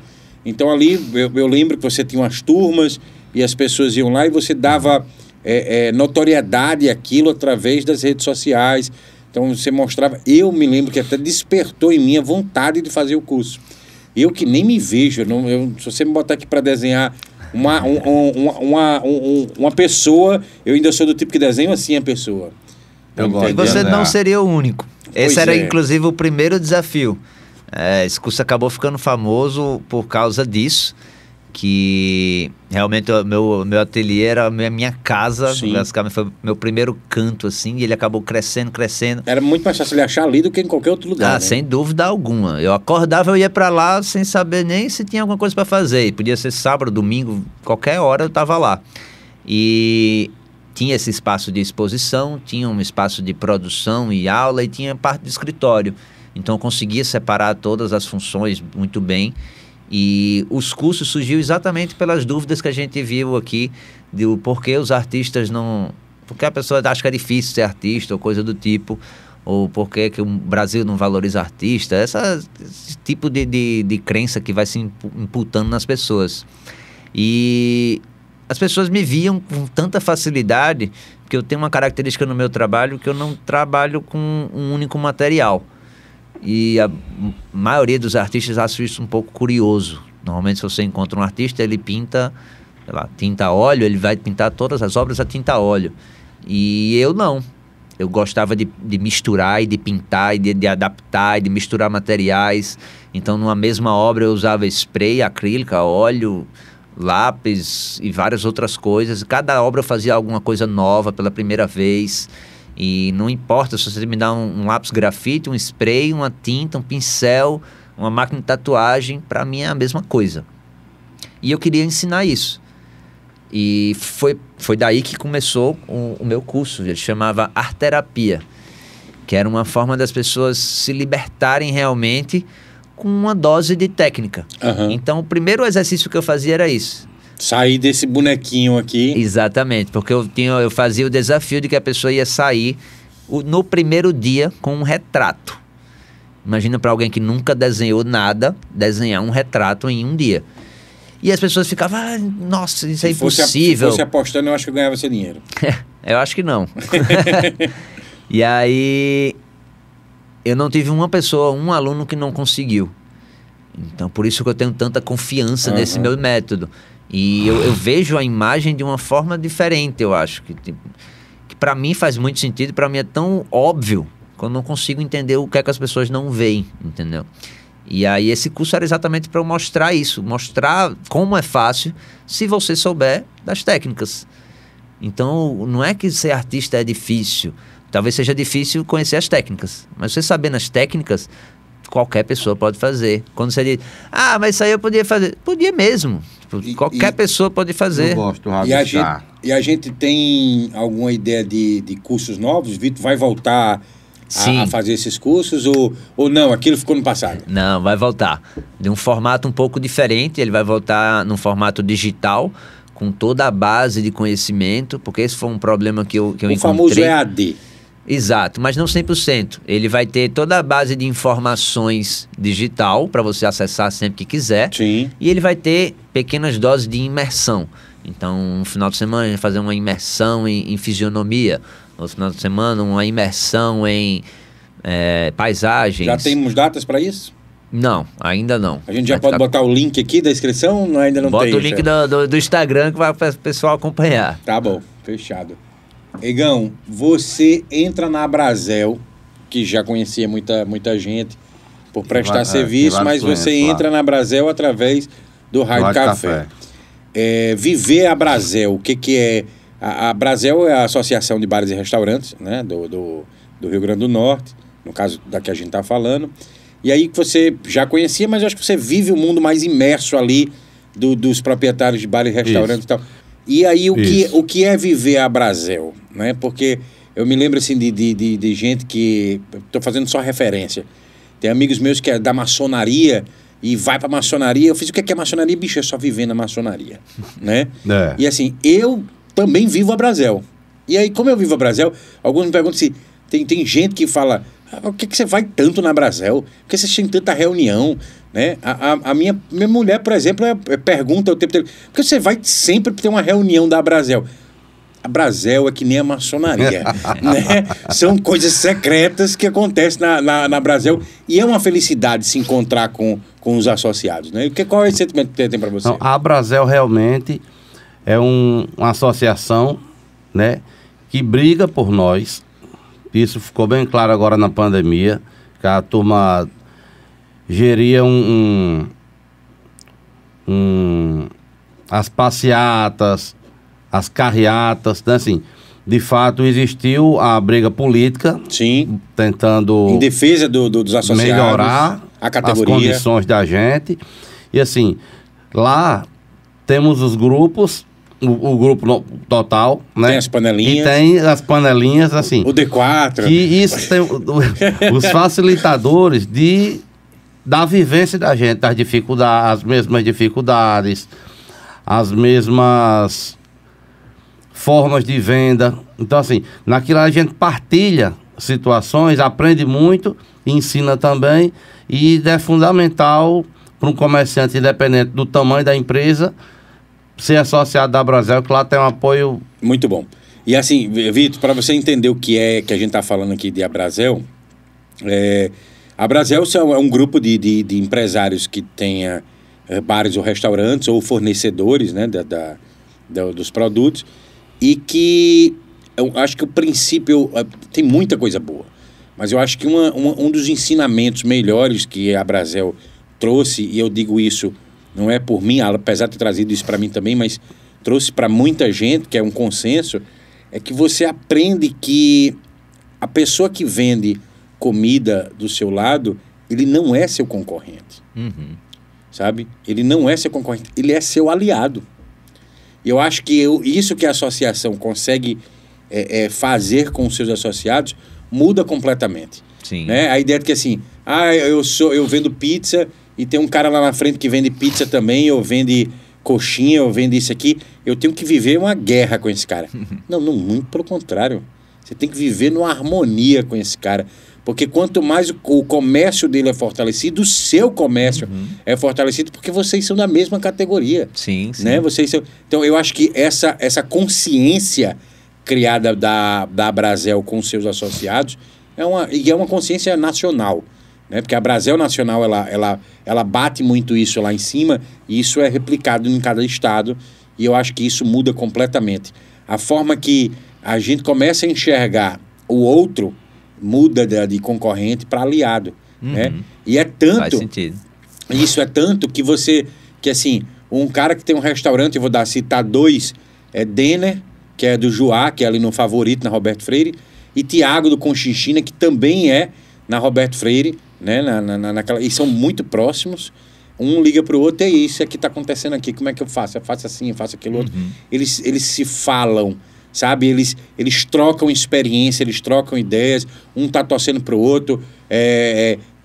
Então ali eu lembro que você tinha umas turmas e as pessoas iam lá e você dava... notoriedade àquilo através das redes sociais. Então você mostrava. Eu me lembro que até despertou em mim a vontade de fazer o curso. Eu que nem me vejo, se você me botar aqui para desenhar uma pessoa, eu ainda sou do tipo que desenho assim a pessoa. E você não seria o único. Esse era inclusive o primeiro desafio. Esse curso acabou ficando famoso por causa disso. Que realmente o meu ateliê era a minha casa. Sim. Basicamente foi meu primeiro canto, assim, e ele acabou crescendo. Era muito mais fácil ele achar ali do que em qualquer outro lugar, né? Sem dúvida alguma. Eu acordava, eu ia pra lá sem saber nem se tinha alguma coisa pra fazer. E podia ser sábado, domingo, qualquer hora eu tava lá. E tinha esse espaço de exposição, tinha um espaço de produção e aula, e tinha parte de escritório. Então eu conseguia separar todas as funções muito bem. E os cursos surgiu exatamente pelas dúvidas que a gente viu aqui, do porquê os artistas não... Porque a pessoa acha que é difícil ser artista ou coisa do tipo, ou porquê que o Brasil não valoriza artista, esse tipo de crença que vai se imputando nas pessoas. E as pessoas me viam com tanta facilidade, porque eu tenho uma característica no meu trabalho que eu não trabalho com um único material. E a maioria dos artistas acha isso um pouco curioso. Normalmente, se você encontra um artista, ele pinta, sei lá, tinta a óleo, ele vai pintar todas as obras a tinta a óleo. E eu não. Eu gostava de misturar e de pintar e de adaptar e de misturar materiais. Então, numa mesma obra, eu usava spray, acrílica, óleo, lápis e várias outras coisas. Cada obra eu fazia alguma coisa nova pela primeira vez. E não importa se você me dá um lápis grafite, um spray, uma tinta, um pincel, uma máquina de tatuagem, para mim é a mesma coisa. E eu queria ensinar isso. E foi daí que começou o meu curso. Ele chamava Arterapia, que era uma forma das pessoas se libertarem realmente com uma dose de técnica. Uhum. Então, o primeiro exercício que eu fazia era isso. Sair desse bonequinho aqui. Exatamente, porque eu fazia o desafio de que a pessoa ia sair no primeiro dia com um retrato. Imagina para alguém que nunca desenhou nada, desenhar um retrato em um dia. E as pessoas ficavam, nossa, isso é impossível. Se fosse apostando, eu acho que eu ganhava esse dinheiro. Eu acho que não. E aí, eu não tive uma pessoa, um aluno que não conseguiu. Então, por isso que eu tenho tanta confiança nesse meu método. E eu vejo a imagem de uma forma diferente, eu acho. Que para mim faz muito sentido, para mim é tão óbvio que eu não consigo entender o que é que as pessoas não veem, entendeu? E aí esse curso era exatamente para eu mostrar isso, mostrar como é fácil se você souber das técnicas. Então, não é que ser artista é difícil. Talvez seja difícil conhecer as técnicas. Mas você sabendo as técnicas, qualquer pessoa pode fazer. Quando você diz, mas isso aí eu podia fazer. Podia mesmo. Qualquer pessoa pode fazer. Eu gosto do E a gente tem alguma ideia de cursos novos? Vitor vai voltar a fazer esses cursos ou não? Aquilo ficou no passado? Não, vai voltar. De um formato um pouco diferente. Ele vai voltar num formato digital, com toda a base de conhecimento, porque esse foi um problema que eu encontrei. O famoso EAD. Exato, mas não 100%. Ele vai ter toda a base de informações digital para você acessar sempre que quiser. Sim. E ele vai ter pequenas doses de imersão. Então, no final de semana, a gente vai fazer uma imersão em fisionomia. No final de semana, uma imersão em paisagens. Já temos datas para isso? Não, ainda não. A gente já pode botar o link aqui da inscrição? Ainda não tem. Bota o link do Instagram que vai para o pessoal acompanhar. Tá bom, fechado. Egão, você entra na Abrazel, que já conhecia muita gente por prestar serviço, mas você entra na Abrazel através do Rádio Café. Viver a Abrazel, o que é? A Abrazel é a Associação de Bares e Restaurantes, né, do Rio Grande do Norte, no caso da que a gente está falando. E aí você já conhecia, mas eu acho que você vive o mundo mais imerso ali dos proprietários de bares e restaurantes e tal. E aí o que é viver a Abrazel, né? Porque eu me lembro assim de gente que... Estou fazendo só referência. Tem amigos meus que é da maçonaria e vai pra maçonaria. Eu fiz o que é maçonaria? Bicho, é só viver na maçonaria, né? E assim, eu também vivo a Abrazel. E aí, como eu vivo a Abrazel, alguns me perguntam se... Tem gente que fala... Por que você vai tanto na Abrazel? Por que você tem tanta reunião? Né? A minha mulher, por exemplo, pergunta o tempo inteiro: por que você vai sempre ter uma reunião da Abrazel? A Abrazel é que nem a maçonaria. Né? São coisas secretas que acontecem na Abrazel. E é uma felicidade se encontrar com os associados. Né? Qual é o sentimento que tem para você? Não, a Abrazel realmente é uma associação, né, que briga por nós. Isso ficou bem claro agora na pandemia, que a turma geria as passeatas, as carreatas, né? Assim, de fato existiu a briga política. Sim. Tentando em defesa dos associados, melhorar a categoria, as condições da gente. E assim, lá temos os grupos, o grupo total, né? Tem as panelinhas. E tem as panelinhas, assim. O D4. Que isso tem os facilitadores da vivência da gente, das dificuldades, as mesmas dificuldades, as mesmas formas de venda. Então, assim, naquilo a gente partilha situações, aprende muito, ensina também, e é fundamental para um comerciante, independente do tamanho da empresa, ser associado da Abrazel, que lá tem um apoio... Muito bom. E assim, Vitor, para você entender o que é que a gente está falando aqui de Abrazel, a Abrazel é um grupo de empresários que tenha bares ou restaurantes ou fornecedores, né, dos produtos, e que eu acho que o princípio tem muita coisa boa, mas eu acho que um dos ensinamentos melhores que a Abrazel trouxe, e eu digo isso não é por mim, apesar de ter trazido isso para mim também, mas trouxe para muita gente, que é um consenso, é que você aprende que a pessoa que vende comida do seu lado, ele não é seu concorrente. Uhum. Sabe? Ele não é seu concorrente, ele é seu aliado. E eu acho que isso que a associação consegue fazer com os seus associados muda completamente. Sim. Né? A ideia de que assim, eu vendo pizza e tem um cara lá na frente que vende pizza também, ou vende coxinha, ou vende isso aqui, eu tenho que viver uma guerra com esse cara. Não, muito pelo contrário. Você tem que viver numa harmonia com esse cara. Porque quanto mais o comércio dele é fortalecido, o seu comércio é fortalecido, porque vocês são da mesma categoria. Sim, sim. Né? Então, eu acho que essa consciência criada da Abrazel com seus associados é uma consciência nacional. Né? Porque a Abrazel Nacional, ela bate muito isso lá em cima, e isso é replicado em cada estado, e eu acho que isso muda completamente. A forma que a gente começa a enxergar o outro muda de concorrente para aliado, né? E é Faz tanto, sentido. isso é tanto que assim, um cara que tem um restaurante, eu vou citar dois, é Denner, que é do Joá, que é ali no Favorito, na Roberto Freire, e Tiago do Conchinchina, que também é na Roberto Freire, né? Naquela, e são muito próximos. Um liga pro outro, e isso aqui tá acontecendo aqui, como é que eu faço? Eu faço assim, eu faço aquilo outro. Eles se falam, sabe? Eles trocam experiência, eles trocam ideias, um tá torcendo pro outro.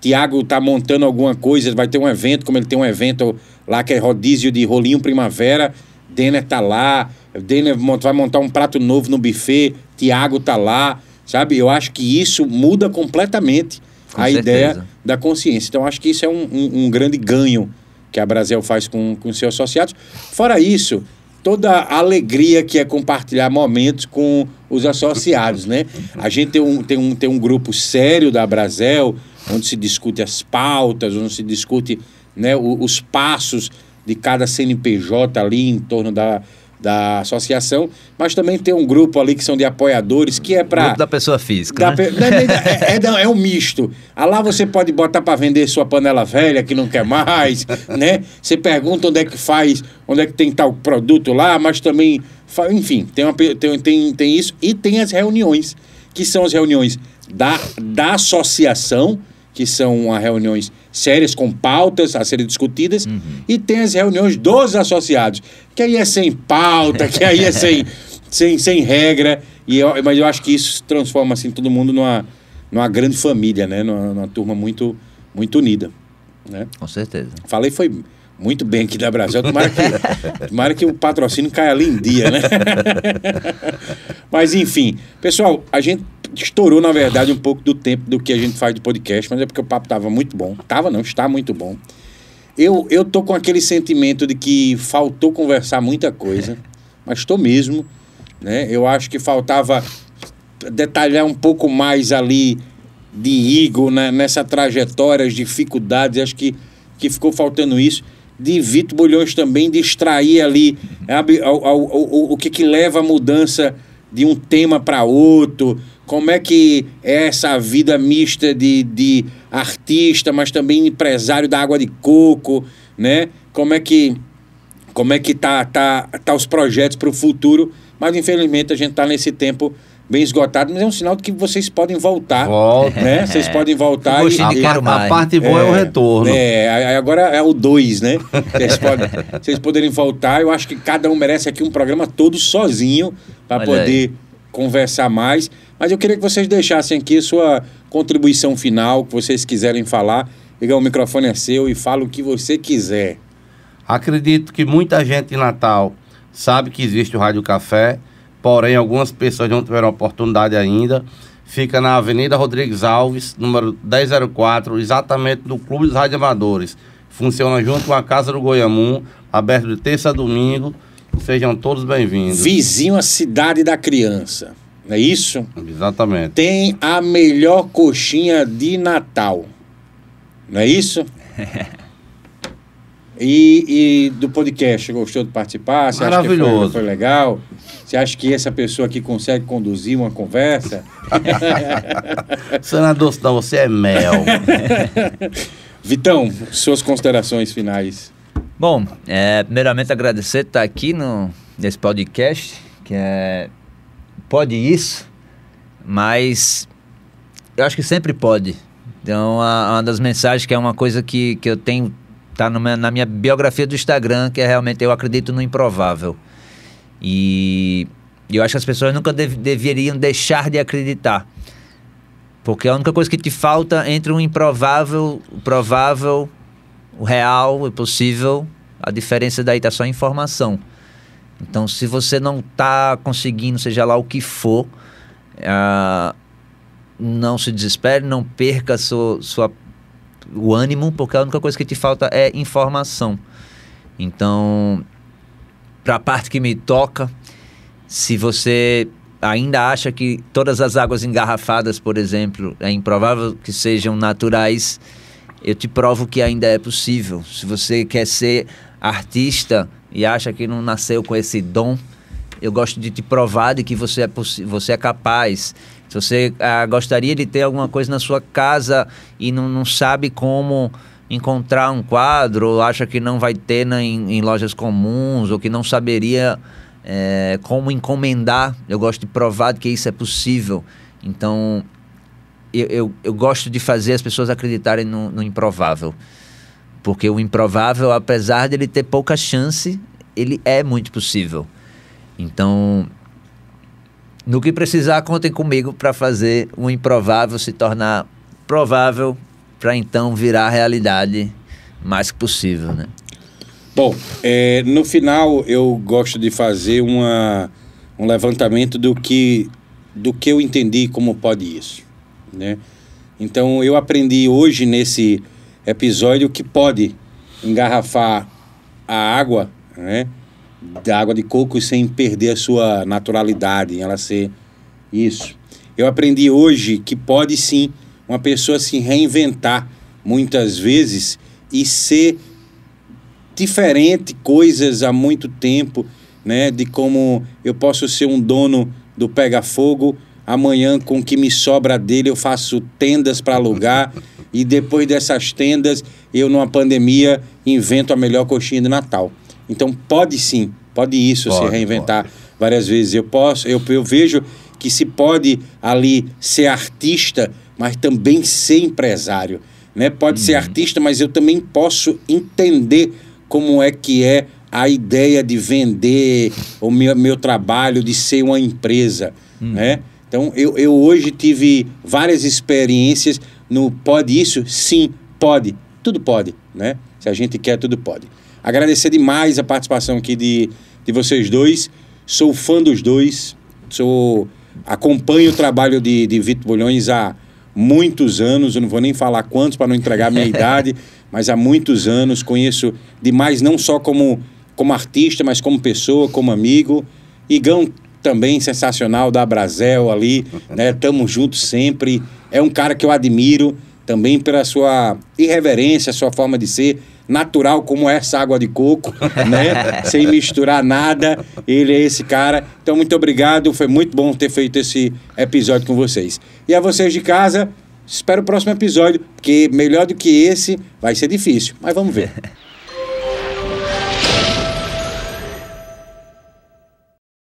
Tiago tá montando alguma coisa, vai ter um evento, como ele tem um evento lá que é rodízio de rolinho primavera, Denner tá lá, Denner vai montar um prato novo no buffet, Tiago tá lá, sabe? Eu acho que isso muda completamente Com a certeza. ideia da consciência. Então, acho que isso é um grande ganho que a Brasel faz com seus associados. Fora isso, toda a alegria que é compartilhar momentos com os associados, né? A gente tem um grupo sério da Brasel, onde se discute as pautas, onde se discute, né, os passos de cada CNPJ ali em torno da associação, mas também tem um grupo ali que são de apoiadores, que é para... Grupo da pessoa física, né? É um misto. Lá você pode botar para vender sua panela velha que não quer mais, né? Você pergunta onde é que faz, onde é que tem tal produto lá, mas também... Enfim, tem isso. E tem as reuniões, que são as reuniões da associação, que são reuniões sérias, com pautas a serem discutidas, e tem as reuniões dos associados, que aí é sem pauta, que aí é sem regra, mas eu acho que isso transforma assim, todo mundo numa grande família, né? Numa turma muito, muito unida, né? Com certeza. Falei, foi muito bem aqui da Brasel, tomara que o patrocínio caia ali em dia, né? Mas enfim, pessoal, a gente estourou, na verdade, um pouco do tempo do que a gente faz do podcast, mas é porque o papo estava muito bom. Está muito bom. Eu tô com aquele sentimento de que faltou conversar muita coisa, mas estou mesmo, né? Eu acho que faltava detalhar um pouco mais ali de Igor, né? Nessa trajetória, as dificuldades, acho que ficou faltando isso. De Vitor Bulhões também, de extrair ali o que leva a mudança de um tema para outro, como é que é essa vida mista de artista, mas também empresário da água de coco, né? Como é que tá os projetos para o futuro, mas infelizmente a gente está nesse tempo bem esgotado, mas é um sinal de que vocês podem voltar. Volta. Né? Vocês podem voltar. A parte boa é o retorno. Agora é o 2, né? Vocês poderem voltar. Eu acho que cada um merece aqui um programa todo sozinho para poder conversar mais. Mas eu queria que vocês deixassem aqui a sua contribuição final, que vocês quiserem falar. O microfone é seu e fala o que você quiser. Acredito que muita gente em Natal sabe que existe o Rádio Café, porém algumas pessoas não tiveram oportunidade ainda. Fica na Avenida Rodrigues Alves, número 1004, exatamente no Clube dos Rádio Amadores. Funciona junto com a Casa do Goiamum, aberto de terça a domingo. Sejam todos bem-vindos. Vizinho à Cidade da Criança, não é isso? Exatamente. Tem a melhor coxinha de Natal, não é isso? E do podcast, gostou de participar? Você acha que foi legal? Você acha que essa pessoa aqui consegue conduzir uma conversa? Você não é doce não, você é mel. Vitão, suas considerações finais. Bom, primeiramente agradecer estar aqui nesse podcast, que pode isso, mas eu acho que sempre pode. Então, uma das mensagens que é uma coisa que eu tenho, tá na minha biografia do Instagram, que é realmente eu acredito no improvável. E eu acho que as pessoas nunca deveriam deixar de acreditar. Porque a única coisa que te falta entre o improvável, o provável, o real, o possível, a diferença daí está só a informação. Então, se você não está conseguindo, seja lá o que for, não se desespere, não perca o ânimo, porque a única coisa que te falta é informação. Então, para a parte que me toca, se você ainda acha que todas as águas engarrafadas, por exemplo, é improvável que sejam naturais, eu te provo que ainda é possível. Se você quer ser artista e acha que não nasceu com esse dom, eu gosto de te provar de que você é capaz. Se você gostaria de ter alguma coisa na sua casa e não sabe como encontrar um quadro, ou acha que não vai ter em lojas comuns, ou que não saberia como encomendar, eu gosto de provar que isso é possível. Então, eu gosto de fazer as pessoas acreditarem no improvável. Porque o improvável, apesar de ele ter pouca chance, ele é muito possível. Então, no que precisar, contem comigo para fazer o improvável se tornar provável, para então virar realidade mais que possível, né? Bom, no final eu gosto de fazer um levantamento do que eu entendi como pode isso, né? Então eu aprendi hoje nesse episódio que pode engarrafar a água, né, da água de coco sem perder a sua naturalidade, ela ser isso. Eu aprendi hoje que pode sim uma pessoa se reinventar muitas vezes e ser diferente coisas há muito tempo, né, de como eu posso ser um dono do pega-fogo, amanhã com o que me sobra dele eu faço tendas para alugar e depois dessas tendas eu numa pandemia invento a melhor coxinha de Natal. Então pode sim, pode se reinventar várias vezes. Eu vejo que se pode ali ser artista, mas também ser empresário, né? Pode ser artista, mas eu também posso entender como é que é a ideia de vender o meu trabalho, de ser uma empresa, né? Então, eu hoje tive várias experiências no pode isso? Sim, pode. Tudo pode, né? Se a gente quer, tudo pode. Agradecer demais a participação aqui de vocês dois. Sou fã dos dois. Acompanho o trabalho de Vitor Bulhões há muitos anos. Eu não vou nem falar quantos para não entregar a minha idade, mas há muitos anos. Conheço demais, não só como artista, mas como pessoa, como amigo. Igão também sensacional, da Brasel ali, né? Tamo juntos sempre. É um cara que eu admiro também pela sua irreverência, sua forma de ser, natural como essa água de coco, né? Sem misturar nada. Ele é esse cara. Então, muito obrigado. Foi muito bom ter feito esse episódio com vocês. E a vocês de casa, espero o próximo episódio, porque melhor do que esse vai ser difícil, mas vamos ver.